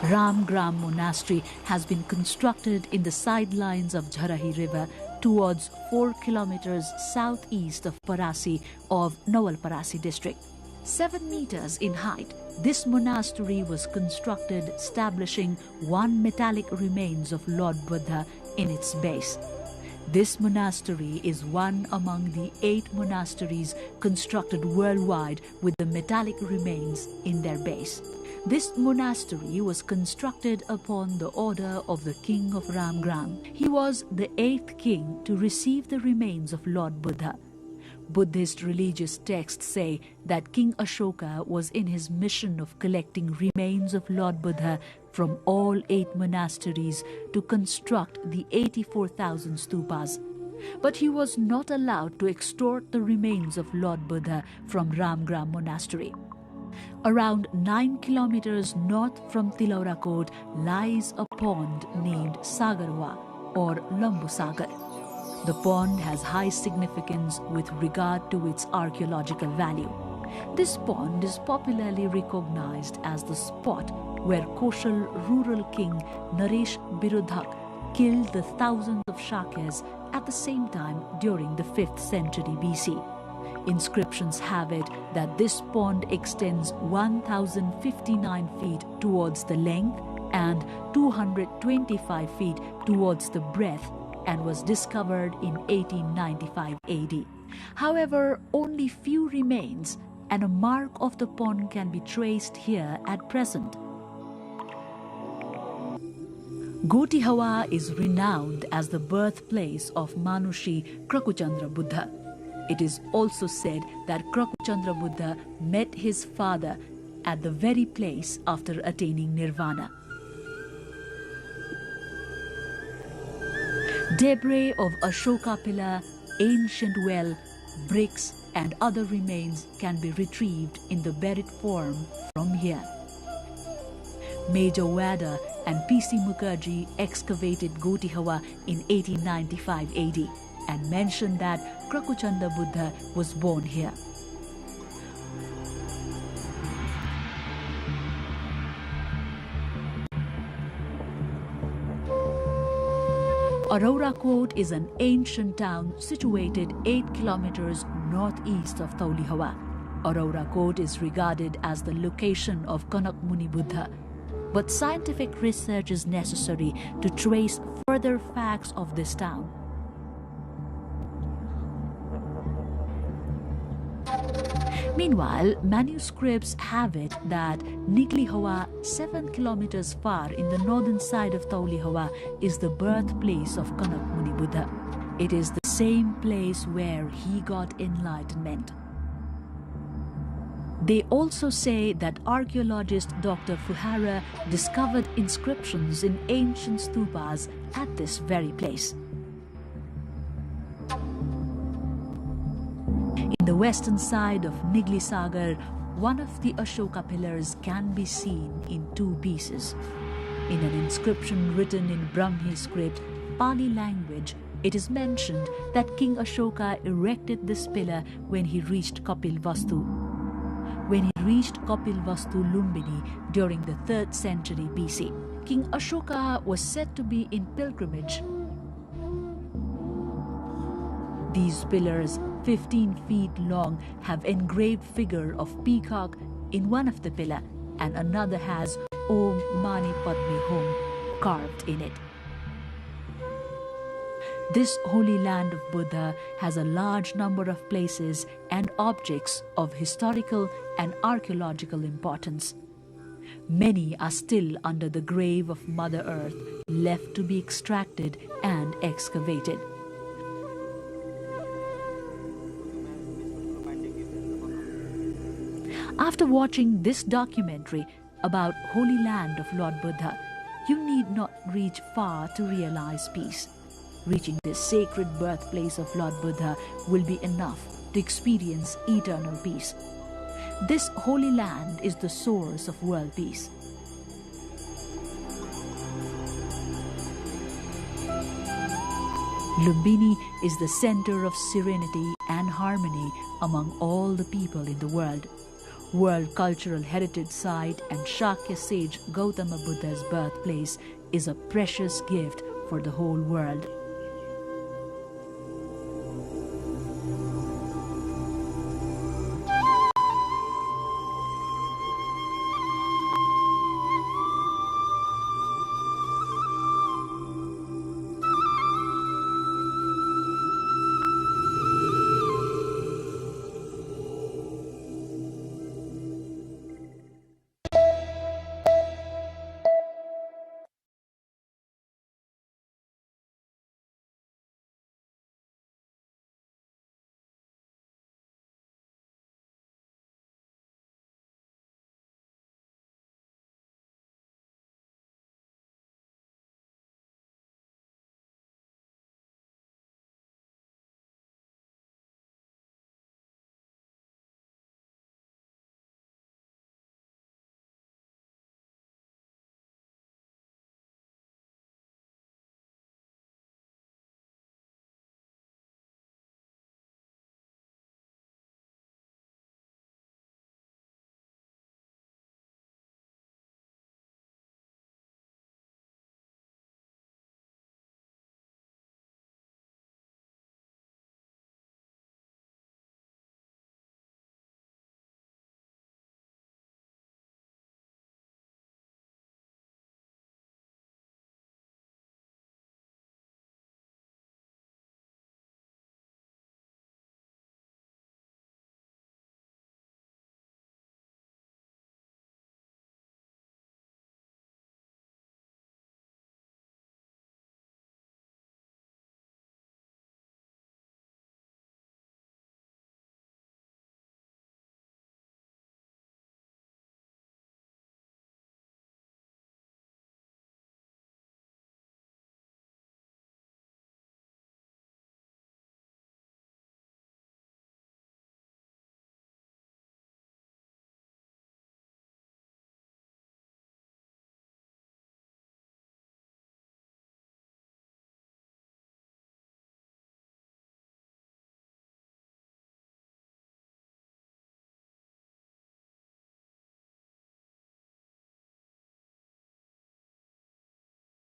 Ramgram Monastery has been constructed in the sidelines of Jharahi River towards 4 kilometers southeast of Parasi of Nawalparasi district. 7 meters in height, this monastery was constructed, establishing one metallic remains of Lord Buddha in its base. This monastery is one among the 8 monasteries constructed worldwide with the metallic remains in their base. This monastery was constructed upon the order of the king of Ramgram. He was the 8th king to receive the remains of Lord Buddha. Buddhist religious texts say that King Ashoka was in his mission of collecting remains of Lord Buddha from all 8 monasteries to construct the 84,000 stupas. But he was not allowed to extort the remains of Lord Buddha from Ramgram Monastery. Around 9 kilometers north from Tilaurakot lies a pond named Sagarwa or Lambu Sagar. The pond has high significance with regard to its archaeological value. This pond is popularly recognized as the spot where Koshal rural king Naresh Birudhak killed the thousands of Shakyas at the same time during the 5th century BC. Inscriptions have it that this pond extends 1,059 feet towards the length and 225 feet towards the breadth and was discovered in 1895 AD. However, only few remains and a mark of the pond can be traced here at present. Gotihawa is renowned as the birthplace of Manushi Krakuchandra Buddha. It is also said that Krakuchandra Buddha met his father at the very place after attaining nirvana. Debris of Ashoka pillar, ancient well, bricks and other remains can be retrieved in the buried form from here. Major Wada and P.C. Mukherjee excavated Gotihawa in 1895 AD and mentioned that Krakuchanda Buddha was born here. Araurakot is an ancient town situated 8 kilometers northeast of Taulihawa. Araurakot is regarded as the location of Kanak Muni Buddha, but scientific research is necessary to trace further facts of this town. Meanwhile, manuscripts have it that Niglihawa, 7 kilometers far in the northern side of Taulihawa, is the birthplace of Kanak Muni Buddha. It is the same place where he got enlightenment. They also say that archaeologist Dr. Fuhara discovered inscriptions in ancient stupas at this very place. In the western side of Nigli Sagar, one of the Ashoka pillars can be seen in 2 pieces. In an inscription written in Brahmi script, Pali language, it is mentioned that King Ashoka erected this pillar when he reached Kapil Vastu. When he reached Kapil Vastu Lumbini during the 3rd century BC, King Ashoka was said to be in pilgrimage. These pillars, 15 feet long, have engraved figure of peacock in one of the pillar and another has Om Mani Padme Hum carved in it. This holy land of Buddha has a large number of places and objects of historical and archaeological importance. Many are still under the grave of Mother Earth, left to be extracted and excavated. After watching this documentary about Holy Land of Lord Buddha, you need not reach far to realize peace. Reaching this sacred birthplace of Lord Buddha will be enough to experience eternal peace. This holy land is the source of world peace. Lumbini is the center of serenity and harmony among all the people in the world. World Cultural Heritage Site and Shakya sage Gautama Buddha's birthplace is a precious gift for the whole world.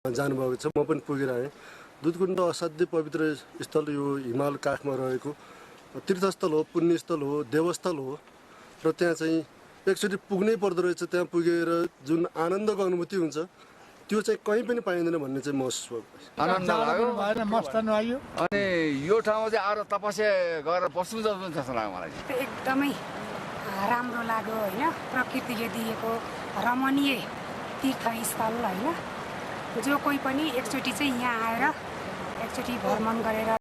जानुभएको छ म पनि पुगेर आएँ दुधकुण्ड असाध्यै पवित्र स्थल यो हिमाल काखमा रहेको तीर्थस्थल हो पुण्यस्थल हो देवस्थल हो र त्यहाँ चाहिँ एकचोटि पुग्नै पर्दो रहेछ त्यहाँ पुगेर जुन आनन्दको अनुभूति हुन्छ त्यो चाहिँ कहीँ पनि पाइँदैन भन्ने चाहिँ महसुस भएको आनन्द लाग्यो मस्त लाग्यो अनि यो ठाउँमा चाहिँ आएर तपस्या गरेर बस्नु जस्तो लाग्यो मलाई एकदमै राम्रो लाग्यो हैन प्रकृतिले दिएको रमणीय तीर्थस्थल हैन जो कोही पनि एकचोटि चाहिँ यहाँ आएर एकचोटि भ्रमण गरेर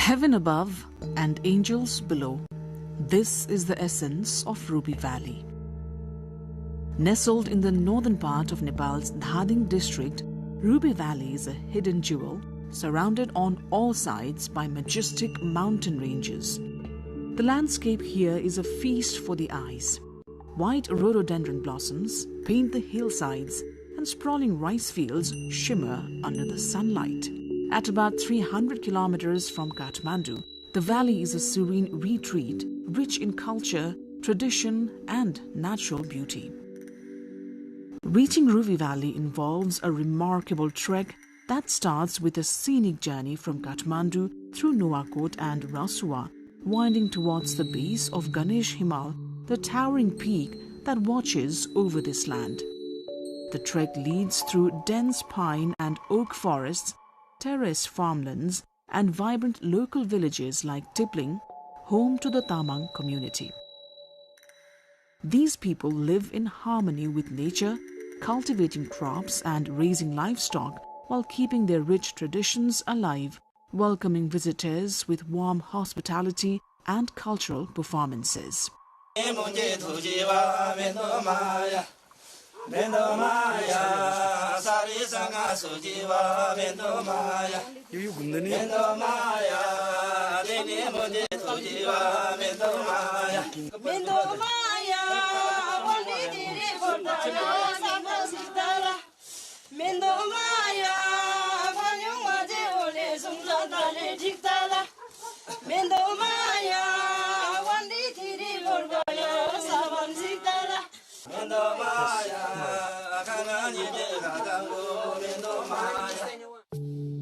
Heaven above and angels below. This is the essence of Ruby Valley. Nestled in the northern part of Nepal's Dhading district, Ruby Valley is a hidden jewel surrounded on all sides by majestic mountain ranges. The landscape here is a feast for the eyes. White rhododendron blossoms paint the hillsides and sprawling rice fields shimmer under the sunlight. At about 300 kilometers from Kathmandu, the valley is a serene retreat rich in culture, tradition and natural beauty. Reaching Ruby Valley involves a remarkable trek that starts with a scenic journey from Kathmandu through Nuwakot and Rasuwa, winding towards the base of Ganesh Himal, the towering peak that watches over this land. The trek leads through dense pine and oak forests, terrace farmlands, and vibrant local villages like Tipling, home to the Tamang community. These people live in harmony with nature, cultivating crops and raising livestock while keeping their rich traditions alive, welcoming visitors with warm hospitality and cultural performances.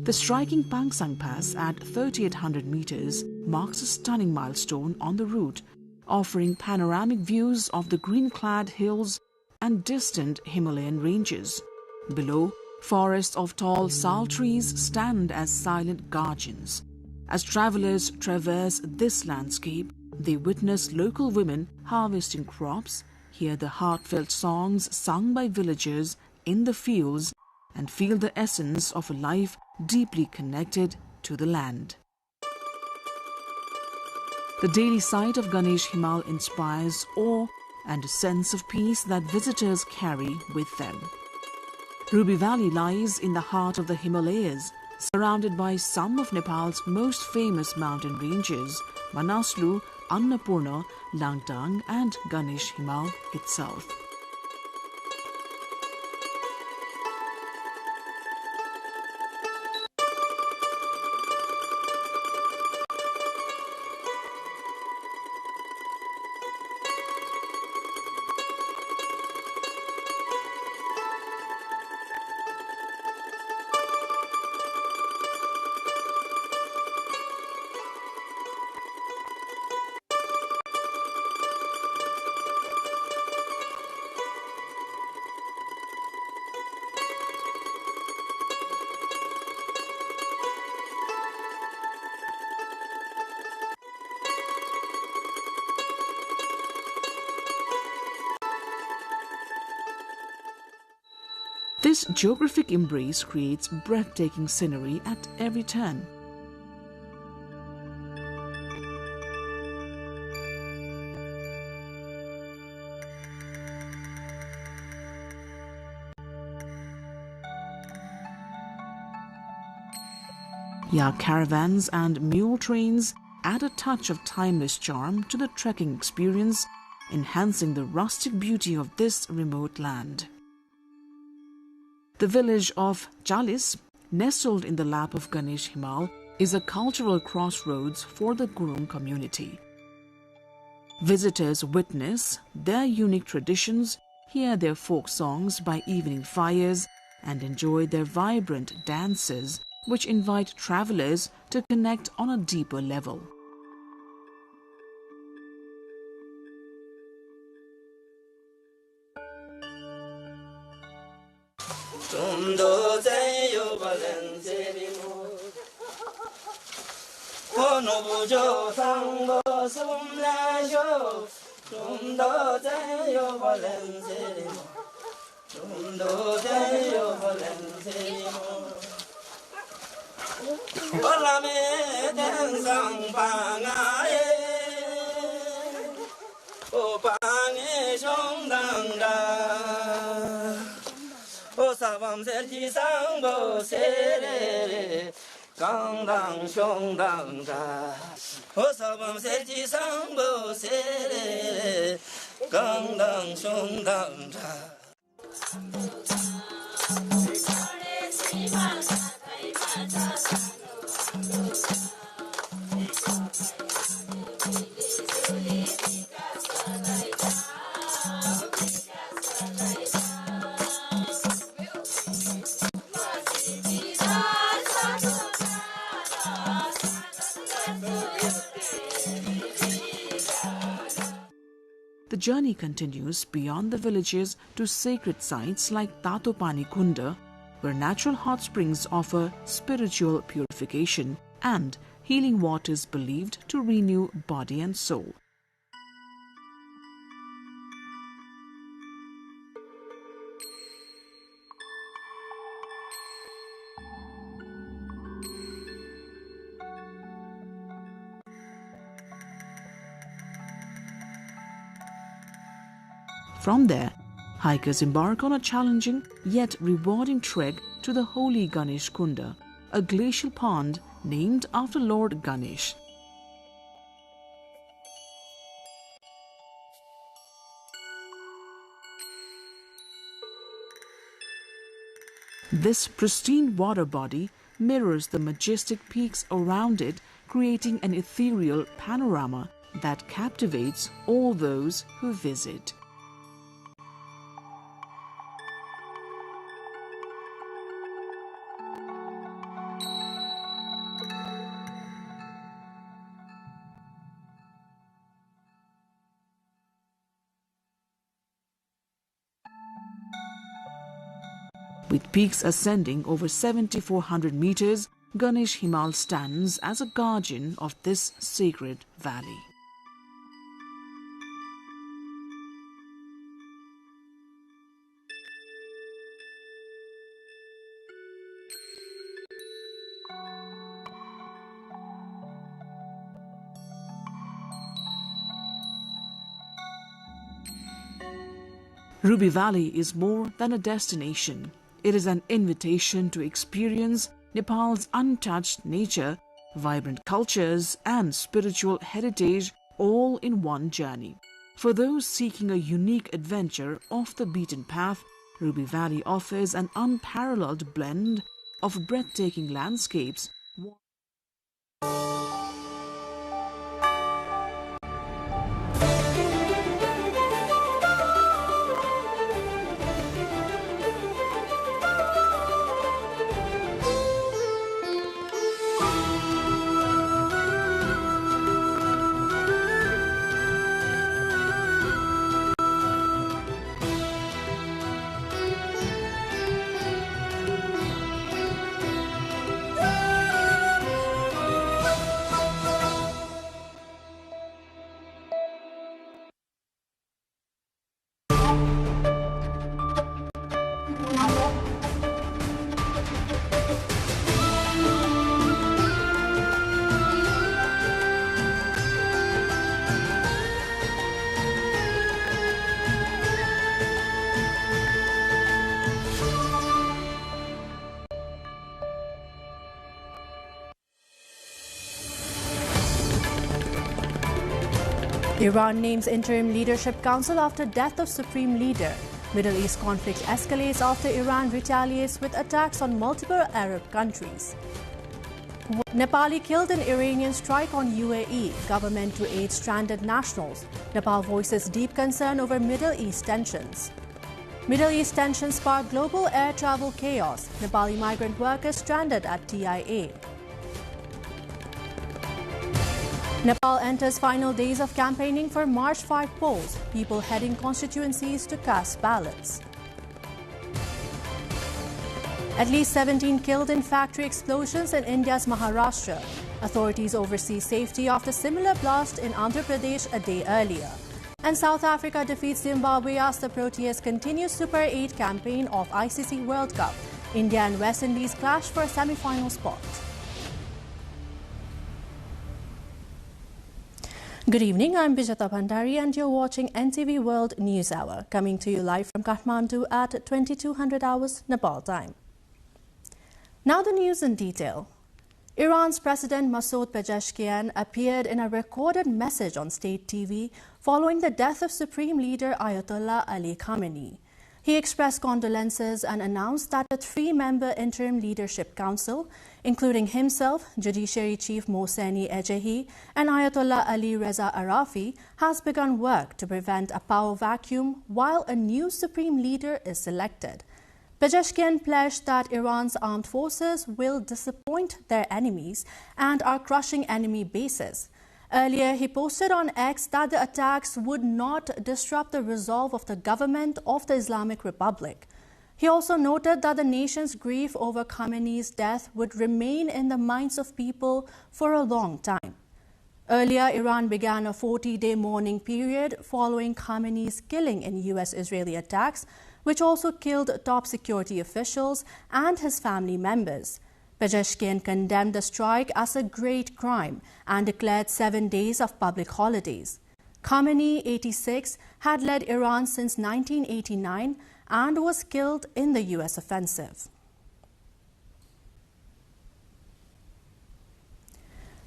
The striking Pangsang Pass at 3,800 meters marks a stunning milestone on the route, offering panoramic views of the green-clad hills and distant Himalayan ranges. Below, forests of tall sal trees stand as silent guardians. As travelers traverse this landscape, they witness local women harvesting crops, hear the heartfelt songs sung by villagers in the fields, and feel the essence of a life deeply connected to the land. The daily sight of Ganesh Himal inspires awe and a sense of peace that visitors carry with them. Ruby Valley lies in the heart of the Himalayas, surrounded by some of Nepal's most famous mountain ranges, Manaslu, Annapurna, Langtang and Ganesh Himal itself. This geographic embrace creates breathtaking scenery at every turn. Yak caravans and mule trains add a touch of timeless charm to the trekking experience, enhancing the rustic beauty of this remote land. The village of Chalis, nestled in the lap of Ganesh Himal, is a cultural crossroads for the Gurung community. Visitors witness their unique traditions, hear their folk songs by evening fires, and enjoy their vibrant dances, which invite travelers to connect on a deeper level. The journey continues beyond the villages to sacred sites like Tatopani Kunda, where natural hot springs offer spiritual purification and healing waters believed to renew body and soul. From there, hikers embark on a challenging yet rewarding trek to the holy Ganesh Kunda, a glacial pond named after Lord Ganesh. This pristine water body mirrors the majestic peaks around it, creating an ethereal panorama that captivates all those who visit. With peaks ascending over 7,400 meters, Ganesh Himal stands as a guardian of this sacred valley. Ruby Valley is more than a destination. It is an invitation to experience Nepal's untouched nature, vibrant cultures, and spiritual heritage all in one journey. For those seeking a unique adventure off the beaten path, Ruby Valley offers an unparalleled blend of breathtaking landscapes. Iran names interim leadership council after death of supreme leader. Middle East conflict escalates after Iran retaliates with attacks on multiple Arab countries. Nepali killed in Iranian strike on UAE. Government to aid stranded nationals. Nepal voices deep concern over Middle East tensions. Middle East tensions spark global air travel chaos. Nepali migrant workers stranded at TIA. Nepal enters final days of campaigning for March 5 polls. People heading constituencies to cast ballots. At least 17 killed in factory explosions in India's Maharashtra. Authorities oversee safety after similar blast in Andhra Pradesh a day earlier. And South Africa defeats Zimbabwe as the Proteas continue Super 8 campaign of ICC World Cup. India and West Indies clash for a semi-final spot. Good evening, I'm Bijata Bhandari and you're watching NTV World News Hour, coming to you live from Kathmandu at 2200 hours Nepal time. Now the news in detail. Iran's President Masoud Pezeshkian appeared in a recorded message on state TV following the death of Supreme Leader Ayatollah Ali Khamenei. He expressed condolences and announced that a 3-member interim leadership council, including himself, Judiciary Chief Mohseni Ejehi, and Ayatollah Ali Reza Arafi, has begun work to prevent a power vacuum while a new supreme leader is selected. Pezeshkian pledged that Iran's armed forces will disappoint their enemies and are crushing enemy bases. Earlier, he posted on X that the attacks would not disrupt the resolve of the government of the Islamic Republic. He also noted that the nation's grief over Khamenei's death would remain in the minds of people for a long time. Earlier, Iran began a 40-day mourning period following Khamenei's killing in U.S.-Israeli attacks, which also killed top security officials and his family members. Pezeshkian condemned the strike as a great crime and declared 7 days of public holidays. Khamenei, 86, had led Iran since 1989 and was killed in the U.S. offensive.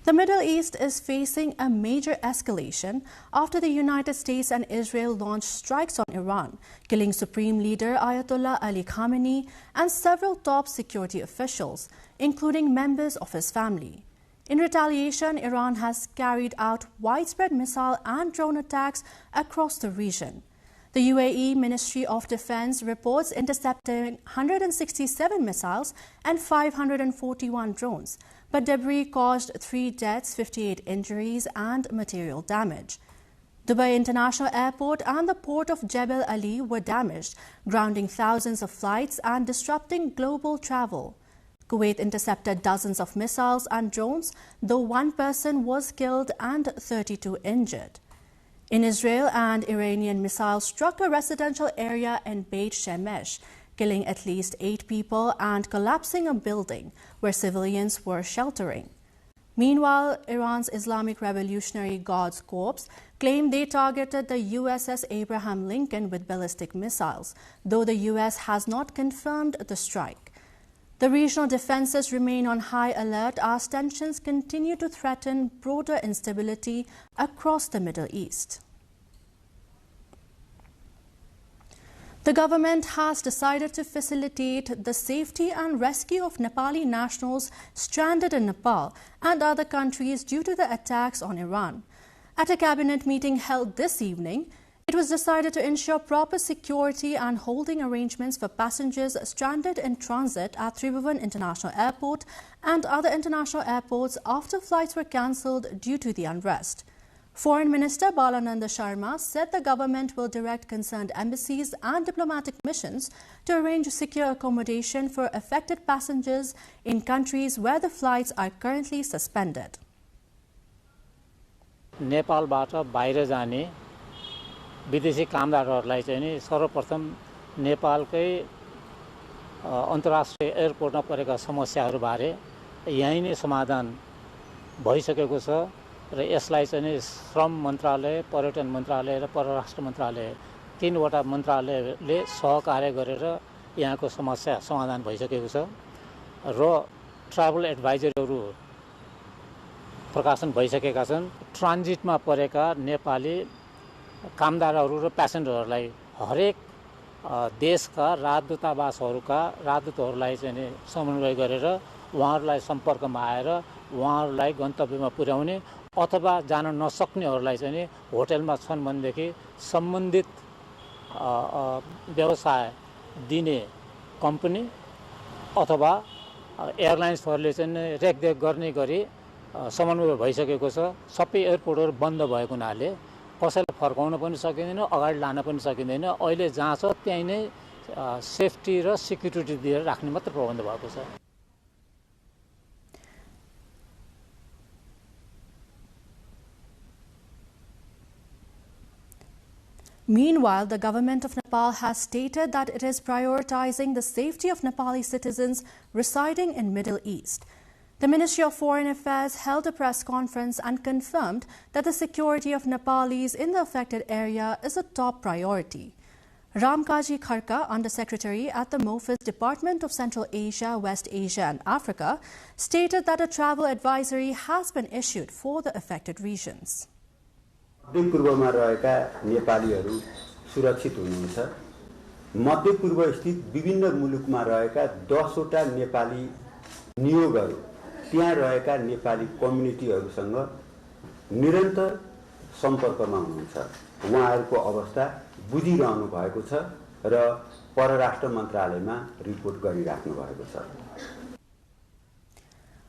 The Middle East is facing a major escalation after the United States and Israel launched strikes on Iran, killing Supreme Leader Ayatollah Ali Khamenei and several top security officials, including members of his family. In retaliation, Iran has carried out widespread missile and drone attacks across the region. The UAE Ministry of Defense reports intercepting 167 missiles and 541 drones, but debris caused 3 deaths, 58 injuries and material damage. Dubai International Airport and the port of Jebel Ali were damaged, grounding thousands of flights and disrupting global travel. Kuwait intercepted dozens of missiles and drones, though 1 person was killed and 32 injured. In Israel, an Iranian missile struck a residential area in Beit Shemesh, killing at least 8 people and collapsing a building where civilians were sheltering. Meanwhile, Iran's Islamic Revolutionary Guards Corps claimed they targeted the USS Abraham Lincoln with ballistic missiles, though the US has not confirmed the strike. The regional defenses remain on high alert as tensions continue to threaten broader instability across the Middle East. The government has decided to facilitate the safety and rescue of Nepali nationals stranded in Nepal and other countries due to the attacks on Iran. At a cabinet meeting held this evening, it was decided to ensure proper security and holding arrangements for passengers stranded in transit at Tribhuvan International Airport and other international airports after flights were cancelled due to the unrest. Foreign Minister Balananda Sharma said the government will direct concerned embassies and diplomatic missions to arrange secure accommodation for affected passengers in countries where the flights are currently suspended. नेपालबाट बाहिर जाने विदेशी कामदारहरूलाई चाहिँ नि सर्वप्रथम नेपालकै अन्तर्राष्ट्रिय एयरपोर्टमा परेका समस्याहरूबारे यहीँ नै समाधान भइसकेको छ र यसलाई चाहिँ नि श्रम मन्त्रालय, पर्यटन मन्त्रालय र परराष्ट्र मन्त्रालय 3वटा मन्त्रालयले सहकार्य गरेर यहाँको समस्या समाधान भइसकेको छ र ट्राभल एडभाइजरीहरू प्रकाशन भइसकेका छन्। ट्रान्जिटमा परेका नेपाली कामदारहरू र प्यासेन्जरहरूलाई हरेक देशका राजदूतावासहरूका राजदूतहरूलाई चाहिँ नि समन्वय गरेर उहाँहरूलाई सम्पर्कमा आएर उहाँहरूलाई गन्तव्यमा पुर्याउने अथवा जान नसक्नेहरूलाई चाहिँ नि होटलमा छन् भनेदेखि सम्बन्धित व्यवसाय दिने कम्पनी अथवा एयरलाइन्सहरूले चाहिँ रेखदेख गर्ने गरी समन्वय भइसकेको छ। सबै एयरपोर्टहरू बन्द भएको हुनाले कसैलाई फर्काउन पनि सकिँदैन, अगाडि लान पनि सकिँदैन। अहिले जहाँ छ त्यहीँ नै सेफ्टी र सिक्युरिटी दिएर राख्ने मात्र प्रबन्ध भएको छ। Meanwhile, the government of Nepal has stated that it is prioritizing the safety of Nepali citizens residing in Middle East. The Ministry of Foreign Affairs held a press conference and confirmed that the security of Nepalis in the affected area is a top priority. Ramkaji Kharka, Under-Secretary at the MOFIS Department of Central Asia, West Asia and Africa, stated that a travel advisory has been issued for the affected regions. मध्यपूर्वमा रहेका नेपालीहरू सुरक्षित हुनुहुन्छ। मध्यपूर्व स्थित विभिन्न मुलुकमा रहेका 10 वटा नेपाली नियोगहरू त्यहाँ रहेका नेपाली कम्युनिटीहरूसँग निरन्तर सम्पर्कमा हुनुहुन्छ। उहाँहरूको अवस्था बुझिरहनु भएको छ र परराष्ट्र मन्त्रालयमा रिपोर्ट गरिराख्नु भएको छ।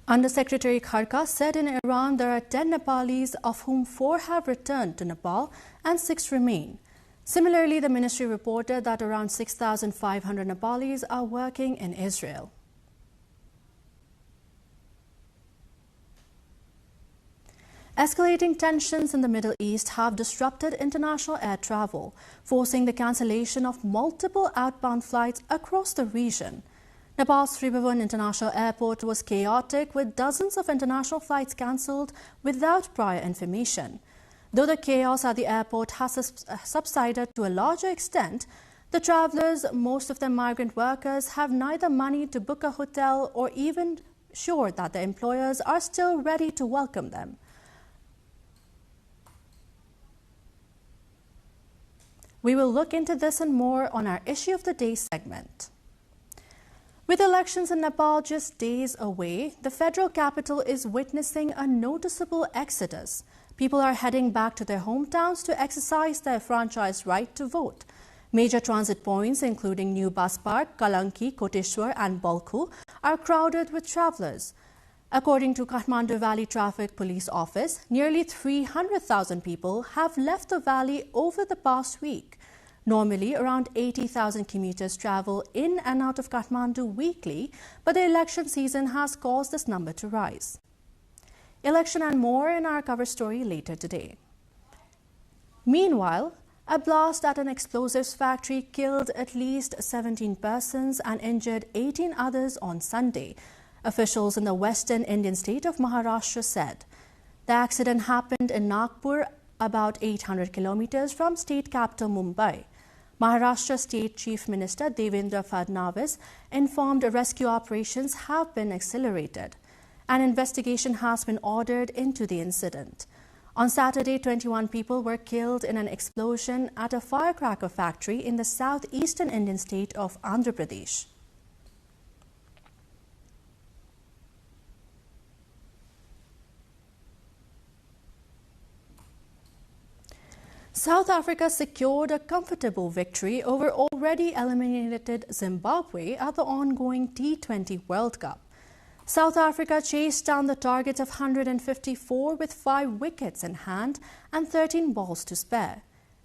Under-Secretary Kharka said in Iran there are 10 Nepalis, of whom 4 have returned to Nepal and 6 remain. Similarly, the ministry reported that around 6,500 Nepalis are working in Israel. Escalating tensions in the Middle East have disrupted international air travel, forcing the cancellation of multiple outbound flights across the region. Nepal's Tribhuvan International Airport was chaotic, with dozens of international flights cancelled without prior information. Though the chaos at the airport has subsided to a larger extent, the travellers, most of them migrant workers, have neither money to book a hotel or even sure that their employers are still ready to welcome them. We will look into this and more on our Issue of the Day segment. With elections in Nepal just days away, the federal capital is witnessing a noticeable exodus. People are heading back to their hometowns to exercise their franchise right to vote. Major transit points, including New Bus Park, Kalanki, Koteshwar and Balkhu, are crowded with travellers. According to Kathmandu Valley Traffic Police Office, nearly 300,000 people have left the valley over the past week. Normally, around 80,000 commuters travel in and out of Kathmandu weekly, but the election season has caused this number to rise. Election and more in our cover story later today. Meanwhile, a blast at an explosives factory killed at least 17 persons and injured 18 others on Sunday, officials in the western Indian state of Maharashtra said. The accident happened in Nagpur, about 800 kilometers from state capital Mumbai. Maharashtra State Chief Minister Devendra Fadnavis informed rescue operations have been accelerated. An investigation has been ordered into the incident. On Saturday, 21 people were killed in an explosion at a firecracker factory in the southeastern Indian state of Andhra Pradesh. South Africa secured a comfortable victory over already eliminated Zimbabwe at the ongoing T20 World Cup. South Africa chased down the target of 154 with 5 wickets in hand and 13 balls to spare.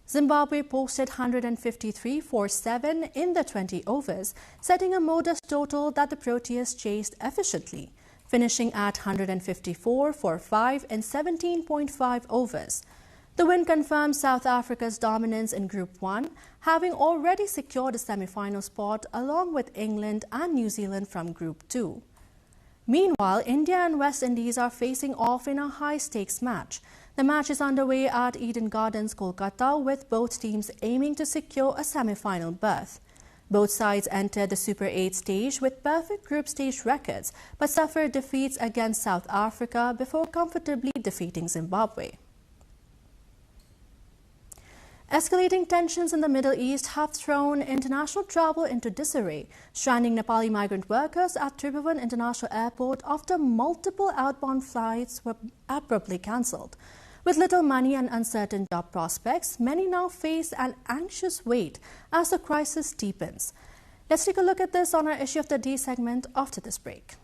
Zimbabwe posted 153 for 7 in the 20 overs, setting a modest total that the Proteas chased efficiently, finishing at 154 for 5 in 17.5 overs. The win confirms South Africa's dominance in Group 1, having already secured a semi-final spot along with England and New Zealand from Group 2. Meanwhile, India and West Indies are facing off in a high-stakes match. The match is underway at Eden Gardens, Kolkata, with both teams aiming to secure a semi-final berth. Both sides entered the Super 8 stage with perfect group stage records, but suffered defeats against South Africa before comfortably defeating Zimbabwe. Escalating tensions in the Middle East have thrown international travel into disarray, stranding Nepali migrant workers at Tribhuvan International Airport after multiple outbound flights were abruptly cancelled. With little money and uncertain job prospects, many now face an anxious wait as the crisis deepens. Let's take a look at this on our Issue of the Day segment after this break.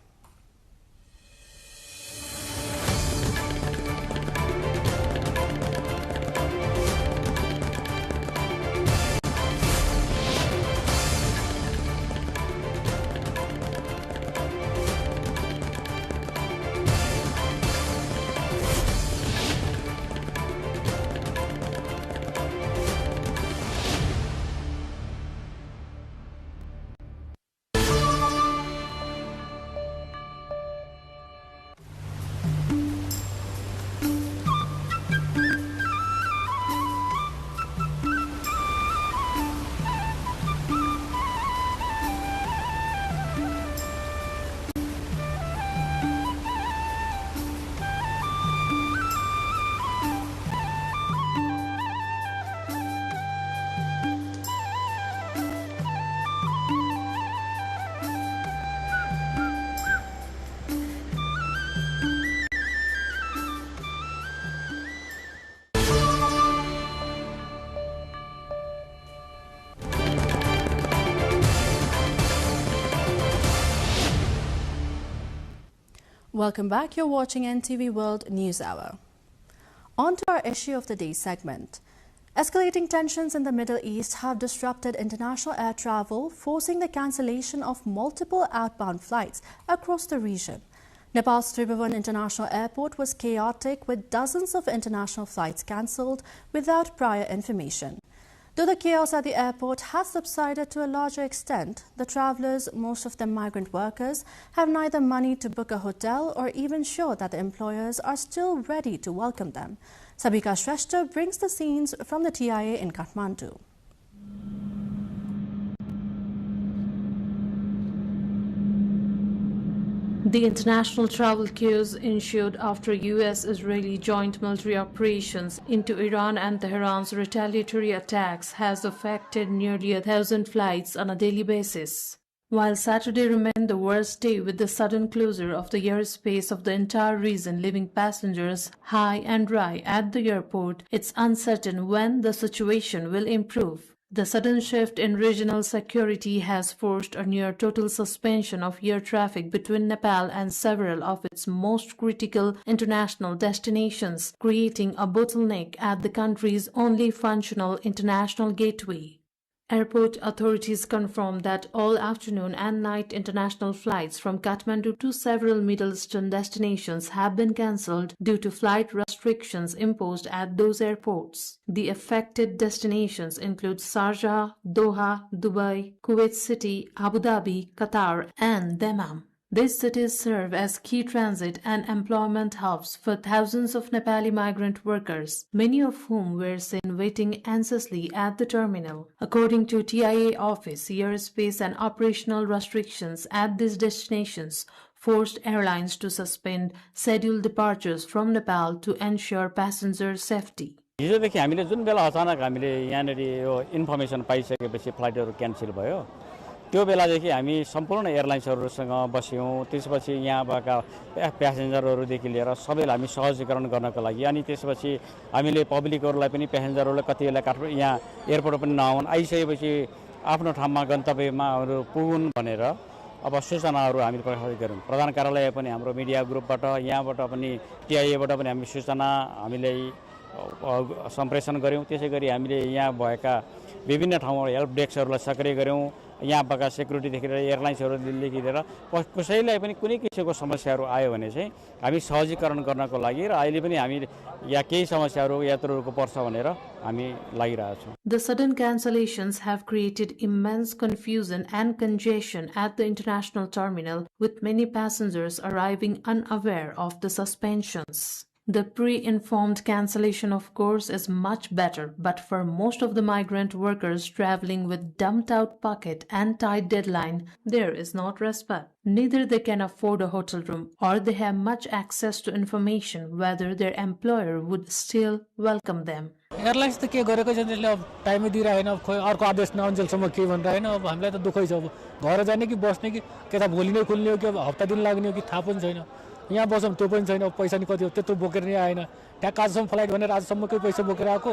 Welcome back. You're watching NTV World News Hour. On to our issue of the day segment. Escalating tensions in the Middle East have disrupted international air travel, forcing the cancellation of multiple outbound flights across the region. Nepal's Tribhuvan International Airport was chaotic, with dozens of international flights cancelled without prior information. Though the chaos at the airport has subsided to a larger extent, the travellers, most of them migrant workers, have neither money to book a hotel or even sure that the employers are still ready to welcome them. Sabika Shrestha brings the scenes from the TIA in Kathmandu. The international travel queues ensued after U.S.-Israeli joint military operations into Iran and Tehran's retaliatory attacks has affected nearly 1,000 flights on a daily basis. While Saturday remained the worst day with the sudden closure of the airspace of the entire region, leaving passengers high and dry at the airport, it's uncertain when the situation will improve. The sudden shift in regional security has forced a near-total suspension of air traffic between Nepal and several of its most critical international destinations, creating a bottleneck at the country's only functional international gateway. Airport authorities confirmed that all afternoon and night international flights from Kathmandu to several Middle Eastern destinations have been cancelled due to flight restrictions imposed at those airports. The affected destinations include Sharjah, Doha, Dubai, Kuwait City, Abu Dhabi, Qatar, and Dammam. These cities serve as key transit and employment hubs for thousands of Nepali migrant workers, many of whom were seen waiting anxiously at the terminal. According to TIA office, airspace and operational restrictions at these destinations forced airlines to suspend scheduled departures from Nepal to ensure passenger safety. हिजोदेखि हामीले जुन बेला अचानक हामीले यहाँनेर यो information पाइसकेपछि फ्लाइटहरु cancel भयो त्यो बेलादेखि हामी सम्पूर्ण एयरलाइन्सहरुसँग बस्यौं त्यसपछि यहाँ भएका प्यासेन्जरहरुदेखि लिएर सबैलाई हामी सहजीकरण गर्नको लागि अनि त्यसपछि हामीले पब्लिकहरुलाई पनि प्यासेन्जरहरुलाई कतिलाई काठमाडौँ यहाँ एयरपोर्ट पनि नआउन आइसकेपछि आफ्नो ठाउँमा गन्तव्यमा पुगुन् भनेर अब सूचनाहरु हामीले प्रकाशित गर्यौं प्रधान कार्यालय पनि हाम्रो मिडिया ग्रुपबाट यहाँबाट पनि टिआईएबाट पनि हामी सूचना हामीले सम्प्रेषण गर्यौं त्यसैगरी हामीले यहाँ भएका विभिन्न ठाउँमा हेल्प डेस्कहरुलाई सक्रिय गर्यौं यहाँ भएका सेक्युरिटीदेखि लिएर एयरलाइन्सहरुदेखि लिएर कसैलाई पनि कुनै किसिमको समस्याहरु आयो भने चाहिँ हामी सहजीकरण गर्नको लागि र अहिले पनि हामी यहाँ केही समस्याहरु यात्रुहरुको पर्छ भनेर हामी लागिरहेका छौं. The sudden cancellations have created immense confusion and congestion at the international terminal, with many passengers arriving unaware of the suspensions. The pre-informed cancellation, of course, is much better, but for most of the migrant workers traveling with dumped-out pocket and tight deadline, there is not respite. Neither they can afford a hotel room, or they have much access to information whether their employer would still welcome them. Airlines त के गरेको छ त्यसले अब टाइमै दिइरहेन अब खोइ अर्को आदेश नअन्जेलसम्म के भनिरहेन अब हामीलाई त दुःखै छ अब घर जाने कि बस्ने कि त भोलि नै खुल्ने हो कि अब हप्ता दिन लाग्ने हो कि थाहा पनि छैन यहाँ बसौँ त्यो पनि छैन पैसा नि कति हो त्यत्रो बोकेर नि आएन ठ्याक्क आजसम्म फ्लाइट भनेर आजसम्मकै पैसा बोकेर आएको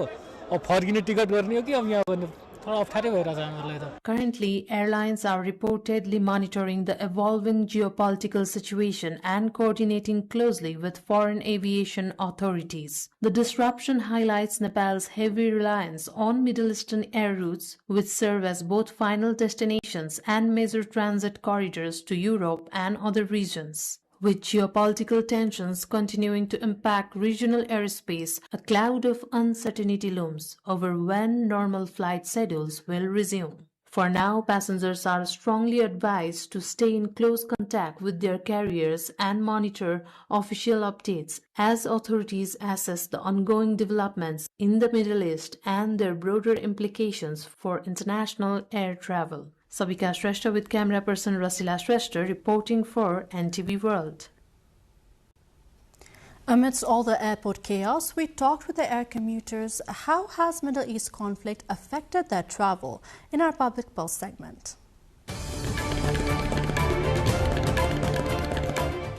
अब फर्किने टिकट गर्ने हो कि अब यहाँ गर्ने थोडा अप्ठ्यारै भइरहेछ हामीहरूलाई त. Currently, airlines are reportedly monitoring the evolving geopolitical situation and coordinating closely with foreign aviation authorities. The disruption highlights Nepal's heavy reliance on Middle Eastern air routes, which serve as both final destinations and major transit corridors to Europe and other regions. With geopolitical tensions continuing to impact regional airspace, a cloud of uncertainty looms over when normal flight schedules will resume. For now, passengers are strongly advised to stay in close contact with their carriers and monitor official updates as authorities assess the ongoing developments in the Middle East and their broader implications for international air travel. Sabika Shrestha with camera person Rasila Shrestha reporting for NTV World. Amidst all the airport chaos, we talked with the air commuters. How has Middle East conflict affected their travel? In our Public Pulse segment.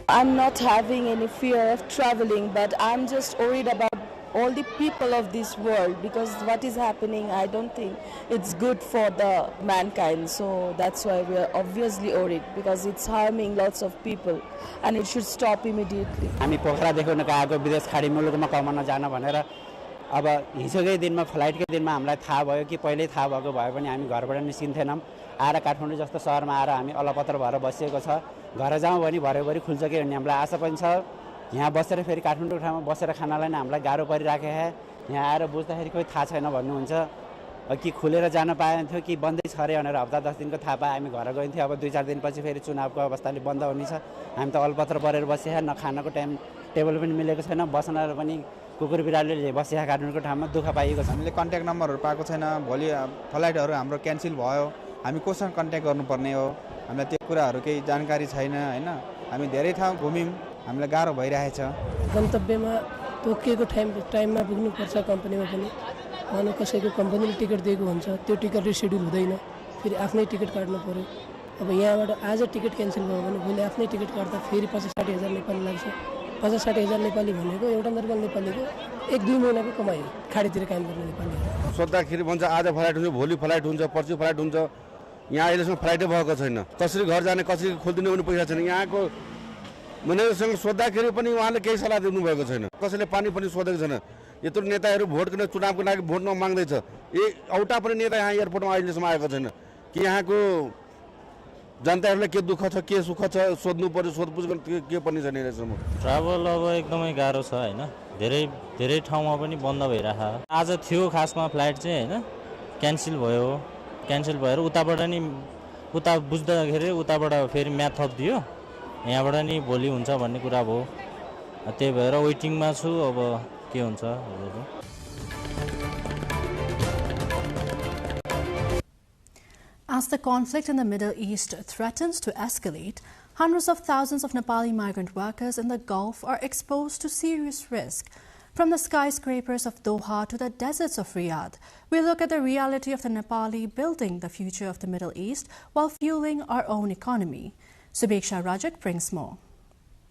I'm not having any fear of traveling, but I'm just worried about all the people of this world, because what is happening, I don't think it's good for the mankind. So that's why we are obviously worried, because it's harming lots of people and it should stop immediately. हामी पोखरा देखाउनका आएको विदेश खाडी मुलुकमा कमाउन जान भनेर अब हिजोकै दिनमा फ्लाइटकै दिनमा हामीलाई थाहा भयो कि पहिल्यै थाहा भएको भए पनि हामी घरबाट निस्किन्थेनौँ। आएर काठमाडौँ जस्तो शहरमा आएर हामी अलपत्र भएर बसिएको छ। घर जाउँ भने भरेभरि खुल्छ कि भन्ने हामीलाई आशा पनि छ। यहाँ बसेर फेरि काठमाडौँ ठाउँमा बसेर खानालाई नै हामीलाई गाह्रो परिराखेको छ। यहाँ आएर बुझ्दाखेरि कोही थाहा छैन भन्नुहुन्छ कि खुलेर जान पाएन्थ्यो कि बन्दै छ अरे भनेर हप्ता 10 दिनको थाहा पाए हामी घर गइन्थ्यो। अब 2-4 दिनपछि फेरि चुनावको अवस्थाले बन्द हुने छ। हामी त अलपत्र परेर बसिया, न खानाको टाइम टेबल पनि मिलेको छैन, बस्न पनि कुकुर बिरालोले बसिया काठमाडौँको ठाउँमा दुःख पाइएको छ। हामीले कन्ट्याक्ट नम्बरहरू पाएको छैन। भोलि फ्लाइटहरू हाम्रो क्यान्सल भयो, हामी कोसँग कन्ट्याक्ट गर्नुपर्ने हो, हामीलाई त्यो कुराहरू केही जानकारी छैन हैन। हामी धेरै ठाउँ घुम्यौँ, हामीलाई गाह्रो भइरहेछ। गन्तव्यमा तोकिएको टाइममा पुग्नुपर्छ। कम्पनीमा पनि मानव कसैको कम्पनीले टिकट दिएको हुन्छ, त्यो टिकट रिसेड्युल हुँदैन, फेरि आफ्नै टिकट काट्नु पर्यो। अब यहाँबाट आज टिकट क्यान्सल भयो भने भोलि आफ्नै टिकट काट्दा फेरि 50-60 हजार नेपाली लाग्छ। 50-60 हजार नेपाली भनेको एउटा नर्मल नेपालीको 1-2 महिनाको कमाइ हो, खाडीतिर काम गर्ने नेपालीहरू। सोद्धाखेरि भन्छ आज फ्लाइट हुन्छ, भोलि फ्लाइट हुन्छ, पर्सि फ्लाइट हुन्छ। यहाँ अहिलेसम्म फ्लाइटै भएको छैन। कसरी घर जाने, कसरी खोलिदिने पनि पैसा छैन। यहाँको म्यानेजरसँग सोद्धाखेरि पनि उहाँले केही सल्लाह दिनुभएको छैन। कसैले पानी पनि सोधेको छैन। यत्रो नेताहरू भोटको चुनावको लागि भोट नमाग्दैछ। एउटा पनि नेता यहाँ एयरपोर्टमा अहिलेसम्म आएको छैन कि यहाँको जनताहरूलाई के दुःख छ, के सुख छ सोध्नु पर्यो। सोधपुछ के पनि छैन अहिलेसम्म। ट्राभल अब एकदमै गाह्रो छ हैन। धेरै ठाउँमा पनि बन्द भइरहेको। आज थियो खासमा फ्लाइट चाहिँ हैन, क्यान्सल भयो। क्यान्सल भएर उताबाट नि उता बुझ्दाखेरि उताबाट फेरि म्याथ थपिदियो, यहाँबाट नि भोलि हुन्छ भन्ने कुरा भयो। त्यही भएर वेटिङमा छु, अब के हुन्छ। As the conflict in the Middle East threatens to escalate, hundreds of thousands of Nepali migrant workers in the Gulf are exposed to serious risk. From the skyscrapers of Doha to the deserts of Riyadh, we look at the reality of the Nepali building the future of the Middle East while fueling our own economy. Subeksha Rajak brings more.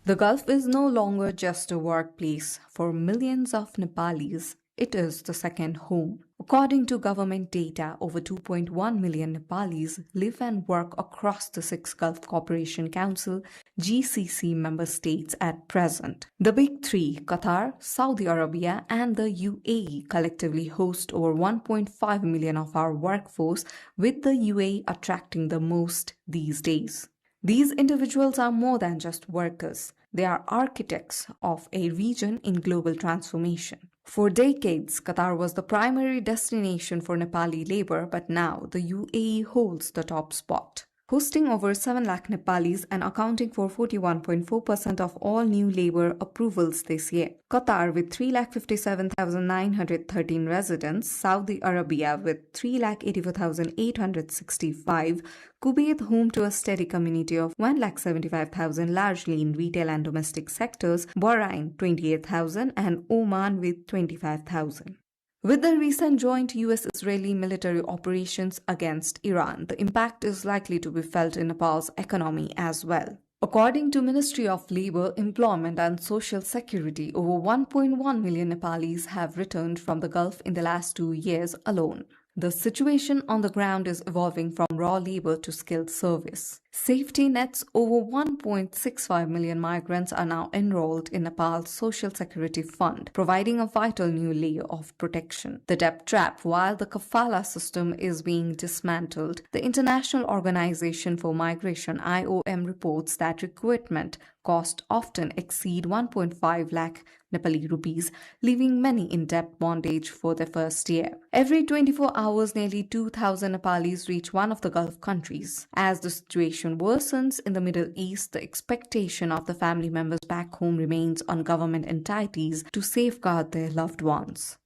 The Gulf is no longer just a workplace for millions of Nepalis. It is the second home. According to government data, over 2.1 million Nepalis live and work across the 6 Gulf Cooperation Council GCC member states at present. The big three, Qatar, Saudi Arabia and the UAE, collectively host over 1.5 million of our workforce, with the UAE attracting the most these days. These individuals are more than just workers. They are architects of a region in global transformation. For decades, Qatar was the primary destination for Nepali labor, but now the UAE holds the top spot. Hosting over 7 lakh Nepalis and accounting for 41.4% of all new labor approvals this year. Qatar with 3,57,913 residents, Saudi Arabia with 3,84,865, Kuwait home to a steady community of 1,75,000 largely in retail and domestic sectors, Bahrain 28,000 and Oman with 25,000. With the recent joint US-Israeli military operations against Iran, the impact is likely to be felt in Nepal's economy as well. According to Ministry of Labour, Employment and Social Security, over 1.1 million Nepalis have returned from the Gulf in the last 2 years alone. The situation on the ground is evolving from raw labor to skilled service. Safety nets: over 1.65 million migrants are now enrolled in Nepal's Social Security Fund, providing a vital new layer of protection. The debt trap: while the kafala system is being dismantled, the International Organization for Migration IOM reports that recruitment costs often exceed 1.5 lakh Nepali rupees, leaving many in debt bondage for their first year. Every 24 hours, nearly 2,000 Nepalis reach one of the Gulf countries. As the situation worsens in the Middle East, the expectation of the family members back home remains on government entities to safeguard their loved ones.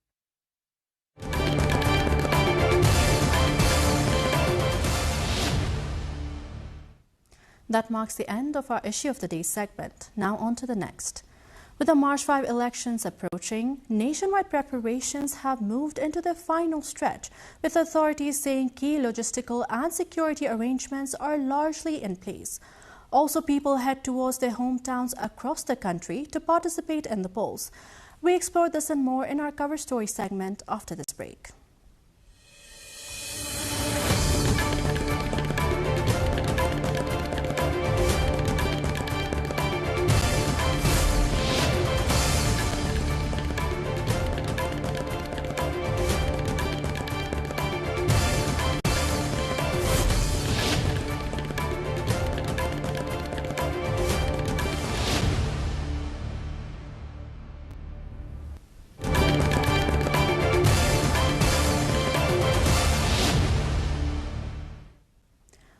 That marks the end of our Issue of the Day segment. Now on to the next. With the March 5 elections approaching, nationwide preparations have moved into their final stretch, with authorities saying key logistical and security arrangements are largely in place. Also, people head towards their hometowns across the country to participate in the polls. We explore this and more in our cover story segment after this break.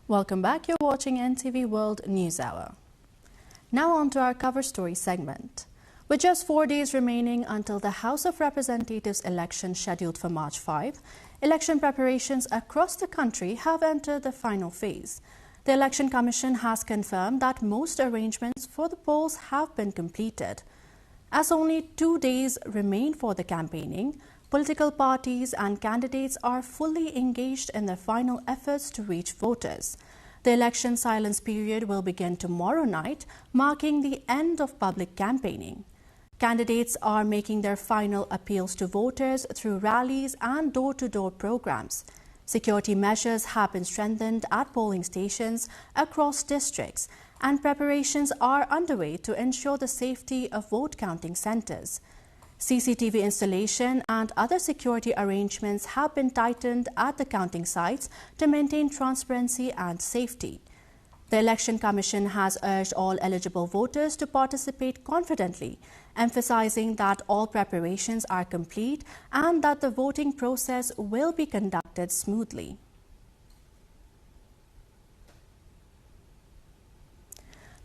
Welcome back. You're watching NTV World News Hour. Now on to our cover story segment. With just 4 days remaining until the House of Representatives election scheduled for March 5, election preparations across the country have entered the final phase. The Election Commission has confirmed that most arrangements for the polls have been completed. As only 2 days remain for the campaigning, political parties and candidates are fully engaged in their final efforts to reach voters. The election silence period will begin tomorrow night, marking the end of public campaigning. Candidates are making their final appeals to voters through rallies and door-to-door programs. Security measures have been strengthened at polling stations across districts, and preparations are underway to ensure the safety of vote counting centers. CCTV installation and other security arrangements have been tightened at the counting sites to maintain transparency and safety. The Election Commission has urged all eligible voters to participate confidently, emphasizing that all preparations are complete and that the voting process will be conducted smoothly.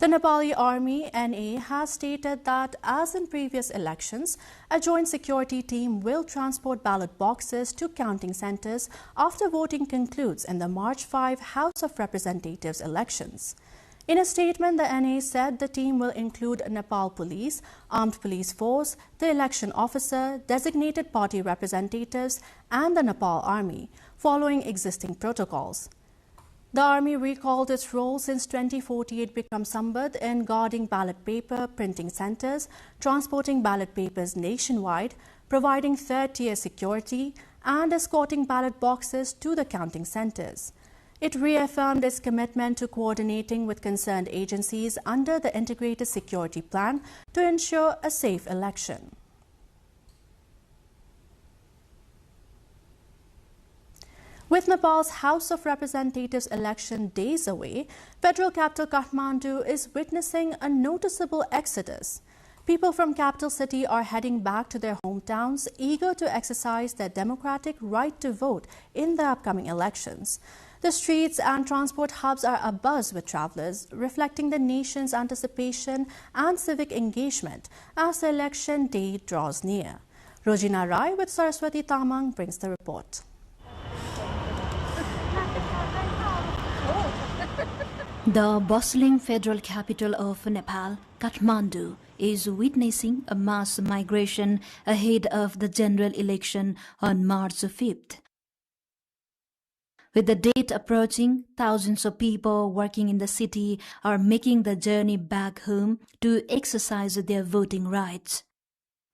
The Nepali Army, NA, has stated that, as in previous elections, a joint security team will transport ballot boxes to counting centers after voting concludes in the March 5 House of Representatives elections. In a statement, the NA said the team will include Nepal Police, Armed Police Force, the election officer, designated party representatives, and the Nepal Army, following existing protocols. The Army recalled its role since 2048 Bikram Sambat in guarding ballot paper printing centers, transporting ballot papers nationwide, providing third-tier security, and escorting ballot boxes to the counting centers. It reaffirmed its commitment to coordinating with concerned agencies under the Integrated Security Plan to ensure a safe election. With Nepal's House of Representatives election days away, federal capital Kathmandu is witnessing a noticeable exodus. People from capital city are heading back to their hometowns, eager to exercise their democratic right to vote in the upcoming elections. The streets and transport hubs are abuzz with travelers, reflecting the nation's anticipation and civic engagement as the election day draws near. Rojina Rai with Saraswati Tamang brings the report. The bustling federal capital of Nepal, Kathmandu, is witnessing a mass migration ahead of the general election on March 5th. With the date approaching, thousands of people working in the city are making the journey back home to exercise their voting rights.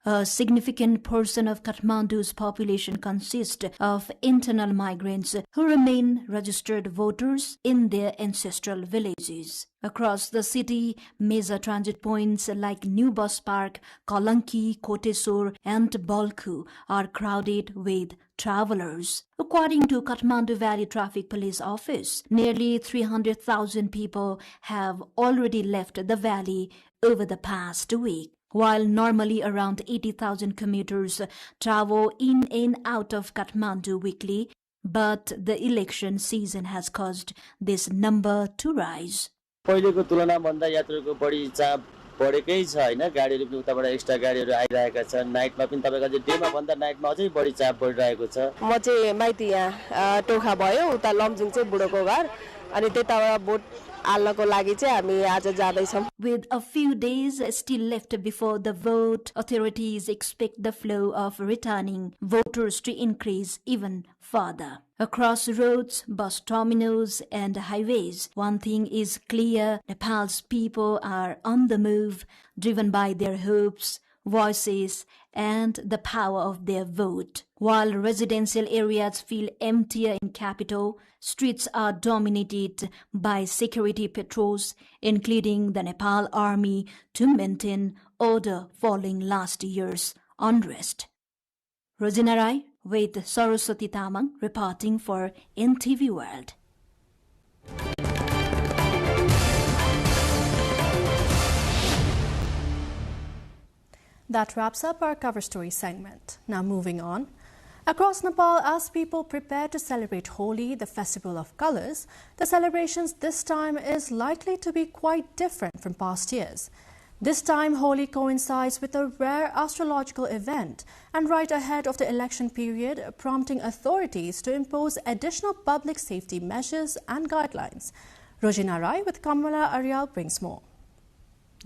A significant portion of Kathmandu's population consists of internal migrants who remain registered voters in their ancestral villages. Across the city, major transit points like New Bus Park, Kalanki, Kotesor, and Balkhu are crowded with travelers. According to Kathmandu Valley Traffic Police Office, nearly 300,000 people have already left the valley over the past week. While normally around 80,000 commuters travel in and out of Kathmandu weekly, but the election season has caused this number to rise. पहिलेको तुलनाभन्दा यात्रुको बढी चाप बढेकै छ हैन गाडीहरु पनि उताबाट extra गाडीहरु आइरहेका छन् नाइटमा पनि तपाईको चाहिँ डेमा भन्दा नाइटमा अझै बढी चाप बढिरहेको छ म चाहिँ माइती यहाँ टोखा भयो उता लमजुङ चाहिँ बुढोको घर अनि त्यताबाट भोट हाल्नको लागि चाहिँ हामी आज जाँदै छौं. With a few days still left before the vote, authorities expect the flow of returning voters to increase even further. Across roads, bus terminals and highways, one thing is clear: Nepal's people are on the move, driven by their hopes, voices, and the power of their vote. While residential areas feel emptier in capital, streets are dominated by security patrols, including the Nepal Army, to maintain order following last year's unrest. Rosina Rai with Saraswati Tamang reporting for NTV World. That wraps up our cover story segment. Now moving on. Across Nepal, as people prepare to celebrate Holi, the festival of colors, the celebrations this time is likely to be quite different from past years. This time, Holi coincides with a rare astrological event and right ahead of the election period, prompting authorities to impose additional public safety measures and guidelines. Rosina Rai with Kamala Aryal brings more.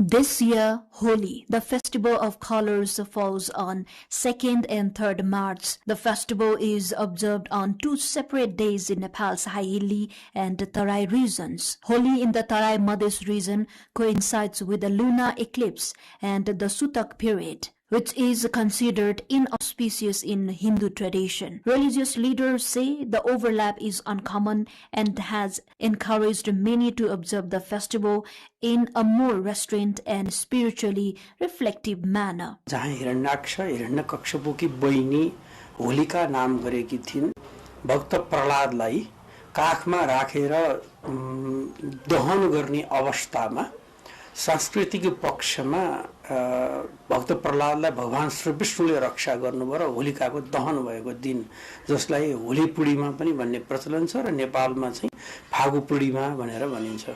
This year, Holi, the festival of colors, falls on 2nd and 3rd March. The festival is observed on 2 separate days in Nepal's Haili and Tarai regions. Holi in the Tarai Madhes region coincides with the lunar eclipse and the Sutak period, which is considered inauspicious in Hindu tradition. Religious leaders say the overlap is uncommon and has encouraged many to observe the festival in a more restrained and spiritually reflective manner. जहाँ हिरण्याक्ष हिरण्यकश्यपकी बहिनी होलिका नाम गरेकी थिइन्, भक्त प्रहलादलाई काखमा राखेर दहन गर्ने अवस्थामा सांस्कृतिक पक्षमा भक्त प्रहलादलाई भगवान श्री विष्णुले रक्षा गर्नुभयो र होलिकाको दहन भएको दिन, जसलाई होली पूर्णिमा पनि भन्ने प्रचलन छ र नेपालमा चाहिँ फागु पूर्णिमा भनेर भनिन्छ।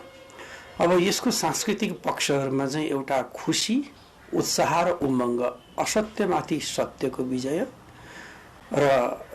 अब यसको सांस्कृतिक पक्षहरुमा चाहिँ एउटा खुशी, उत्साह र उमंग, असत्यमाथि सत्यको विजय र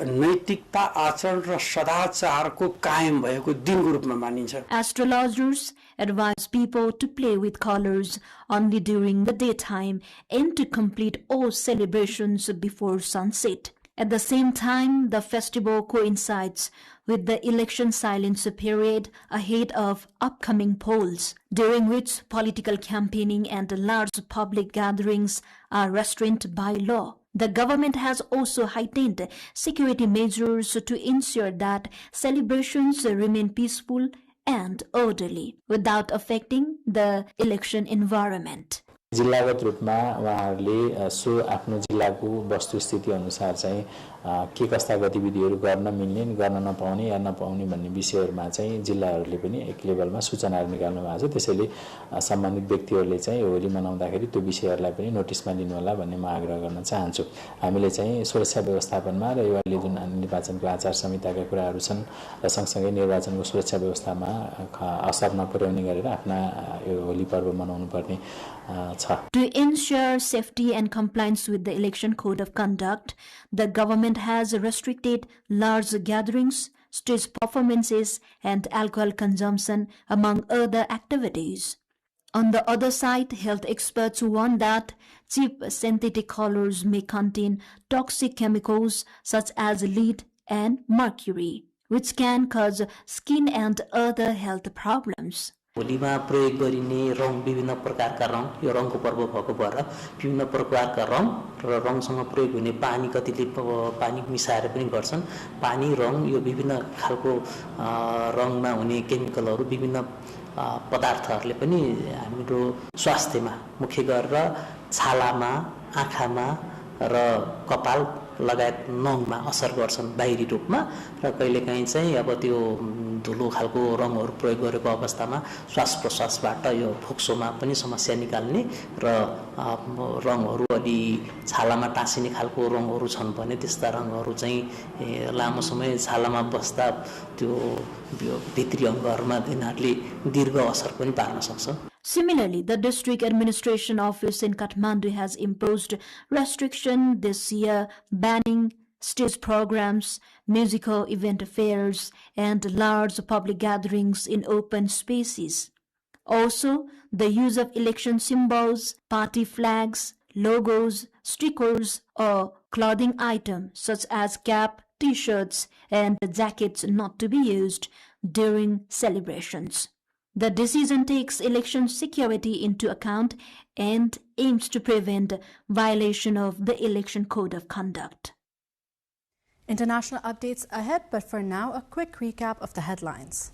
नैतिकता, आचरण र सदाचारको कायम भएको दिनको रूपमा मानिन्छ। Astrologers advise people to play with colors only during the daytime and to complete all celebrations before sunset. At the same time, the festival coincides with the election silence period ahead of upcoming polls, during which political campaigning and large public gatherings are restrained by law. The government has also heightened security measures to ensure that celebrations remain peaceful and orderly without affecting the election environment. जिल्लागत रूपमा उहाँहरूले सो आफ्नो जिल्लाको वस्तुस्थिति अनुसार चाहिँ के कस्ता गतिविधिहरू गर्न मिल्ने, गर्न नपाउने या नपाउने भन्ने विषयहरुमा चाहिँ जिल्लाहरूले पनि एक लेभलमा सूचनाहरू निकाल्नु भएको छ। त्यसैले सम्बन्धित व्यक्तिहरूले चाहिँ होली मनाउँदाखेरि त्यो विषयहरूलाई पनि नोटिसमा लिनु होला भन्ने म आग्रह गर्न चाहन्छु। हामीले चाहिँ सुरक्षा व्यवस्थापनमा र यो अहिले जुन निर्वाचनको आचार संहिताका कुराहरू छन् र सँगसँगै निर्वाचनको सुरक्षा व्यवस्थामा असर नपुर्याउने गरेर आफ्ना यो होली पर्व मनाउनु पर्ने छ। To ensure safety and compliance with the election code of conduct, the government has restricted large gatherings, stage performances, and alcohol consumption, among other activities. On the other side, health experts warn that cheap synthetic colors may contain toxic chemicals such as lead and mercury, which can cause skin and other health problems. होलीमा प्रयोग गरिने रङ विभिन्न प्रकारका रङ, यो रङको पर्व भएको भएर विभिन्न प्रकारका रङ र रङसँग प्रयोग हुने पानी, कतिले पानी मिसाएर पनि गर्छन्। पानी, रङ, यो विभिन्न खालको रङमा हुने केमिकलहरू, विभिन्न पदार्थहरूले पनि हाम्रो स्वास्थ्यमा, मुख्य गरेर छालामा, आँखामा र कपाल लगायत नङमा असर गर्छन् बाहिरी रूपमा। र कहिलेकाहीँ चाहिँ अब त्यो धुलो खालको रङहरू प्रयोग गरेको अवस्थामा श्वास प्रश्वासबाट यो फोक्सोमा पनि समस्या निकाल्ने र रङहरू अलि छालामा टाँसिने खालको रङहरू छन् भने त्यस्ता रङहरू चाहिँ लामो समय छालामा बस्दा त्यो भित्री अङ्गहरुमा तिनीहरूले दीर्घ असर पनि पार्न सक्छ। Similarly, the district administration office in Kathmandu has imposed restriction this year, banning stage programs, musical event fairs, and large public gatherings in open spaces. Also, the use of election symbols, party flags, logos, stickers, or clothing items such as cap, t-shirts, and jackets not to be used during celebrations. The decision takes election security into account and aims to prevent violation of the Election Code of Conduct. International updates ahead, but for now, a quick recap of the headlines.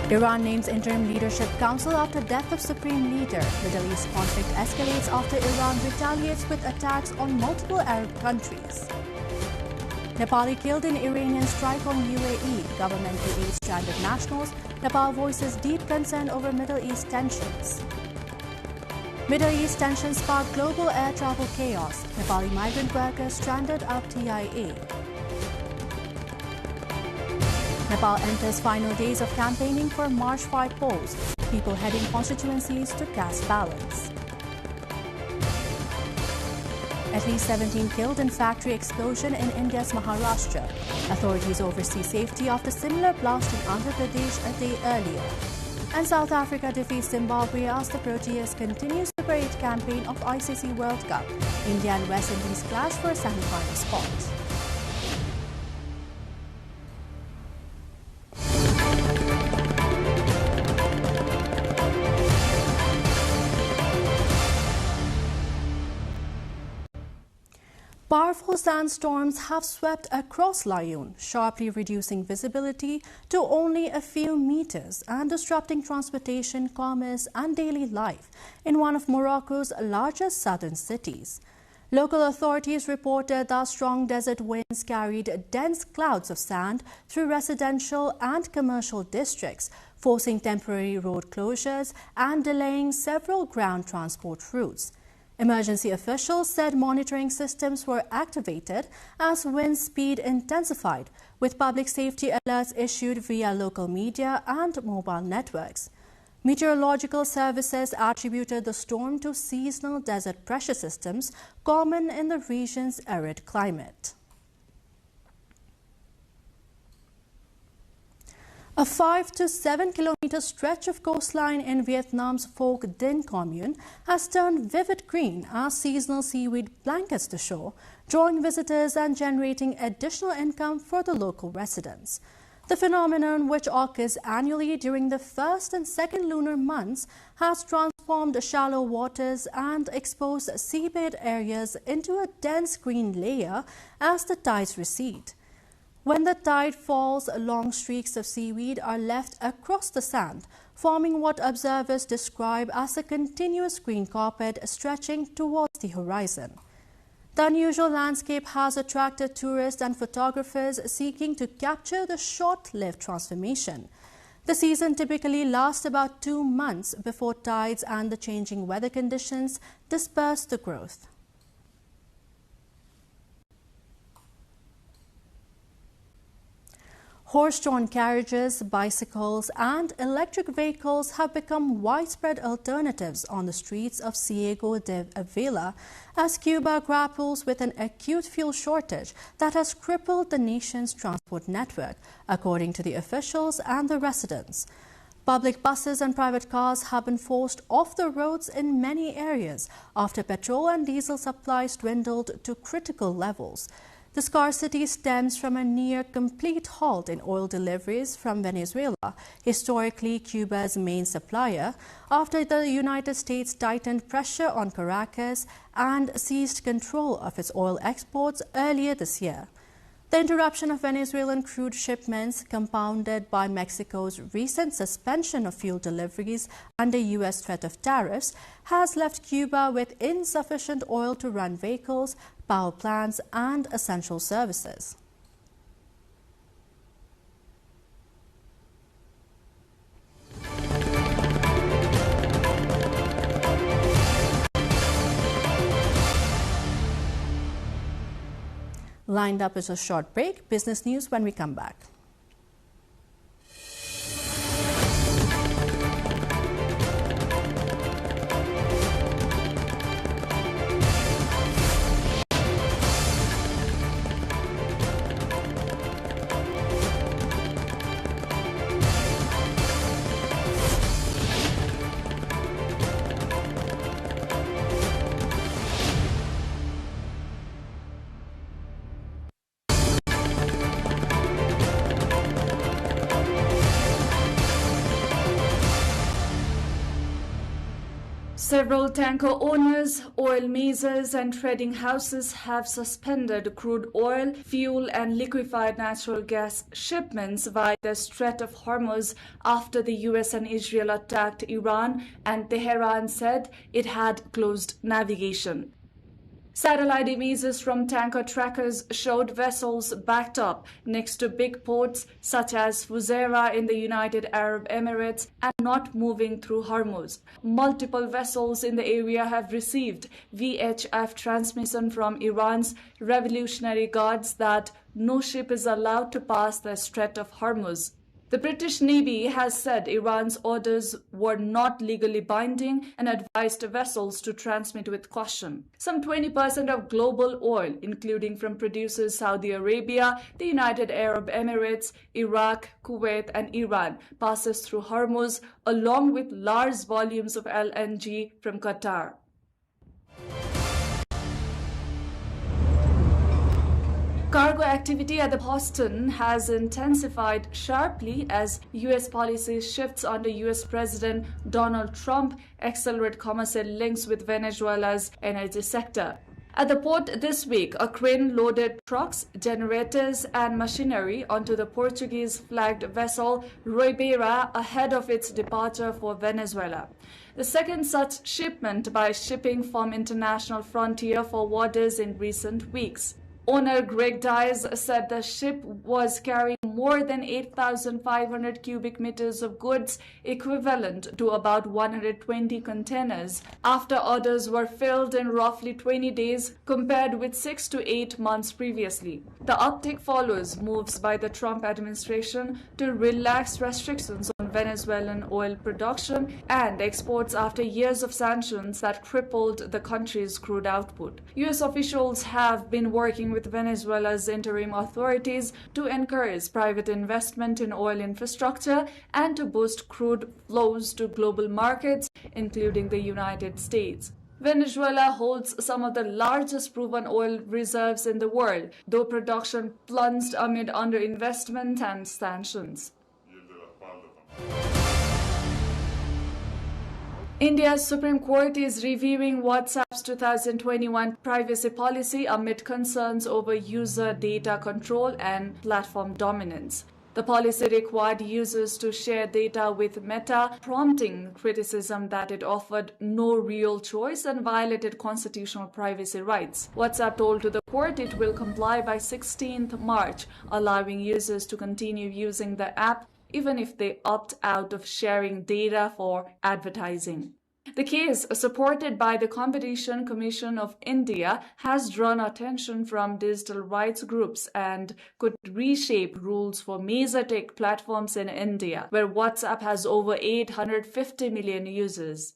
Iran names interim leadership council after death of supreme leader. Middle East conflict escalates after Iran retaliates with attacks on multiple Arab countries. Nepali killed in Iranian strike on UAE. Government to aid stranded nationals. Nepal voices deep concern over Middle East tensions. Middle East tensions spark global air travel chaos. Nepali migrant workers stranded out TIA. Nepal enters final days of campaigning for March 5 polls. People heading constituencies to cast ballots. At least 17 killed in factory explosion in India's Maharashtra. Authorities oversee safety after similar blast in Andhra Pradesh a day earlier. And South Africa defeats Zimbabwe as the Proteas continues the parade campaign of ICC World Cup. India and West Indies clash for a semi-final spot. Powerful sandstorms have swept across Laayoune, sharply reducing visibility to only a few meters and disrupting transportation, commerce and daily life in one of Morocco's largest southern cities. Local authorities reported that strong desert winds carried dense clouds of sand through residential and commercial districts, forcing temporary road closures and delaying several ground transport routes. Emergency officials said monitoring systems were activated as wind speed intensified, with public safety alerts issued via local media and mobile networks. Meteorological services attributed the storm to seasonal desert pressure systems common in the region's arid climate. A 5 to 7 kilometer stretch of coastline in Vietnam's Phuoc Dinh commune has turned vivid green as seasonal seaweed blankets the shore, drawing visitors and generating additional income for the local residents. The phenomenon, which occurs annually during the first and second lunar months, has transformed shallow waters and exposed seabed areas into a dense green layer as the tides recede. When the tide falls, long streaks of seaweed are left across the sand, forming what observers describe as a continuous green carpet stretching towards the horizon. The unusual landscape has attracted tourists and photographers seeking to capture the short-lived transformation. The season typically lasts about 2 months before tides and the changing weather conditions disperse the growth. Horse-drawn carriages, bicycles and electric vehicles have become widespread alternatives on the streets of Ciego de Avila as Cuba grapples with an acute fuel shortage that has crippled the nation's transport network, according to the officials and the residents. Public buses and private cars have been forced off the roads in many areas after petrol and diesel supplies dwindled to critical levels. The scarcity stems from a near-complete halt in oil deliveries from Venezuela, historically Cuba's main supplier, after the United States tightened pressure on Caracas and seized control of its oil exports earlier this year. The interruption of Venezuelan crude shipments, compounded by Mexico's recent suspension of fuel deliveries under U.S. threat of tariffs, has left Cuba with insufficient oil to run vehicles, power plants and essential services. Lined up is a short break. Business news when we come back. Several tanker owners, oil majors and trading houses have suspended crude oil, fuel and liquefied natural gas shipments via the Strait of Hormuz after the US and Israel attacked Iran and Tehran said it had closed navigation. Satellite images from tanker trackers showed vessels backed up next to big ports such as Fujairah in the United Arab Emirates and not moving through Hormuz. Multiple vessels in the area have received VHF transmission from Iran's Revolutionary Guards that no ship is allowed to pass the Strait of Hormuz. The British Navy has said Iran's orders were not legally binding and advised vessels to transmit with caution. Some 20% of global oil, including from producers Saudi Arabia, the United Arab Emirates, Iraq, Kuwait, and Iran, passes through Hormuz, along with large volumes of LNG from Qatar. Cargo activity at the Boston has intensified sharply as U.S. policy shifts under U.S. President Donald Trump accelerate commercial links with Venezuela's energy sector. At the port this week, a crane loaded trucks, generators and machinery onto the Portuguese-flagged vessel Ribeira ahead of its departure for Venezuela. The second such shipment by shipping firm International Frontier forwarders in recent weeks. Owner Greg Dias said the ship was carrying more than 8,500 cubic meters of goods, equivalent to about 120 containers, after orders were filled in roughly 20 days compared with 6 to 8 months previously. The uptick follows moves by the Trump administration to relax restrictions on Venezuelan oil production and exports after years of sanctions that crippled the country's crude output. U.S. officials have been working with Venezuela's interim authorities to encourage private investment in oil infrastructure and to boost crude flows to global markets, including the United States. Venezuela holds some of the largest proven oil reserves in the world, though production plunged amid underinvestment and sanctions. India's Supreme Court is reviewing WhatsApp's 2021 privacy policy amid concerns over user data control and platform dominance. The policy required users to share data with Meta, prompting criticism that it offered no real choice and violated constitutional privacy rights. WhatsApp told to the court it will comply by 16th March, allowing users to continue using the app even if they opt out of sharing data for advertising. The case, supported by the Competition Commission of India, has drawn attention from digital rights groups and could reshape rules for major tech platforms in India, where WhatsApp has over 850 million users.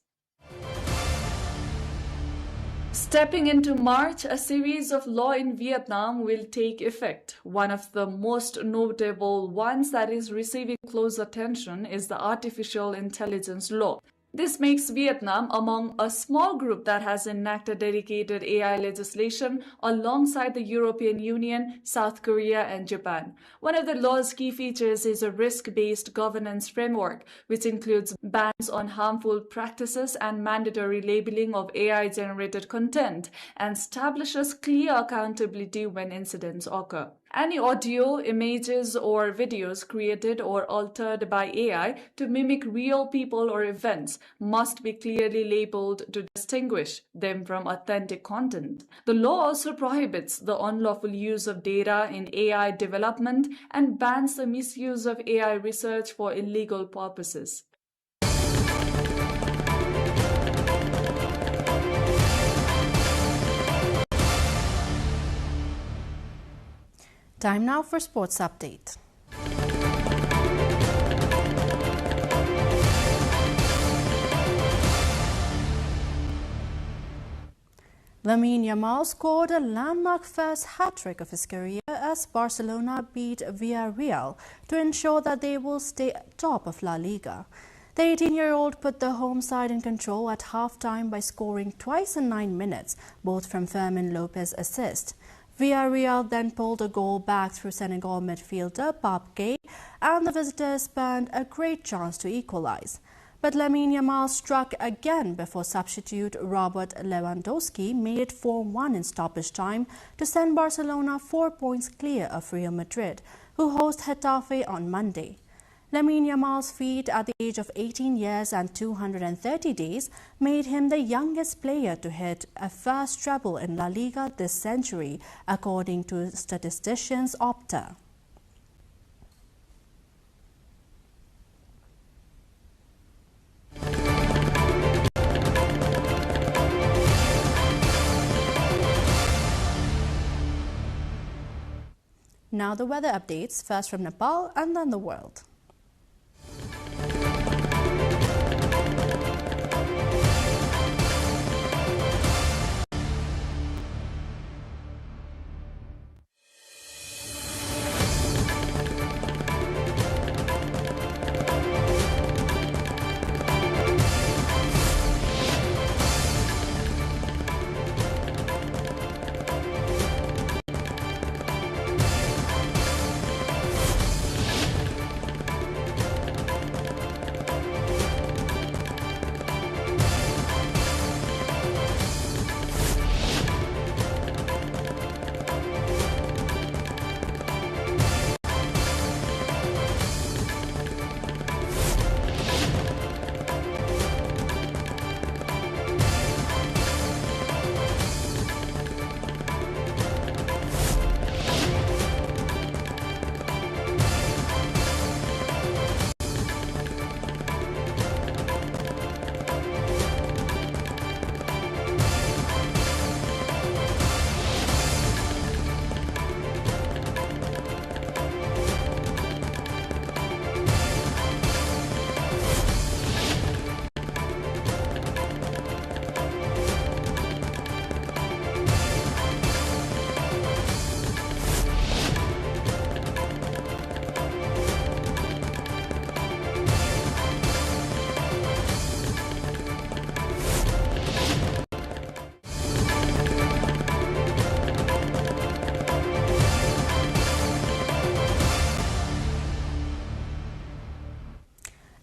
Stepping into March, a series of laws in Vietnam will take effect. One of the most notable ones that is receiving close attention is the artificial intelligence law. This makes Vietnam among a small group that has enacted dedicated AI legislation alongside the European Union, South Korea, and Japan. One of the law's key features is a risk-based governance framework, which includes bans on harmful practices and mandatory labeling of AI-generated content, and establishes clear accountability when incidents occur. Any audio, images, or videos created or altered by AI to mimic real people or events must be clearly labeled to distinguish them from authentic content. The law also prohibits the unlawful use of data in AI development and bans the misuse of AI research for illegal purposes. Time now for sports update. Lamine Yamal scored a landmark first hat-trick of his career as Barcelona beat Villarreal to ensure that they will stay top of La Liga. The 18-year-old put the home side in control at half-time by scoring twice in 9 minutes, both from Fermin Lopez's assist. Villarreal then pulled a goal back through Senegal midfielder Pape Gueye, and the visitors spurned a great chance to equalize. But Lamine Yamal struck again before substitute Robert Lewandowski made it 4-1 in stoppage time to send Barcelona 4 points clear of Real Madrid, who host Getafe on Monday. Lamine Yamal's feat at the age of 18 years and 230 days made him the youngest player to hit a first treble in La Liga this century, according to statisticians Opta. Now the weather updates, first from Nepal and then the world.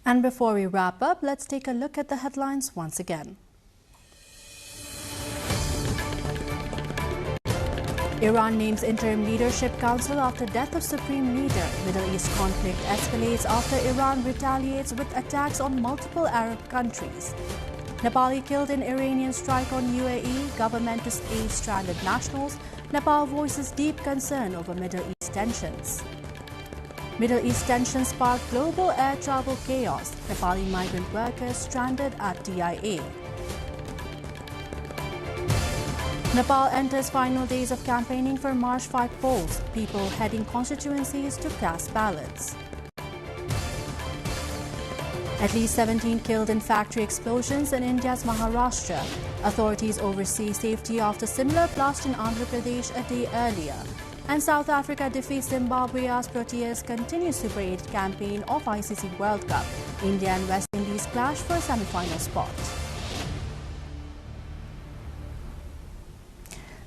And before we wrap up, let's take a look at the headlines once again. Iran names interim leadership council after death of supreme leader. Middle East conflict escalates after Iran retaliates with attacks on multiple Arab countries. Nepali killed in Iranian strike on UAE. Government to aid stranded nationals. Nepal voices deep concern over Middle East tensions. Middle East tensions spark global air travel chaos. Nepali migrant workers stranded at DIA. Nepal enters final days of campaigning for March 5 polls. People heading constituencies to cast ballots. At least 17 killed in factory explosions in India's Maharashtra. Authorities oversee safety after similar blast in Andhra Pradesh a day earlier. And South Africa defeats Zimbabwe as Proteas continue Super 8 campaign of ICC World Cup. India and West Indies clash for semi-final spot.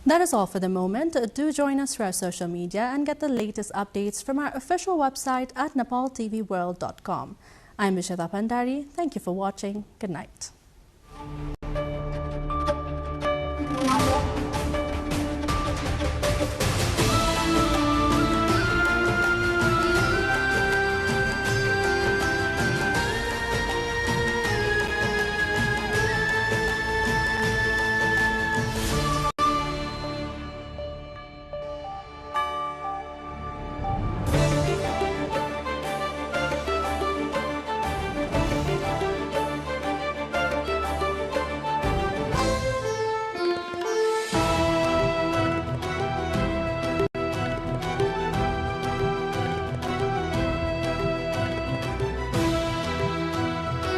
That is all for the moment. Do join us through our social media and get the latest updates from our official website at nepaltelevision.com. I'm Vishata Pandari. Thank you for watching. Good night.